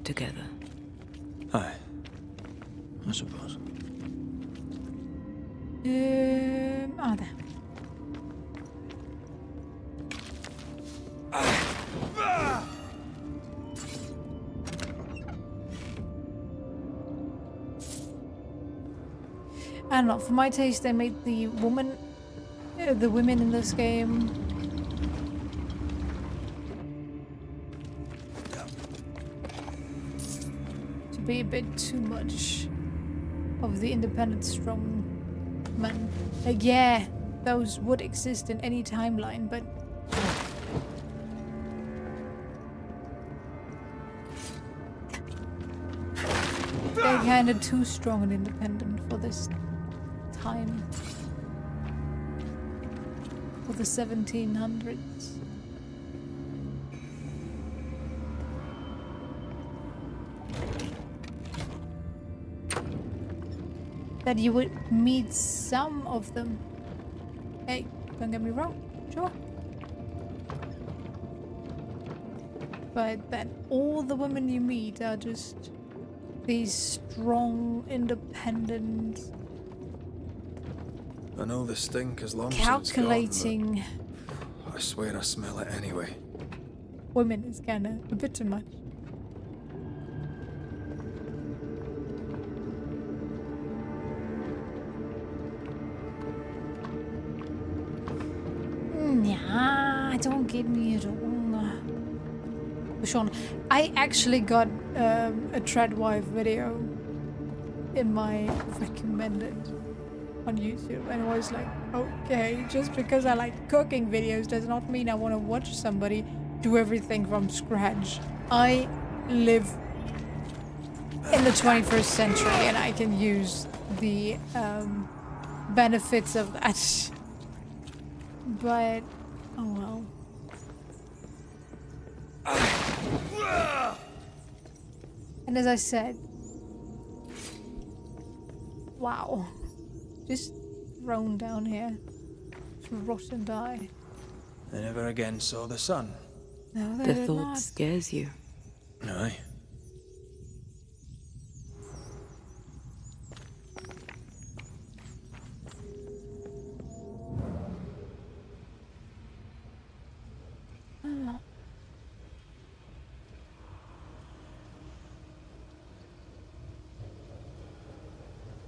together. Aye, I suppose. Oh, there. I don't know, for my taste they made the women in this game to be a bit too much of the independent strong man. Like, yeah, those would exist in any timeline, but they're kind of too strong and independent for this time. For the 1700s. That you would meet some of them. Hey, don't get me wrong, sure. But that all the women you meet are just these strong, independent, I know the stink as long calculating as it's gone, but I swear I smell it anyway. women is kind of a bit too much. Yeah, don't get me wrong. Sean, I actually got a Treadwife video in my recommended on YouTube, and I was like, okay, just because I like cooking videos does not mean I want to watch somebody do everything from scratch. I live in the 21st century and I can use the benefits of that. But, oh well. And as I said, wow. Just thrown down here to rot and die. They never again saw the sun. No, they The did thought not. scares you. Aye. Oh.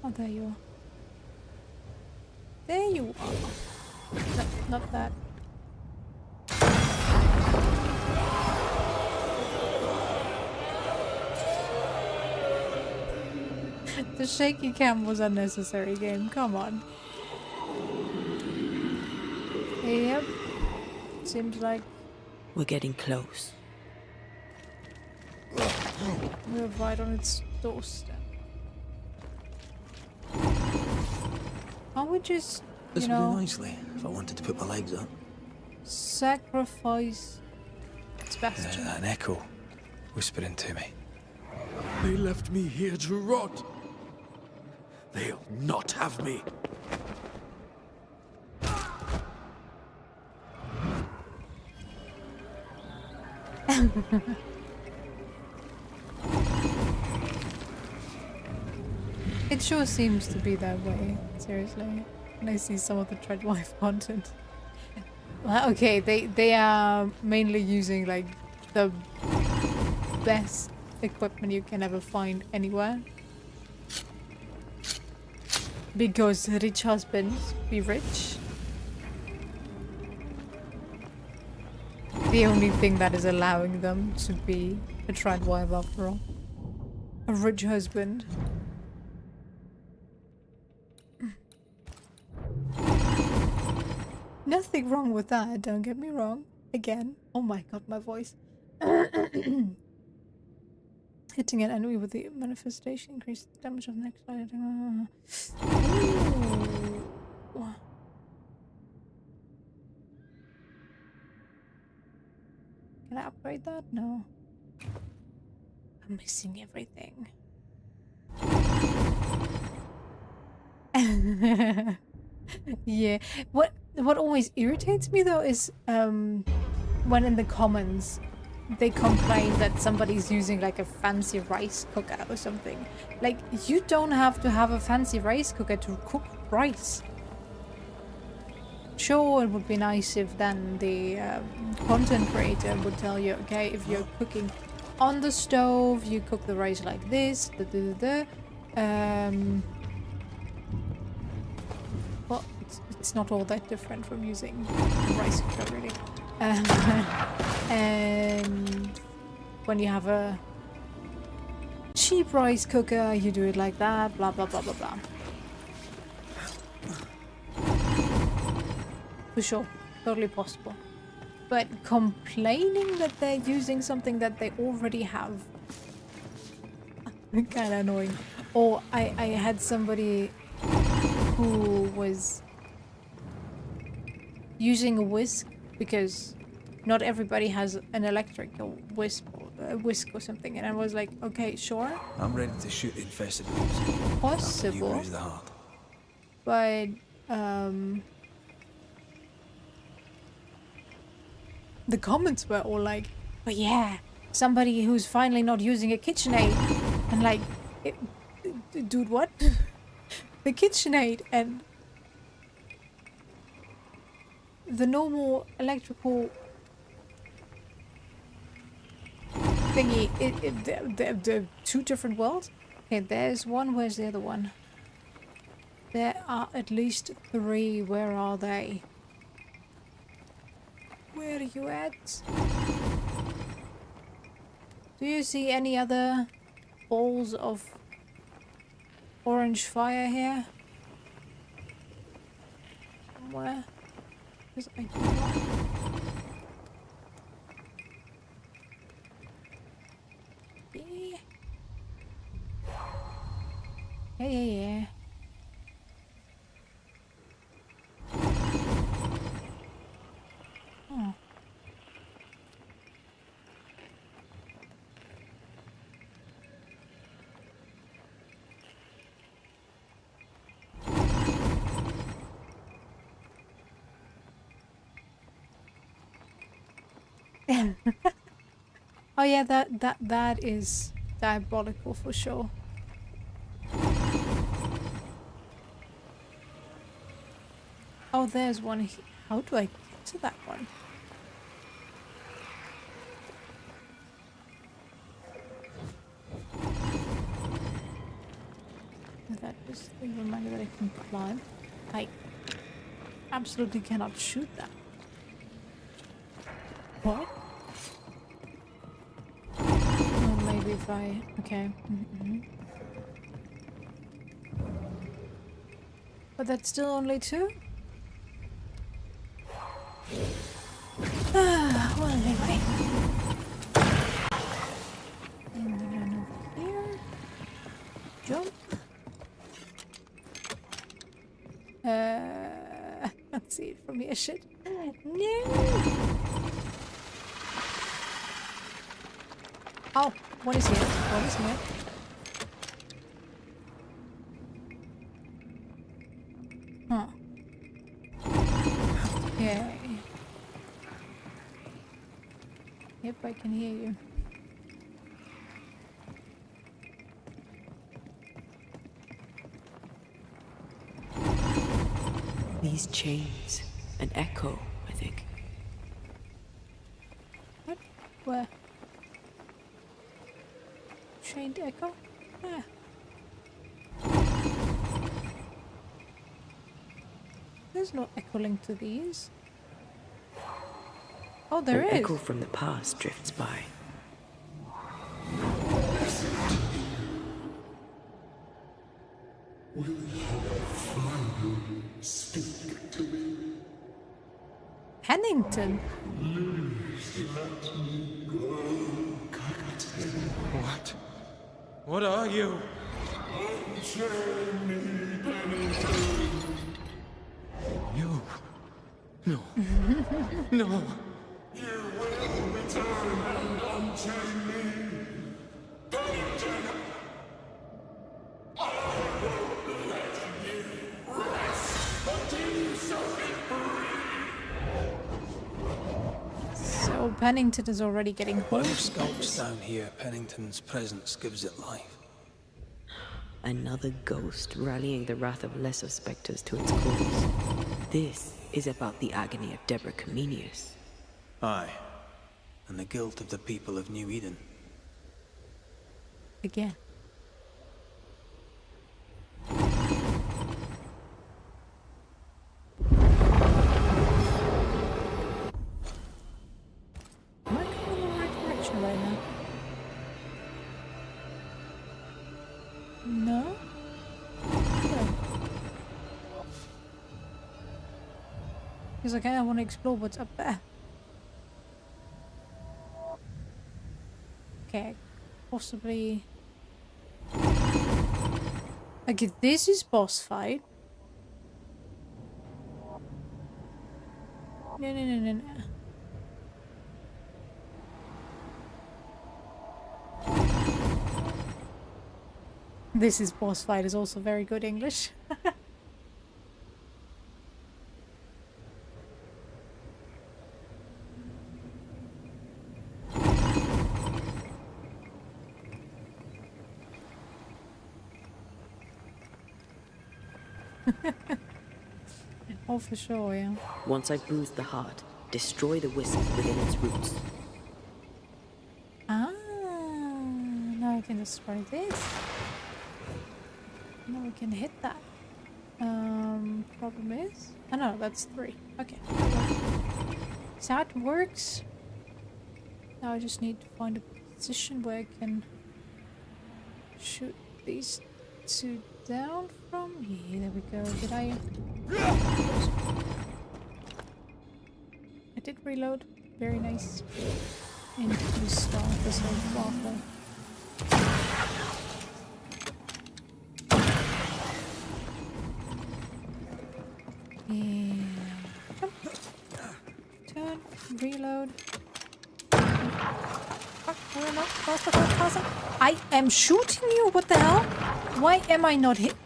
Oh, there you are. There you are. No, not that. The shaky cam was unnecessary, game. Come on. Yep. Seems like We're getting close. we're right on its doorstep. Can't we just, This you would know, do nicely if I wanted to put my legs up. sacrifice Sebastian? An echo whispering to me. They left me here to rot. They'll not have me. It sure seems to be that way, seriously. When I see some of the Treadwife content. Well, okay, they are mainly using like the best equipment you can ever find anywhere. Because rich husbands be rich. The only thing that is allowing them to be a Treadwife after all. A rich husband. Nothing wrong with that, don't get me wrong. Again, oh my god, my voice. Hitting an enemy with the manifestation increases the damage of the next item. Can I upgrade that? No. I'm missing everything. Yeah. What always irritates me though is when in the comments they complain that somebody's using like a fancy rice cooker or something. Like, you don't have to have a fancy rice cooker to cook rice. Sure, it would be nice if then the content creator would tell you, okay, if you're cooking on the stove, you cook the rice like this, well, it's not all that different from using a rice cooker, really. And when you have a cheap rice cooker, you do it like that, blah, blah, blah, blah, blah. For sure, totally possible. But complaining that they're using something that they already have, kind of annoying. Or I had somebody who was using a whisk because not everybody has an electric whisk or something, and I was like, okay, sure. I'm ready to shoot infested wolves. Possible. You raise the heart. But the comments were all like, but yeah, somebody who's finally not using a KitchenAid, and like, dude, what? The KitchenAid and the normal electrical thingy, they're two different worlds. Okay, there's one. Where's the other one? There are at least 3. Where are they? Where are you at? Do you see any other balls of orange fire here? Somewhere? Because I do not. Yeah. Oh. Oh yeah, that is diabolical for sure. Oh, there's one here. How do I get to that one? That is a reminder that I can climb. I absolutely cannot shoot that. What? Oh, maybe if I... Okay. But that's still only 2? Well, anyway. And then over here. Jump. I can't see it from here. Shit. No! Oh, what is here? What is here? Yep, I can hear you. These chains, an echo, I think. What? Where? Chained echo? Yeah. There's no echo link to these. Oh, there is. An echo from the past drifts by. Will you finally speak to me? Pennington? Please let me go, Captain. What? What are you? Unchain me, Pennington. You? No. No. You will return and unchain me, Pennington. I won't let you rest until you set me free. So Pennington is already getting Whatever hoarse. skulks down here, Pennington's presence gives it life. Another ghost rallying the wrath of lesser spectres to its cause. This is about the agony of Deborah Comenius. Aye. And the guilt of the people of New Eden. Again. Am I going in the right direction right now? No? Because I kind of want to explore what's up there. Okay, possibly. Okay, this is boss fight. No, no, no, no, no. This is boss fight is also very good English. Oh, for sure, yeah. Once I bruise the heart, destroy the wisp within its roots. Ah, now I can destroy this. Now we can hit that. Problem is... Oh no, that's 3. Okay. So that works. Now I just need to find a position where I can shoot these 2 down from. Yeah, there we go. Did I did reload. Very nice. Into the start this whole waffle. And jump. Turn. Reload. I am shooting you. What the hell? Why am I not hit?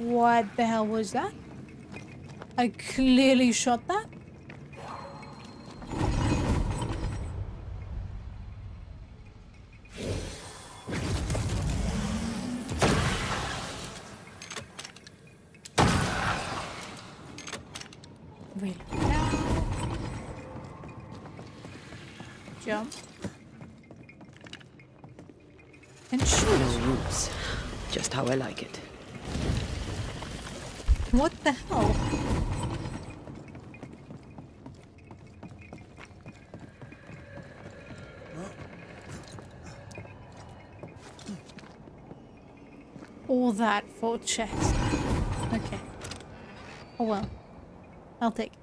What the hell was that? I clearly shot that. Really? Now. Jump. And shoot. No roots. Just how I like it. What the hell? All that for chest. Okay. Oh well. I'll take it.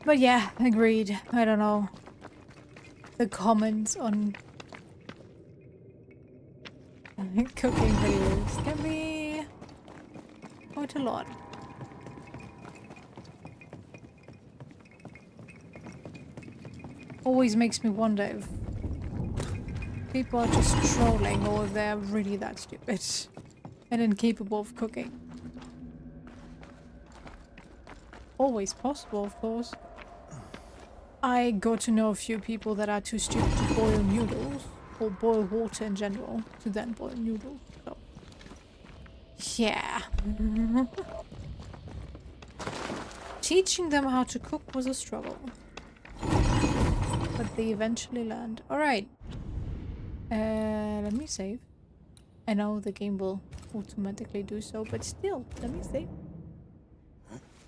But yeah, agreed. I don't know. The comments on cooking videos can be quite a lot. always makes me wonder if people are just trolling or if they're really that stupid and incapable of cooking. Always possible, of course. I got to know a few people that are too stupid to boil noodles or boil water in general to then boil noodles. So, yeah. Teaching them how to cook was a struggle. But they eventually learned. Alright. Let me save. I know the game will automatically do so, but still, let me save.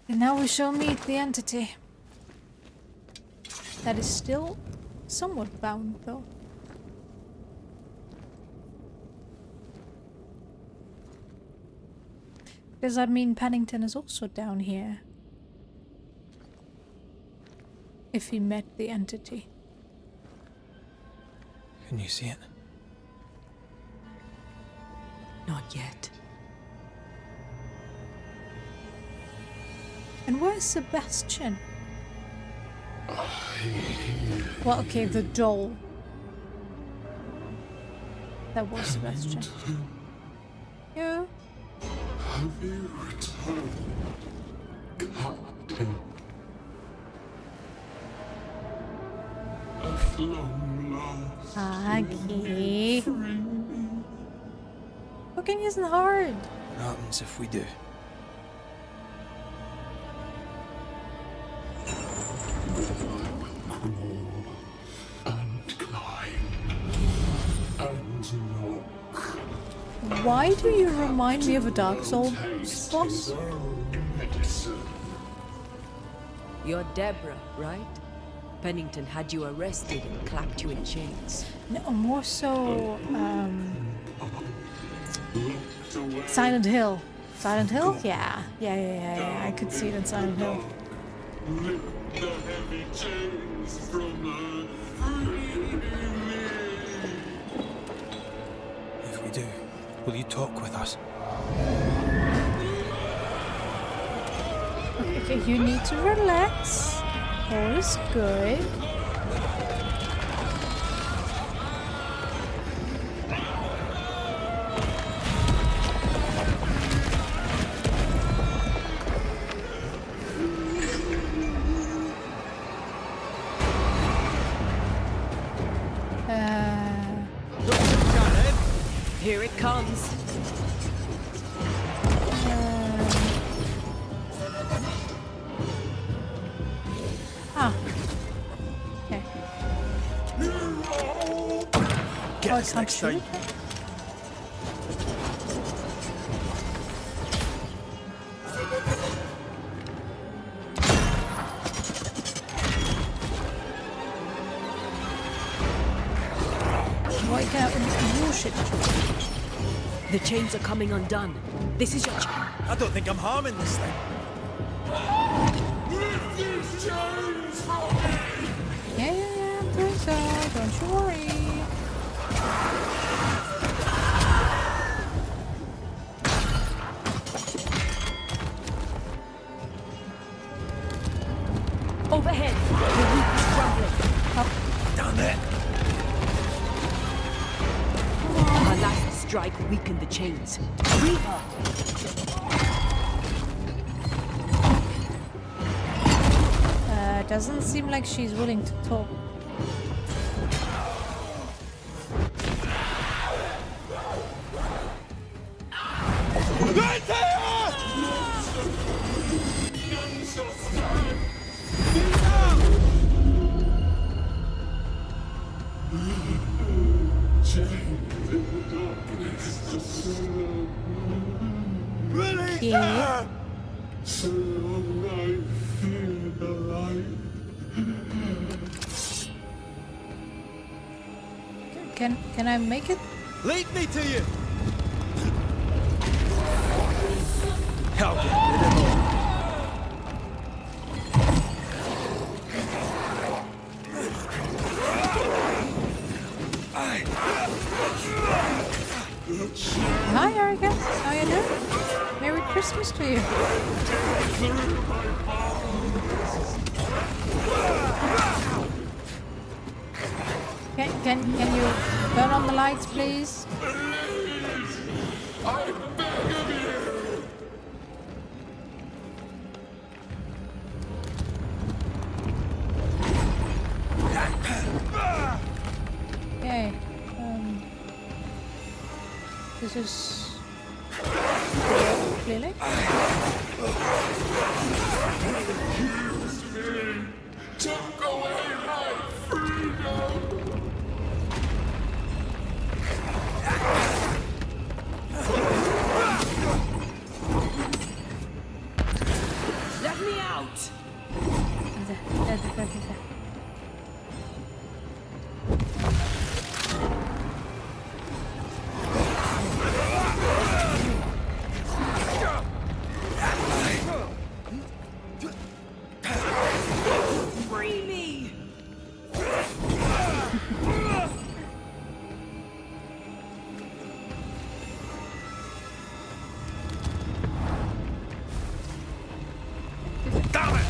And now we shall meet the entity. That is still somewhat bound, though. Does that mean Pennington is also down here? If he met the entity. Can you see it? Not yet. And where's Sebastian? Well, okay, the doll. That was Sebastian. Yeah. Have you returned, Captain? At long last. Aggie. Cooking isn't hard. What happens if we do? And climb and knock. Why do you remind me of a Dark Souls boss? You're Deborah, right? Pennington had you arrested and clapped you in chains. No, more so, Silent Hill. Silent Hill? Yeah. Yeah. I could see it in Silent Hill. Lift the heavy chains from her. If we do, will you talk with us? Okay, you need to relax. All is good. Here it comes. Okay. Get us next time. Why can't we bullshit? The chains are coming undone. This is your I don't think I'm harming this thing. Lift these chains from me! Yeah, I'm doing so. Don't you worry. overhead. The roof is crumbling. Up. Down there. Our last strike weakened the chains. Free her. Doesn't seem like she's willing to talk. Yeah. So long I feel alive. Can I make it? Lead me to you! I'll get rid of them. Hi, Erica. How you doing? Merry Christmas to you. can you turn on the lights, please? I beg of you! Okay. This is clearly. Accused me! Took away my freedom! Let me out! Free me! Damn it!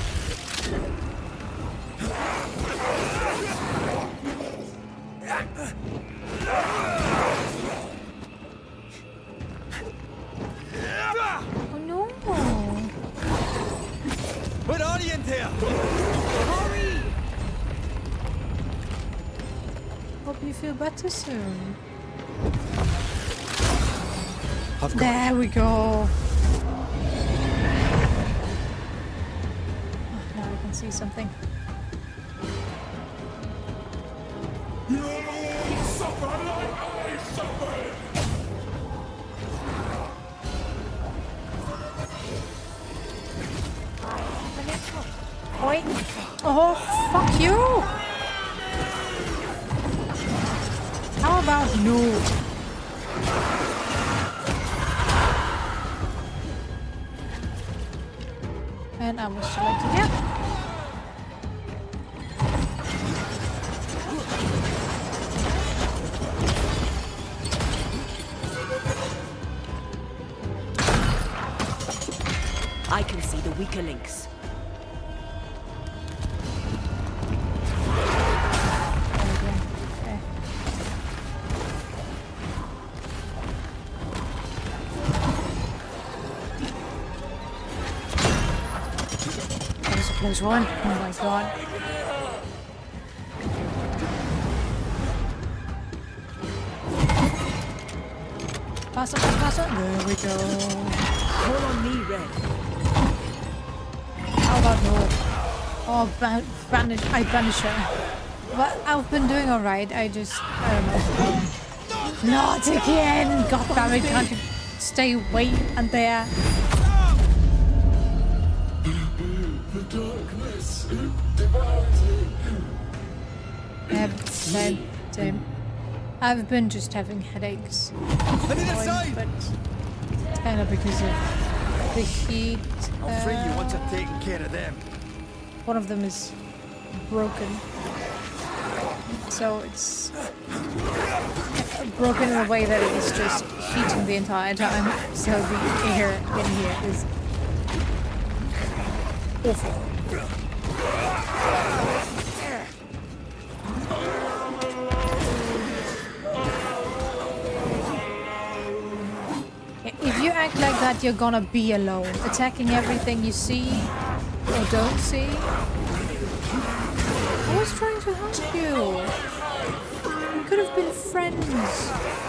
Oh no! We're orient here! Hurry! Hope you feel better soon. There we go. Oh, now I can see something. You all suffer like I suffered! Oi! Oh, fuck you! How about no? And I was selected, yeah. I can see the weaker links. Okay. That was a close one. Oh my god. Faster. There we go. Call on me, Red. How about no? Oh, Banisher. But I've been doing alright. I don't know. Not again! God damn it, can't you stay away and there? The darkness, it divided. Same. I've been just having headaches. I need a sign! But it's kind of because of the heat. I'll free you once I've taken care of them. One of them is broken. So it's broken in a way that it is just heating the entire time. So the air in here is awful. If you act like that, you're gonna be alone, attacking everything you see or don't see. I was trying to help you. We could have been friends,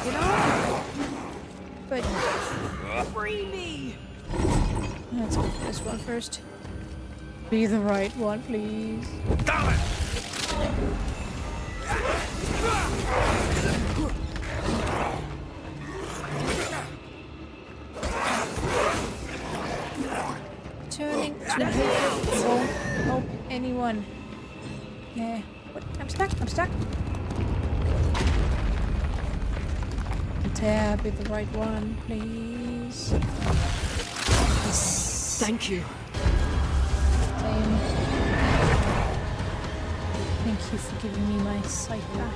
you know? But Free me! let's go for this one first. Be the right one, please. Damn it! Turning to hit won't help anyone. Yeah. What? I'm stuck. Tear, be the right one, please. Yes. Thank you. Same. Thank you for giving me my sight back.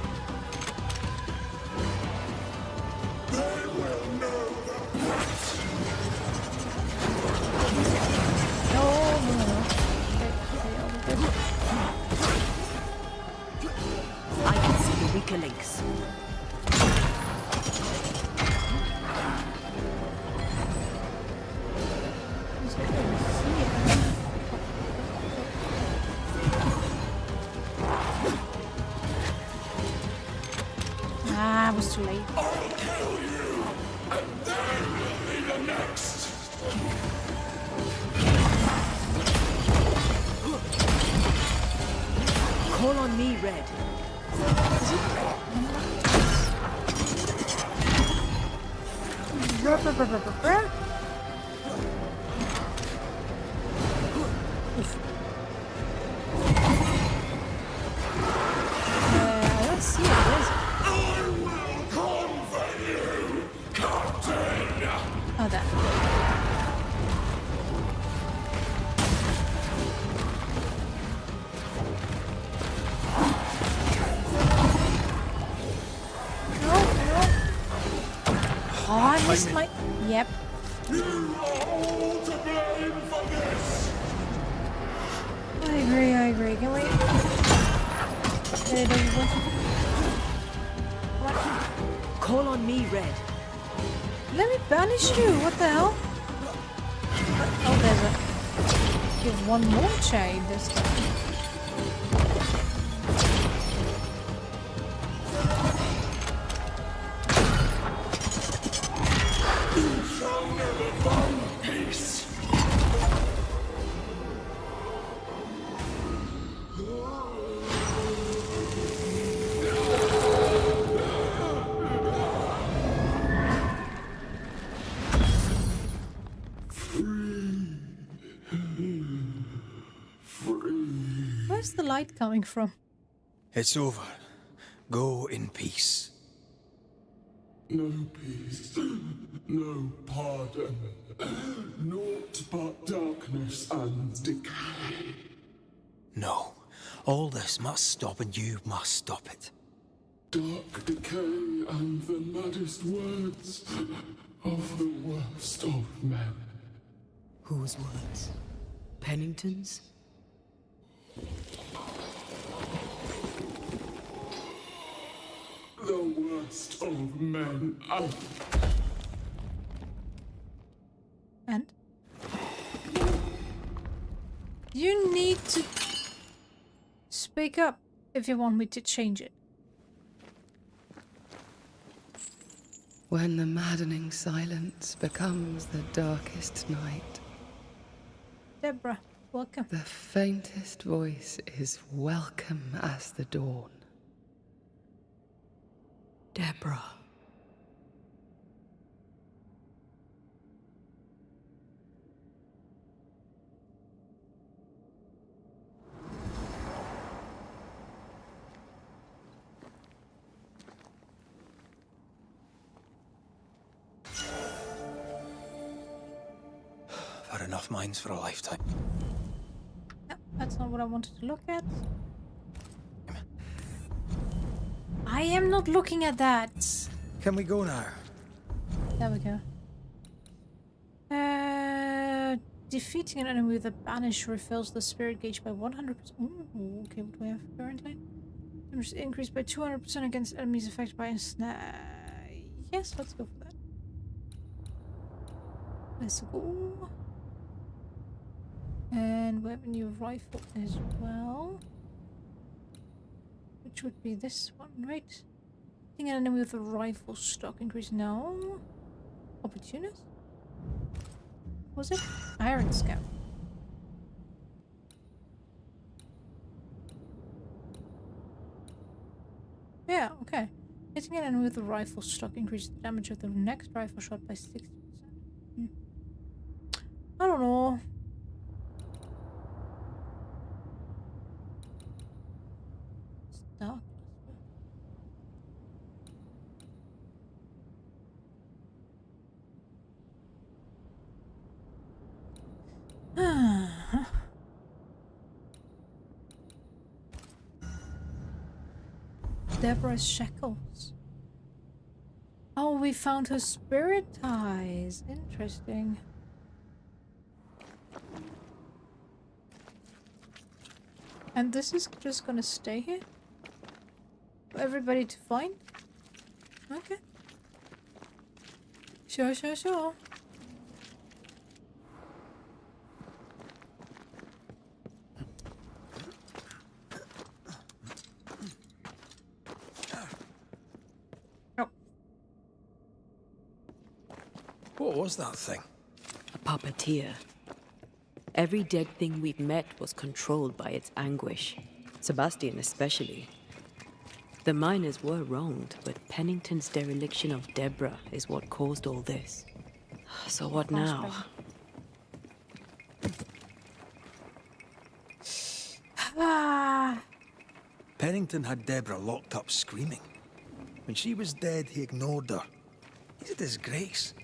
They will know the price. No. Okay, I can see the weaker links. Ah, I was too late. I'll kill you, and then you'll be the next. Call on me, Red. Let's see what it is. I will convert you, Captain. Oh, that. Oh, I missed my... Yep. You are all to blame for this. I agree. Can we... Get it over with? What? Call on me, Red. Let me banish you. What the hell? Oh, there's a... Give one more shade this time. You shall never find peace. Where's the light coming from? It's over. Go in peace. No peace, no pardon, naught but darkness and decay. No. All this must stop and you must stop it. Dark decay and the maddest words of the worst of men. Whose words? Pennington's? The worst of men. And? You need to speak up if you want me to change it. When the maddening silence becomes the darkest night, Deborah, welcome. the faintest voice is welcome as the dawn. Deborah. I've had enough minds for a lifetime. No, that's not what I wanted to look at. I am not looking at that. Can we go now? There we go. Defeating an enemy with a banish refills the spirit gauge by 100%. Ooh, okay, what do we have currently? Damage increased by 200% against enemies affected by a snap. Yes, let's go for that. Let's go. And we have a new rifle as well. Which would be this one, right? Hitting an enemy with a rifle stock increase. No. Opportunist? Was it? Iron Scout. Yeah, okay. Hitting an enemy with a rifle stock increases the damage of the next rifle shot by 60%. I don't know. Stock. Deborah's shackles. Oh, we found her spirit ties. Interesting. And this is just gonna stay here? everybody to find? Okay. Sure, sure, sure. What was that thing? A puppeteer. Every dead thing we've met was controlled by its anguish. Sebastian especially. The miners were wronged, but Pennington's dereliction of Deborah is what caused all this. So what now? Pennington had Deborah locked up screaming. When she was dead, he ignored her. He's a disgrace.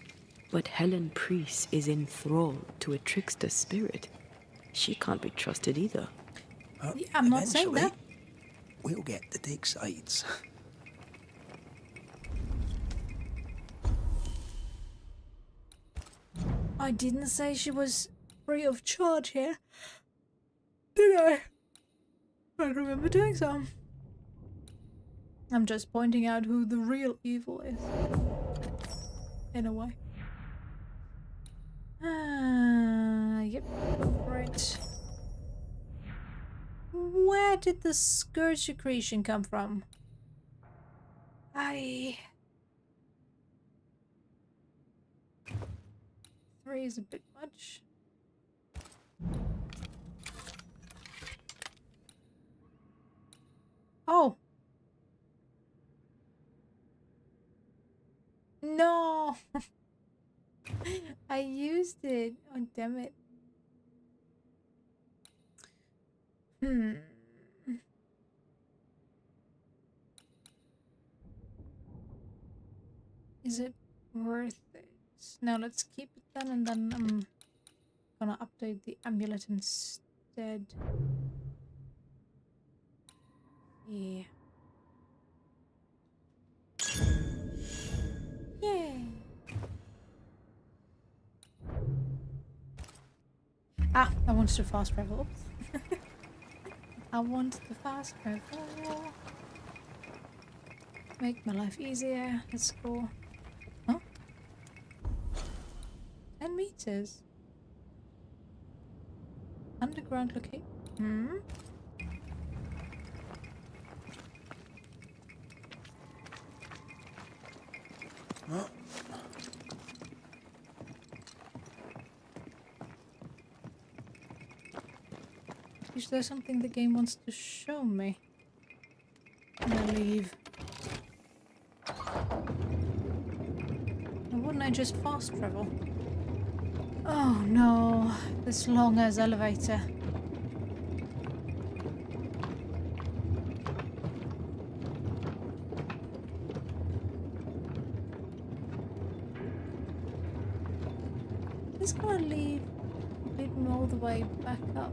But Helen Priest is enthralled to a trickster spirit. She can't be trusted either. Yeah, I'm not saying that. We'll get to take sides. I didn't say she was free of charge here. Did I? I don't remember doing so. I'm just pointing out who the real evil is. In a way. Yep, right. Where did the scourge secretion come from? Three is a bit much. Oh! No! I used it. Oh, damn it. Is it worth it? Now let's keep it then, and then I'm gonna update the amulet instead. Yeah. Yay! Ah, I wanted to fast travel. Oops. I want to fast travel. Make my life easier. Let's go. Huh? 10 meters. Underground location. Oh. Is there something the game wants to show me? Can I leave? Why wouldn't I just fast travel? Oh no, this long ass elevator. Just gonna lead me all the way back up.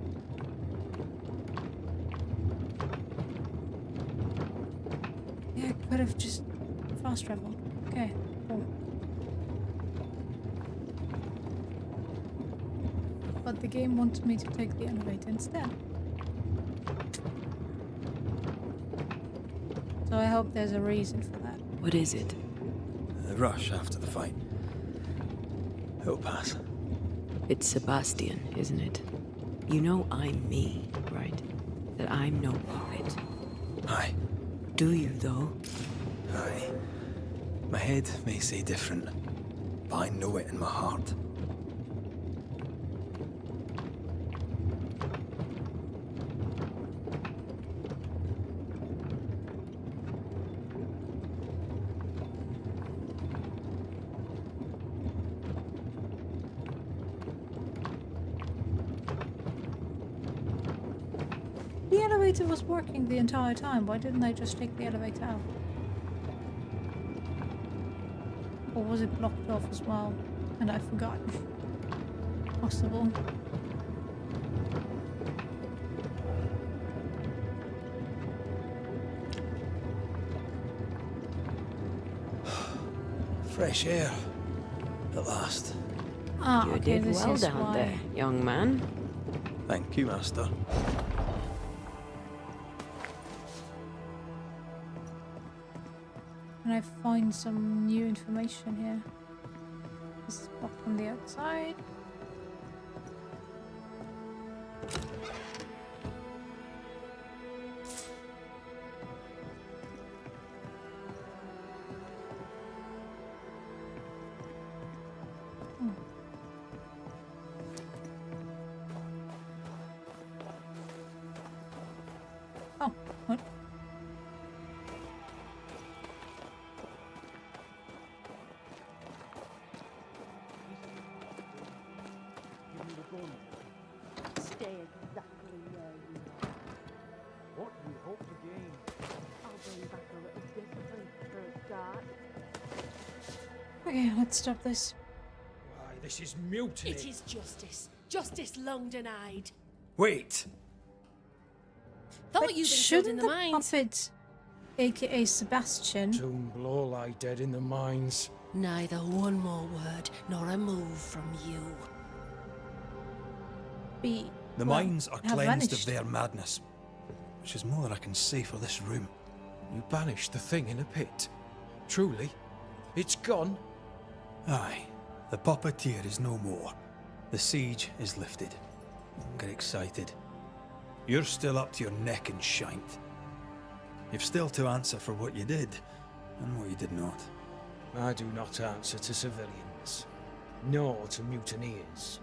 Yeah, I could have just fast traveled. Okay, cool. But the game wants me to take the elevator instead. So I hope there's a reason for that. What is it? The rush after the fight. It'll pass. It's Sebastian, isn't it? You know I'm me, right? That I'm no puppet. Aye. Do you, though? Aye. My head may say different, but I know it in my heart. The elevator was working the entire time. Why didn't I just take the elevator out? Or was it blocked off as well? And I forgot. Possible. Fresh air. At last. Ah, You okay, did this well is down why. there, young man. Thank you, Master. Can I find some new information here? This is blocked from the outside. Oh, what? Stay exactly where you are. What do you hope to gain? I'll bring back a little discipline for a start. Okay, let's stop this. Why, this is mutiny. It is justice. Justice long denied. Wait! Thought But you'd been killed in shouldn't the mines. puppet, aka Sebastian, Soon blow lie dead in the mines. Neither one more word nor a move from you. be The well, mines are have cleansed vanished. of their madness, which is more than I can say for this room. You banished the thing in a pit. Truly? It's gone? Aye, the puppeteer is no more. The siege is lifted. Don't get excited. You're still up to your neck in shite. You've still to answer for what you did, and what you did not. I do not answer to civilians, nor to mutineers.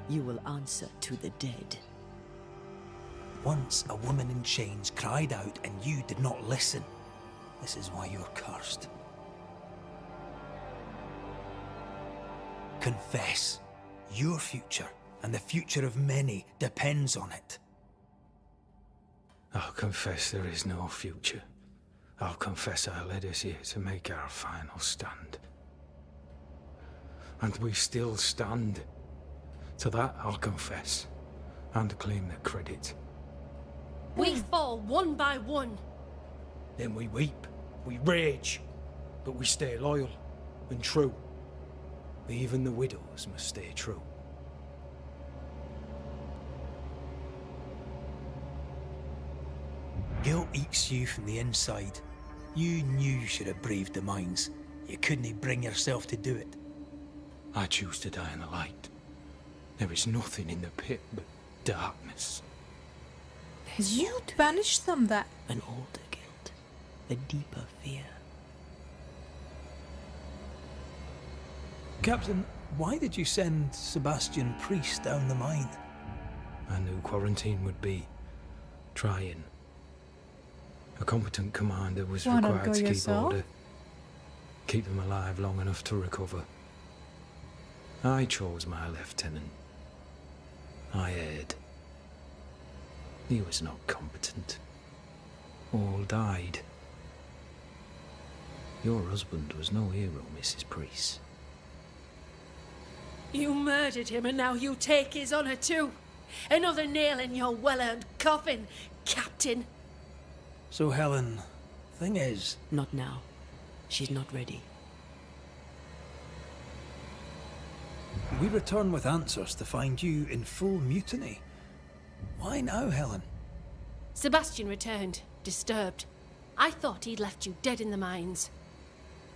You will answer to the dead. Once a woman in chains cried out and you did not listen. This is why you're cursed. Confess. Your future and the future of many depends on it. I'll confess there is no future. I'll confess I led us here to make our final stand. And we still stand. To that I'll confess, and claim the credit. We fall one by one. Then we weep, we rage, but we stay loyal and true. Even the widows must stay true. Guilt eats you from the inside. You knew you should have braved the mines. You couldn't bring yourself to do it. I choose to die in the light. There is nothing in the pit but darkness. You banished them that. An older guilt, a deeper fear. Captain, why did you send Sebastian Priest down the mine? I knew quarantine would be trying. A competent commander was Why not required go to keep yourself? order. Keep them alive long enough to recover. I chose my lieutenant. I erred. He was not competent. All died. Your husband was no hero, Mrs. Priest. You murdered him and now you take his honor too. Another nail in your well-earned coffin, Captain. So Helen, thing is... Not now. She's not ready. We return with answers to find you in full mutiny. Why now, Helen? Sebastian returned, disturbed. I thought he'd left you dead in the mines.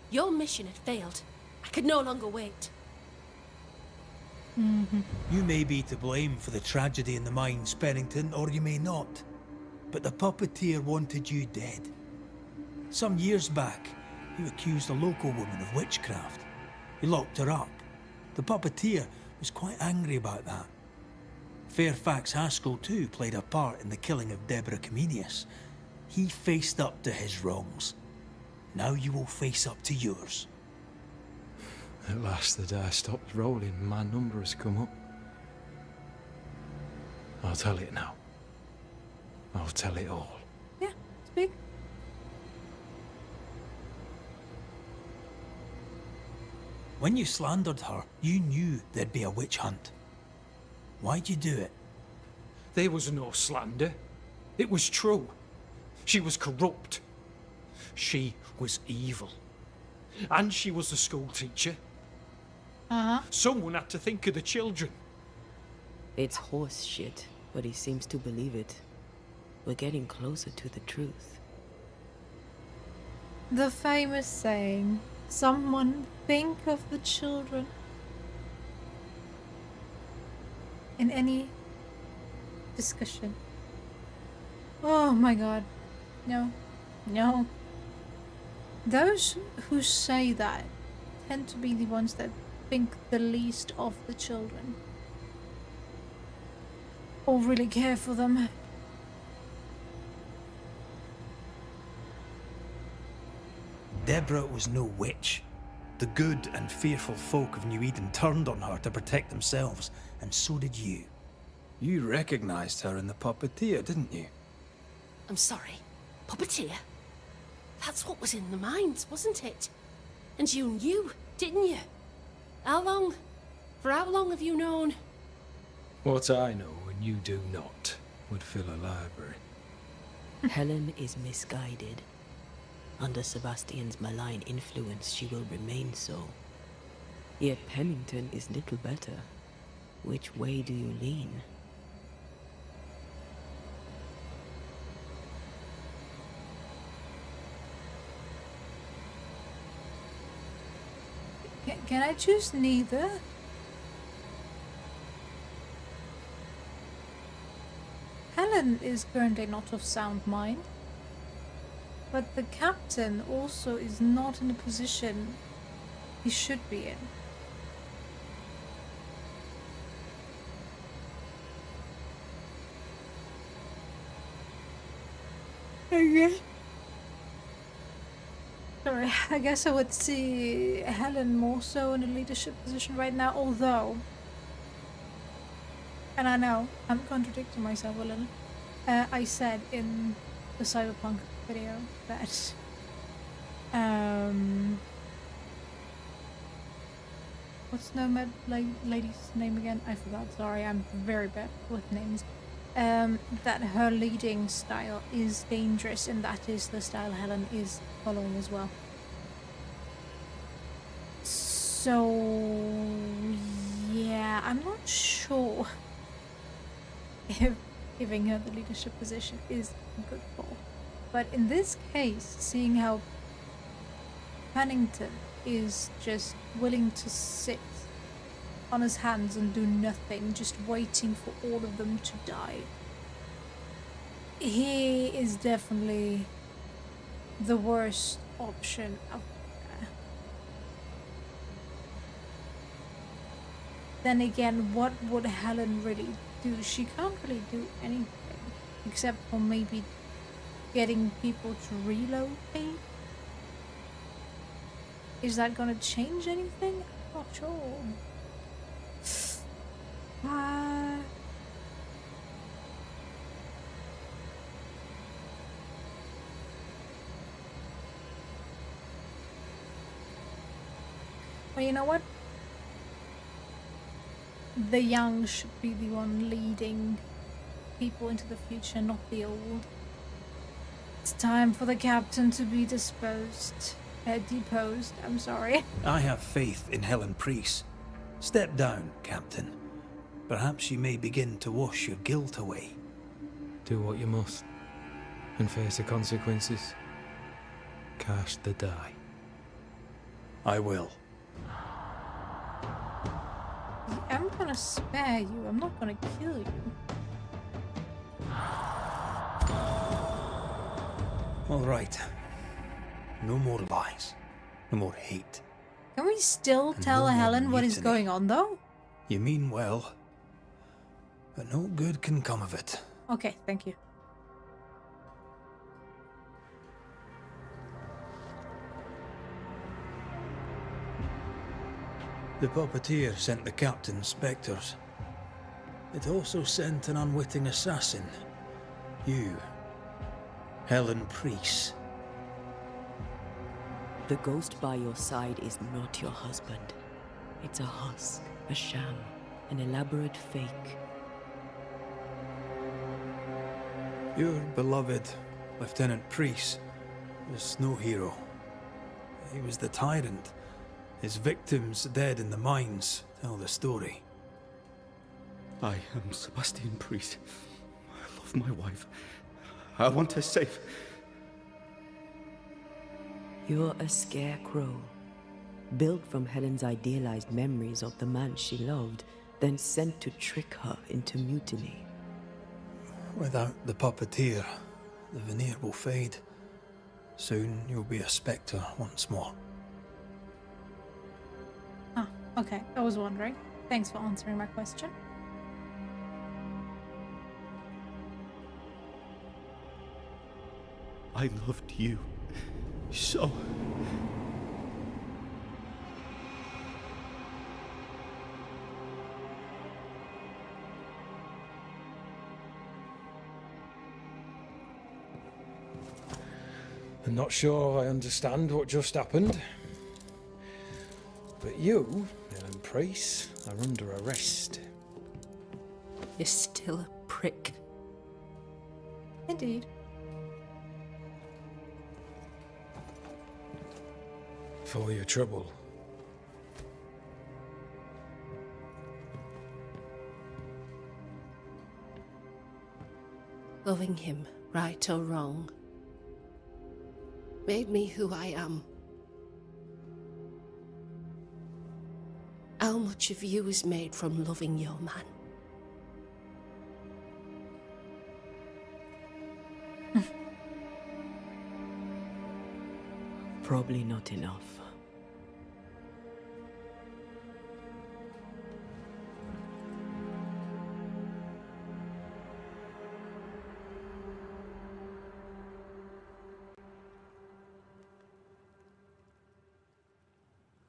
Your mission had failed. I could no longer wait. You may be to blame for the tragedy in the mines, Pennington, or you may not. But the puppeteer wanted you dead. Some years back, you accused a local woman of witchcraft. You locked her up. The puppeteer was quite angry about that. Fairfax Haskell too played a part in the killing of Deborah Comenius. He faced up to his wrongs. Now you will face up to yours. At last the die stopped rolling and my number has come up. I'll tell it now. I'll tell it all. Yeah, speak. When you slandered her, you knew there'd be a witch hunt. Why'd you do it? There was no slander. It was true. She was corrupt. She was evil. And she was a school teacher. Someone had to think of the children. It's horse shit, but he seems to believe it. We're getting closer to the truth. The famous saying, someone think of the children. In any discussion. Oh my god. No. No. Those who say that tend to be the ones that think the least of the children. Or really care for them. Deborah was no witch. The good and fearful folk of New Eden turned on her to protect themselves, and so did you. You recognized her in the puppeteer, didn't you? I'm sorry. Puppeteer? That's what was in the mines, wasn't it? And you knew, didn't you? How long? For how long have you known? What I know and you do not would fill a library. Helen is misguided. Under Sebastian's malign influence, she will remain so. Yet Pennington is little better. Which way do you lean? Can I choose neither? Helen is currently not of sound mind. But the captain also is not in a position he should be in. Sorry, I guess I would see Helen more so in a leadership position right now, although, and I know I'm contradicting myself a little, I said in the Cyberpunk video that what's Nomad lady's name again? I forgot, sorry, I'm very bad with names. That her leading style is dangerous, and that is the style Helen is following as well. So yeah, I'm not sure if giving her the leadership position is a good call. But in this case, seeing how Pennington is just willing to sit on his hands and do nothing, just waiting for all of them to die, he is definitely the worst option out there. Then again, what would Helen really do? She can't really do anything except for maybe getting people to relocate. Is that gonna change anything? I'm not sure. Well, you know what? The young should be the one leading people into the future, not the old. It's time for the captain to be deposed. I'm sorry. I have faith in Helen Priest. Step down, Captain. Perhaps you may begin to wash your guilt away. Do what you must, and face the consequences. Cast the die. I will. I'm gonna spare you. I'm not gonna kill you. All right. No more lies. No more hate. Can we still tell Helen what is going on, though? You mean well, but no good can come of it. Okay, thank you. The puppeteer sent the captain spectres. It also sent an unwitting assassin. You, Helen Priest. The ghost by your side is not your husband. It's a husk, a sham, an elaborate fake. Your beloved Lieutenant Priest was no hero. He was the tyrant. His victims dead in the mines tell the story. I am Sebastian Priest. I love my wife. I want her safe. You're a scarecrow, built from Helen's idealized memories of the man she loved, then sent to trick her into mutiny. Without the puppeteer, the veneer will fade. Soon you'll be a spectre once more. Ah, okay. I was wondering. Thanks for answering my question. I loved you so. I'm not sure I understand what just happened. But you, Ellen Price, are under arrest. You're still a prick. Indeed. For your trouble. Loving him, right or wrong, made me who I am. How much of you is made from loving your man? Probably not enough.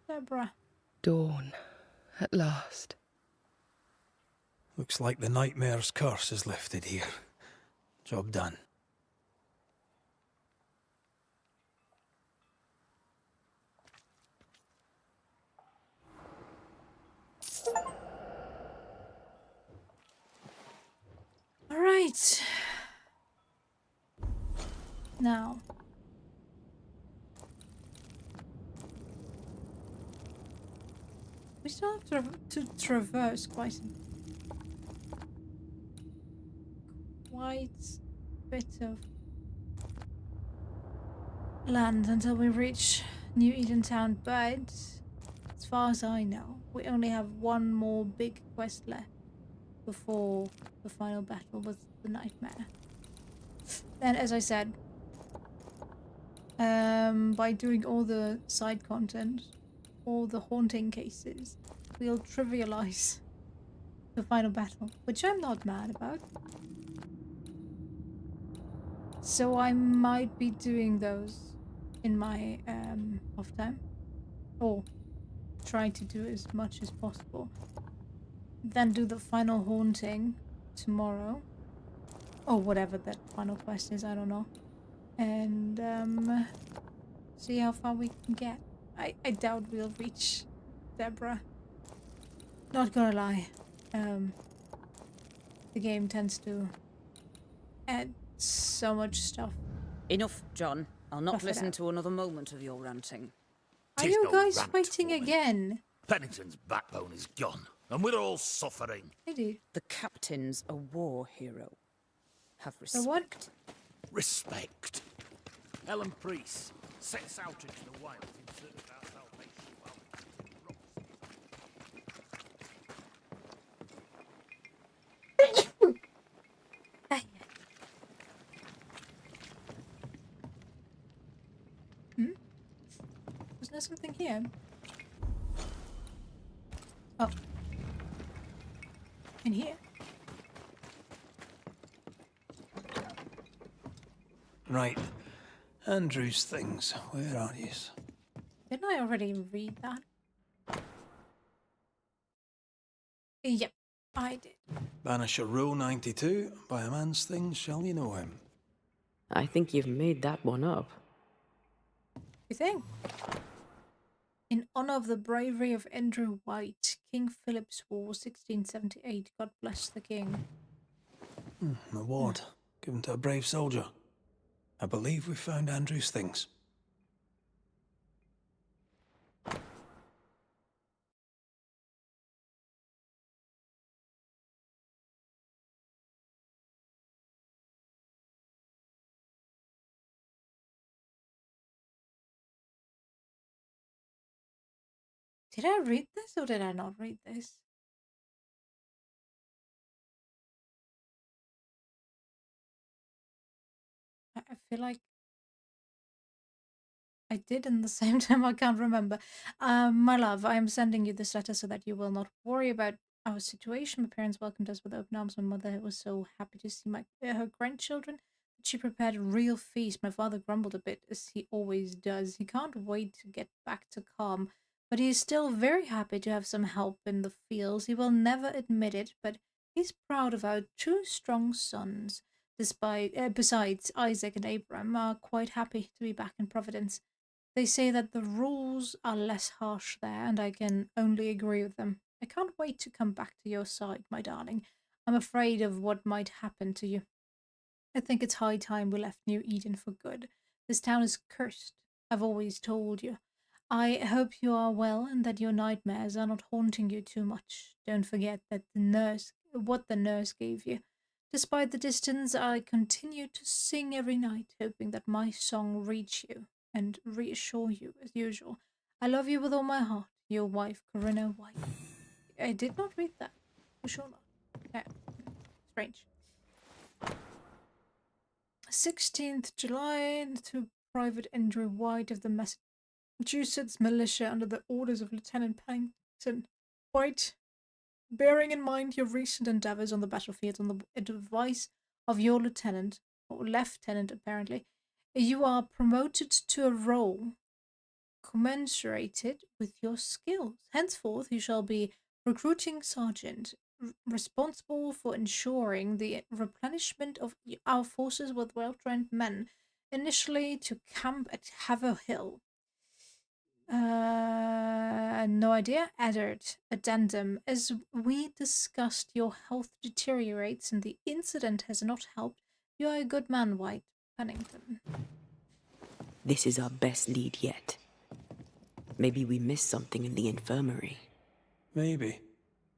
Deborah. Dawn, at last. Looks like the nightmare's curse is lifted here. Job done. All right. Now. We still have to traverse quite a bit of land until we reach New Eden Town, but as far as I know, we only have one more big quest left before the final battle with the nightmare. And as I said, by doing all the side content, all the haunting cases, we'll trivialize the final battle, which I'm not mad about. So I might be doing those in my off time, or try to do as much as possible. Then do the final haunting tomorrow, or whatever that final quest is, I don't know. And see how far we can get. I doubt we'll reach Deborah. Not gonna lie. The game tends to add so much stuff. Enough, John. I'll not Rough it listen out. to another moment of your ranting. Are Tis you no guys rant, fighting woman. again? Pennington's backbone is gone, and we're all suffering. I do. The captain's a war hero. Have The respect. what? Respect. Ellen Priest sets out into the wild in search of our salvation while Was there something here? Oh. In here? Right. Andrew's things. Where are yous? Didn't I already read that? Yep, I did. Banisher Row 92. By a man's things shall you know him. I think you've made that one up. You think? In honor of the bravery of Andrew White, King Philip swore 1678, God bless the king. An award given to a brave soldier. I believe we found Andrew's things. Did I read this or did I not read this? I feel like I did in the same time. I can't remember. My love, I am sending you this letter so that you will not worry about our situation. My parents welcomed us with open arms. My mother was so happy to see her grandchildren. She prepared a real feast. My father grumbled a bit, as he always does. He can't wait to get back to calm, but he is still very happy to have some help in the fields. He will never admit it, but he's proud of our two strong sons. Besides, Isaac and Abraham are quite happy to be back in Providence. They say that the rules are less harsh there, and I can only agree with them. I can't wait to come back to your side, my darling. I'm afraid of what might happen to you. I think it's high time we left New Eden for good. This town is cursed. I've always told you. I hope you are well and that your nightmares are not haunting you too much. Don't forget that what the nurse gave you. Despite the distance, I continue to sing every night, hoping that my song reach you and reassure you as usual. I love you with all my heart. Your wife, Corinna White. I did not read that. For sure not. Yeah. Strange. 16th July to Private Andrew White of the Massachusetts Militia under the orders of Lieutenant Pennington White. Bearing in mind your recent endeavors on the battlefield on the advice of your lieutenant, or lieutenant apparently, you are promoted to a role commensurated with your skills. Henceforth, you shall be recruiting sergeant, responsible for ensuring the replenishment of our forces with well-trained men, initially to camp at Haver Hill. No idea. Addendum. As we discussed, your health deteriorates and the incident has not helped. You are a good man, White. Pennington. This is our best lead yet. Maybe we missed something in the infirmary. Maybe.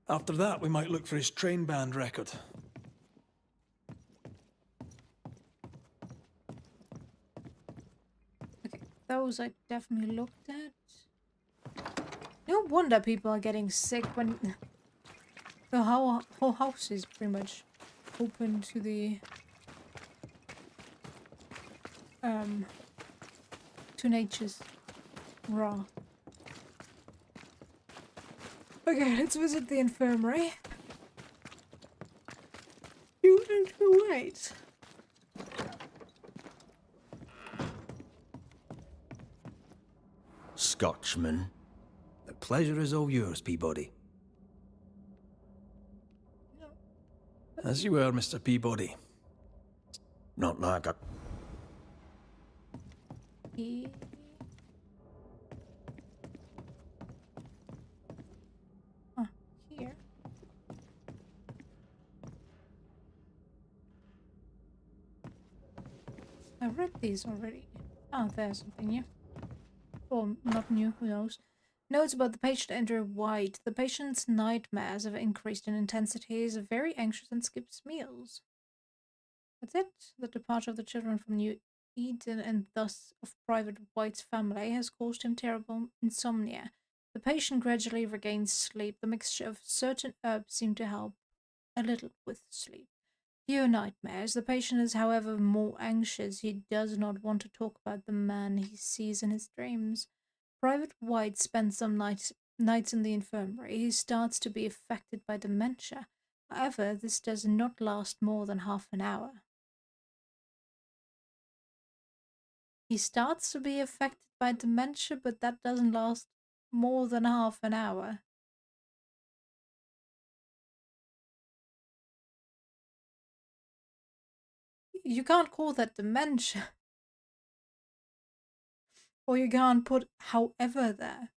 After that, we might look for his train band record. Okay, those I definitely looked at. No wonder people are getting sick when the whole house is pretty much open to the to nature's wrath. Okay, let's visit the infirmary. You need to wait. Scotchman. The pleasure is all yours, Peabody. As you were, Mr. Peabody. Not like a... Here. I read these already. Oh, there's something new. Or not new, who knows. Notes about the patient Andrew White. The patient's nightmares have increased in intensity. He is very anxious and skips meals. That's it. The departure of the children from New Eden and thus of Private White's family has caused him terrible insomnia. The patient gradually regains sleep. The mixture of certain herbs seemed to help a little with sleep. Fewer nightmares. The patient is, however, more anxious. He does not want to talk about the man he sees in his dreams. Private White spends some nights in the infirmary. He starts to be affected by dementia. However, this does not last more than half an hour. He starts to be affected by dementia, but that doesn't last more than half an hour. You can't call that dementia. Or you can't put however there.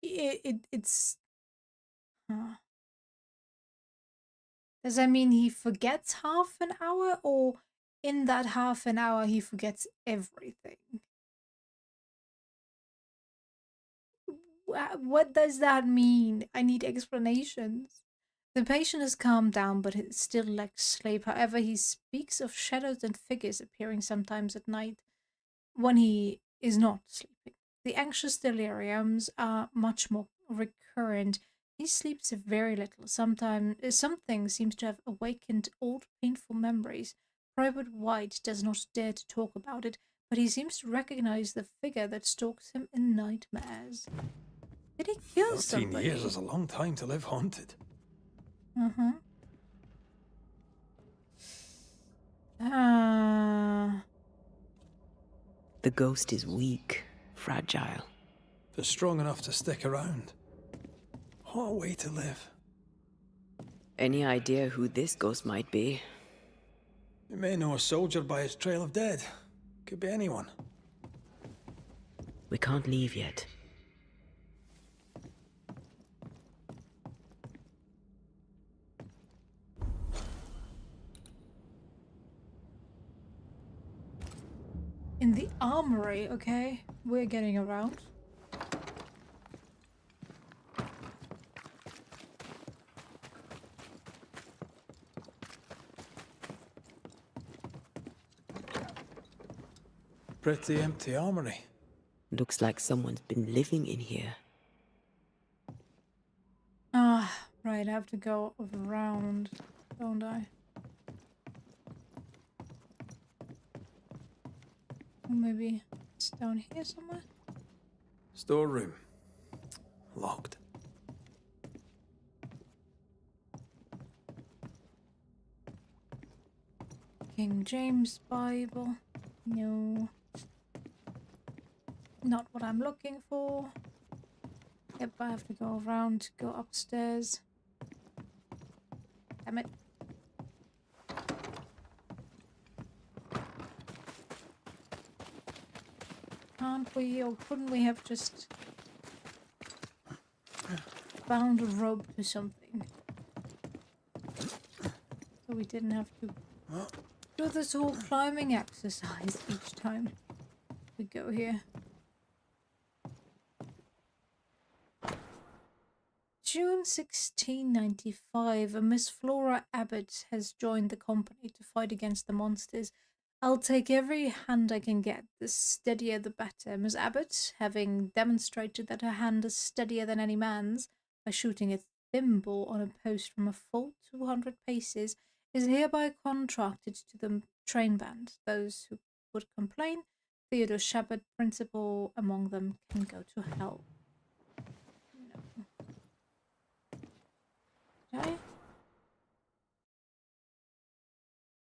It's... Does that mean he forgets half an hour, or in that half an hour he forgets everything? What does that mean? I need explanations. The patient has calmed down, but it still lacks sleep. However, he speaks of shadows and figures appearing sometimes at night when he is not sleeping. The anxious deliriums are much more recurrent. He sleeps very little. Sometimes something seems to have awakened old painful memories. Private White does not dare to talk about it, but he seems to recognize the figure that stalks him in nightmares. Did he kill 13 somebody? years is a long time to live haunted. Uh-huh. The ghost is weak, fragile. But strong enough to stick around. What a way to live. Any idea who this ghost might be? You may know a soldier by his trail of dead. Could be anyone. We can't leave yet. In the armory, okay? We're getting around. Pretty empty armory. Looks like someone's been living in here. Ah, right, I have to go around, don't I? Or maybe it's down here somewhere? Storeroom. Locked. King James Bible. No. Not what I'm looking for. Yep, I have to go around to go upstairs. Damn it. Can't we, or couldn't we have just bound a rope to something? So we didn't have to do this whole climbing exercise each time we go here. June 1695, a Miss Flora Abbott has joined the company to fight against the monsters. I'll take every hand I can get, the steadier the better. Miss Abbott, having demonstrated that her hand is steadier than any man's by shooting a thimble on a post from a full 200 paces, is hereby contracted to the train band. Those who would complain, Theodore Shepard, principal among them, can go to hell. No. Okay.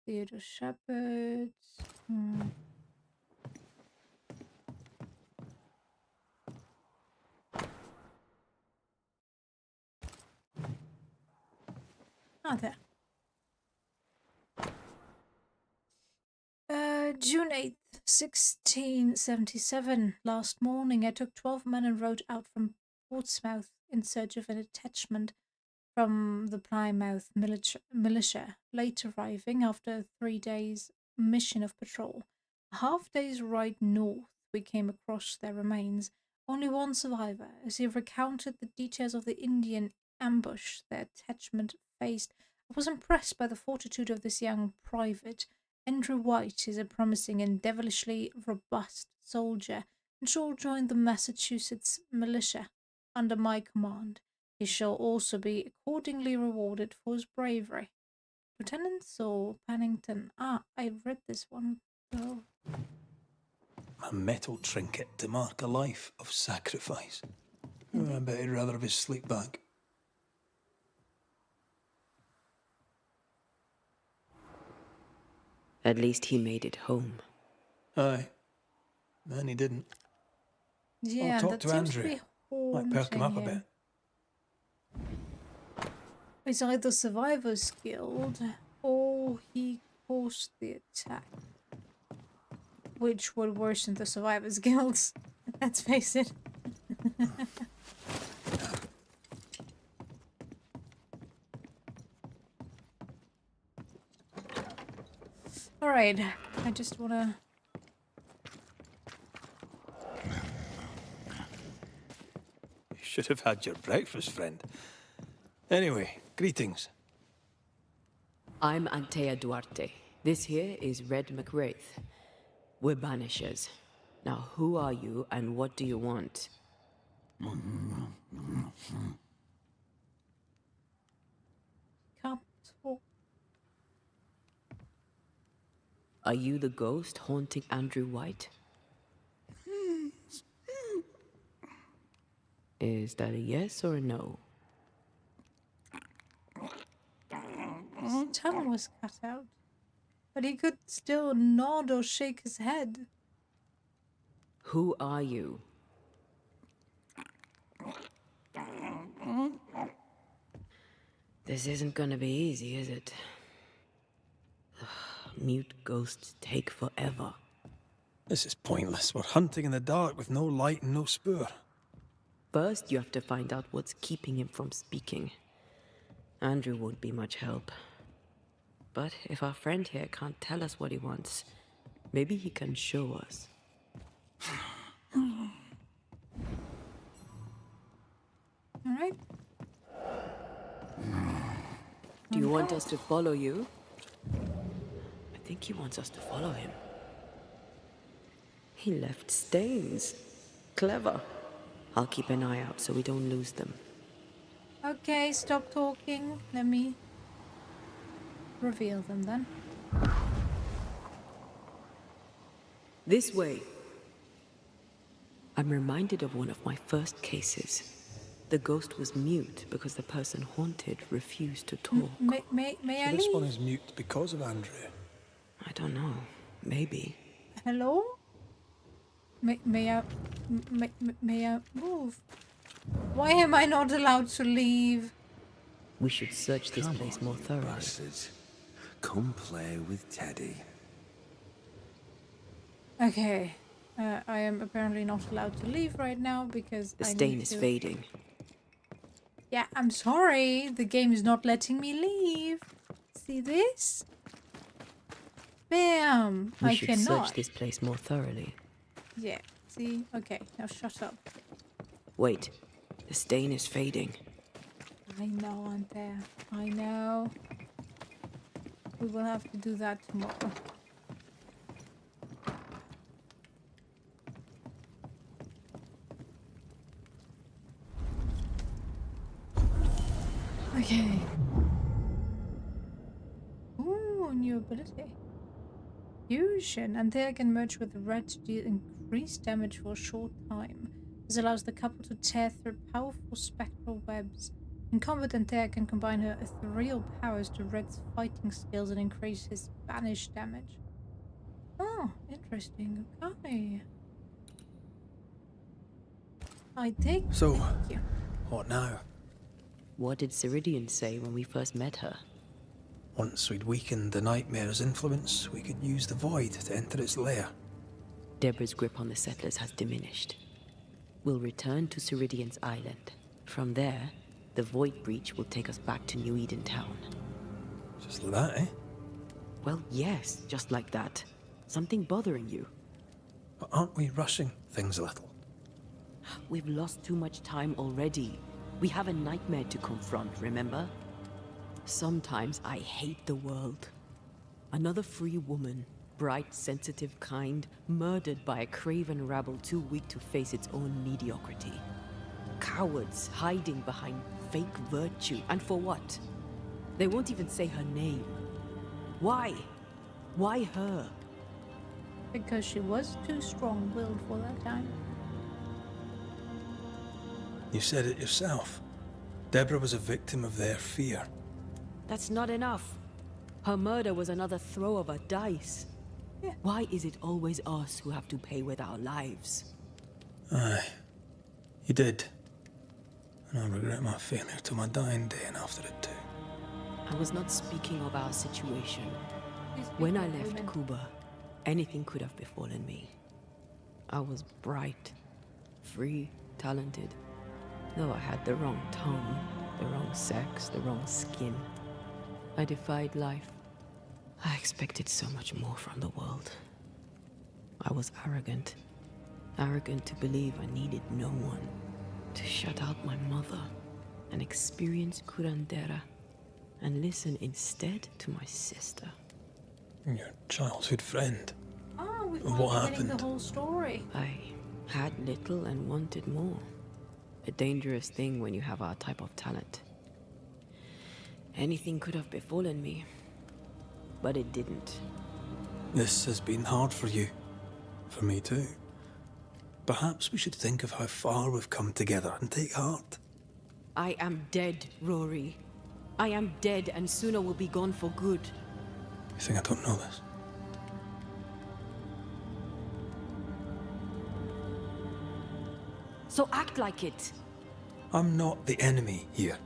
Theodore Shepard. Ah, there. June 8th, 1677. Last morning I took 12 men and rode out from Portsmouth in search of an attachment from the Plymouth militia, late arriving after a 3 days mission of patrol. A half-day's ride north, we came across their remains. Only one survivor. As he recounted the details of the Indian ambush their detachment faced, I was impressed by the fortitude of this young private. Andrew White is a promising and devilishly robust soldier, and shall join the Massachusetts militia under my command. He shall also be accordingly rewarded for his bravery. Lieutenant Saul Pennington. Ah, I read this one though. A metal trinket to mark a life of sacrifice. I bet he'd rather have his sleep back. At least he made it home. Aye. And he didn't. Yeah, I'll talk that to seems Andrew. to be Might perk him up a haunting bit. It's either Survivor's Guild or he caused the attack. Which would worsen the Survivor's Guilds. Let's face it. Alright, I just wanna... You should have had your breakfast, friend. Anyway, greetings. I'm Antea Duarte. This here is Red McWraith. We're Banishers. Now, who are you and what do you want? Can't talk. Are you the ghost haunting Andrew White? Is that a yes or a no? His tongue was cut out, but he could still nod or shake his head. Who are you? This isn't gonna be easy, is it? Mute ghosts take forever. This is pointless. We're hunting in the dark with no light and no spoor. First, you have to find out what's keeping him from speaking. Andrew won't be much help. But if our friend here can't tell us what he wants, maybe he can show us. All right. Do you want us to follow you? I think he wants us to follow him. He left stains. Clever. I'll keep an eye out so we don't lose them. Okay, stop talking. Let me reveal them then. This way. I'm reminded of one of my first cases. The ghost was mute because the person haunted refused to talk. May So I this leave? one is mute because of Andrew. I don't know. Maybe. Hello? May I move? Why am I not allowed to leave? We should search this place more thoroughly. Bastards. Come play with Teddy. Okay. I am apparently not allowed to leave right now because The I stain need is to... fading. Yeah, I'm sorry. The game is not letting me leave. See this? Bam! We I should cannot. search this place more thoroughly. Yeah, see? Okay, now shut up. Wait. The stain is fading. I know, Anthea. I know. We will have to do that tomorrow. Okay. Ooh, new ability. Fusion. Anthea can merge with the red to deal increased damage for a short time. This allows the couple to tear through powerful spectral webs. In combat, Anthea can combine her ethereal powers to Red's fighting skills and increase his banish damage. Oh, interesting. Okay. I take. So, Thank you. what now? What did Ceridian say when we first met her? Once we'd weakened the nightmare's influence, we could use the void to enter its lair. Deborah's grip on the settlers has diminished. We'll return to Ceridian's island. From there, the void breach will take us back to New Eden town. Just like that, eh? Well, yes, just like that. Something bothering you. But aren't we rushing things a little? We've lost too much time already. We have a nightmare to confront, remember? Sometimes I hate the world. Another free woman, bright, sensitive, kind, murdered by a craven rabble too weak to face its own mediocrity. Cowards hiding behind fake virtue. And for what? They won't even say her name. Why? Why her? Because she was too strong-willed for that time. You said it yourself. Deborah was a victim of their fear. That's not enough. Her murder was another throw of a dice. Yeah. Why is it always us who have to pay with our lives? Aye. You did. And I regret my failure to my dying day and after it too. I was not speaking of our situation. When I left Cuba, anything could have befallen me. I was bright, free, talented. Though I had the wrong tone, the wrong sex, the wrong skin. I defied life. I expected so much more from the world. I was arrogant. Arrogant to believe I needed no one. To shut out my mother and experience curandera. And listen instead to my sister. Your childhood friend. Oh, we What finally getting happened? the whole story. I had little and wanted more. A dangerous thing when you have our type of talent. Anything could have befallen me, but it didn't. This has been hard for you. For me too. Perhaps we should think of how far we've come together and take heart. I am dead, Rory. I am dead, and Sooooo will be gone for good. You think I don't know this? So act like it. I'm not the enemy here.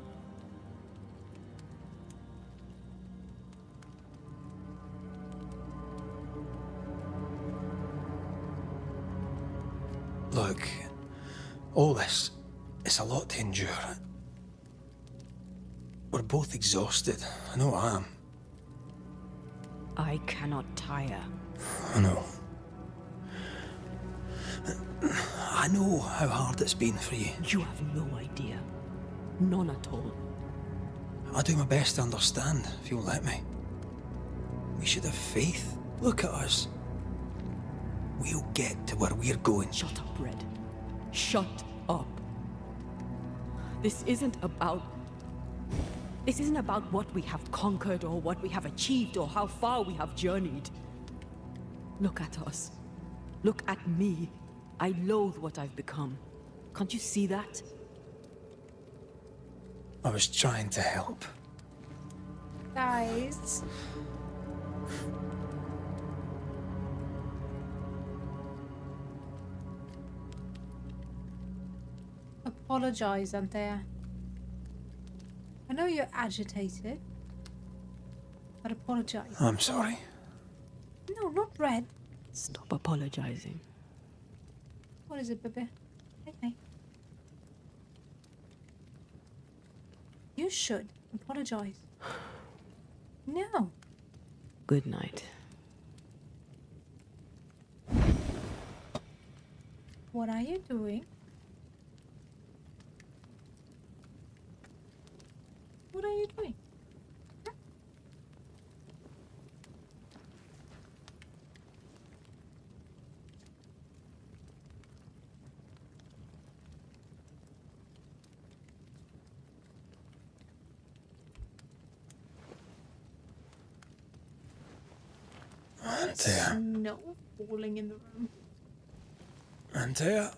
Look, all this, it's a lot to endure. We're both exhausted. I know I am. I cannot tire. I know. I know how hard it's been for you. You have no idea. None at all. I'll do my best to understand, if you'll let me. We should have faith. Look at us. We'll get to where we're going. Shut up, Red. Shut up. This isn't about what we have conquered or what we have achieved or how far we have journeyed. Look at us. Look at me. I loathe what I've become. Can't you see that? I was trying to help. Guys. Apologize, Anthea. I know you're agitated, but apologize. I'm sorry. No, not Red. Stop apologizing. What is it, baby? Okay. You should apologize. No. Good night. What are you doing? What are you doing? Anthea. Snow falling in the room. Anthea.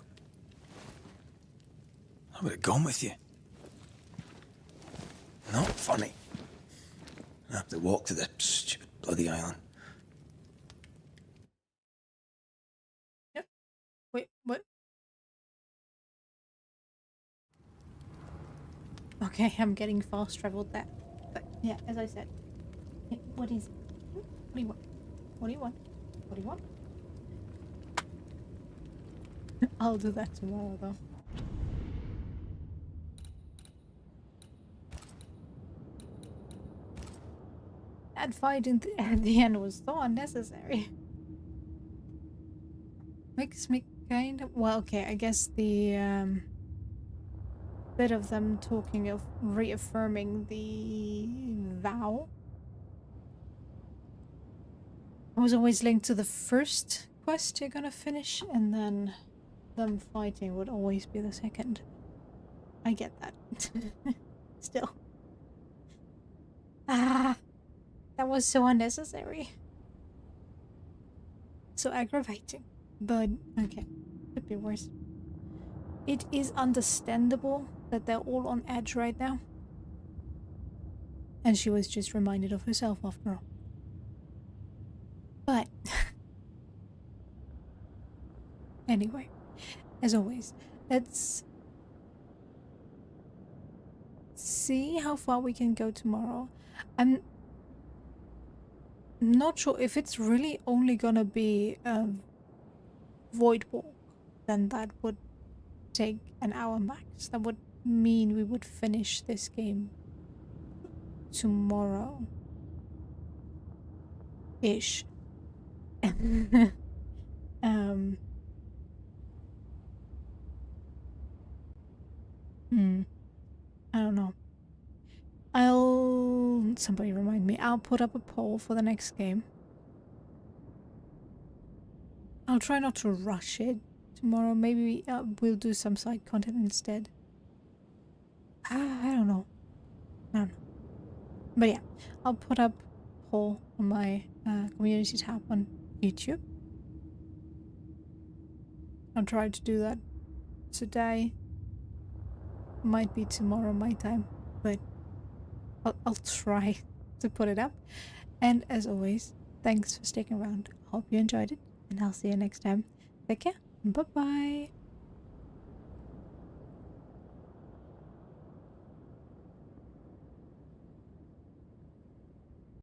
I would have gone with you. Not funny. I have to walk to the stupid bloody island. Yep. Wait, what? Okay, I'm getting fast traveled there. But yeah, as I said. What is it? What do you want? What do you want? What do you want? I'll do that tomorrow though. That fight at the end was so unnecessary. Makes me kind of... Well, okay, I guess the bit of them talking of reaffirming the vow was always linked to the first quest you're gonna finish, and then them fighting would always be the second. I get that. Still. Ah, that was so unnecessary. So aggravating. But, okay. Could be worse. It is understandable that they're all on edge right now. And she was just reminded of herself after all. But... anyway. As always, let's... see how far we can go tomorrow. I'm not sure if it's really only gonna be a void walk, then that would take an hour max. That would mean we would finish this game tomorrow ish. I don't know. Somebody remind me. I'll put up a poll for the next game. I'll try not to rush it tomorrow. Maybe we'll do some side content instead. I don't know. I don't know. But yeah, I'll put up a poll on my community tab on YouTube. I'll try to do that today. Might be tomorrow my time, but I'll try to put it up. And as always, thanks for sticking around. I hope you enjoyed it, and I'll see you next time. Take care. Bye bye.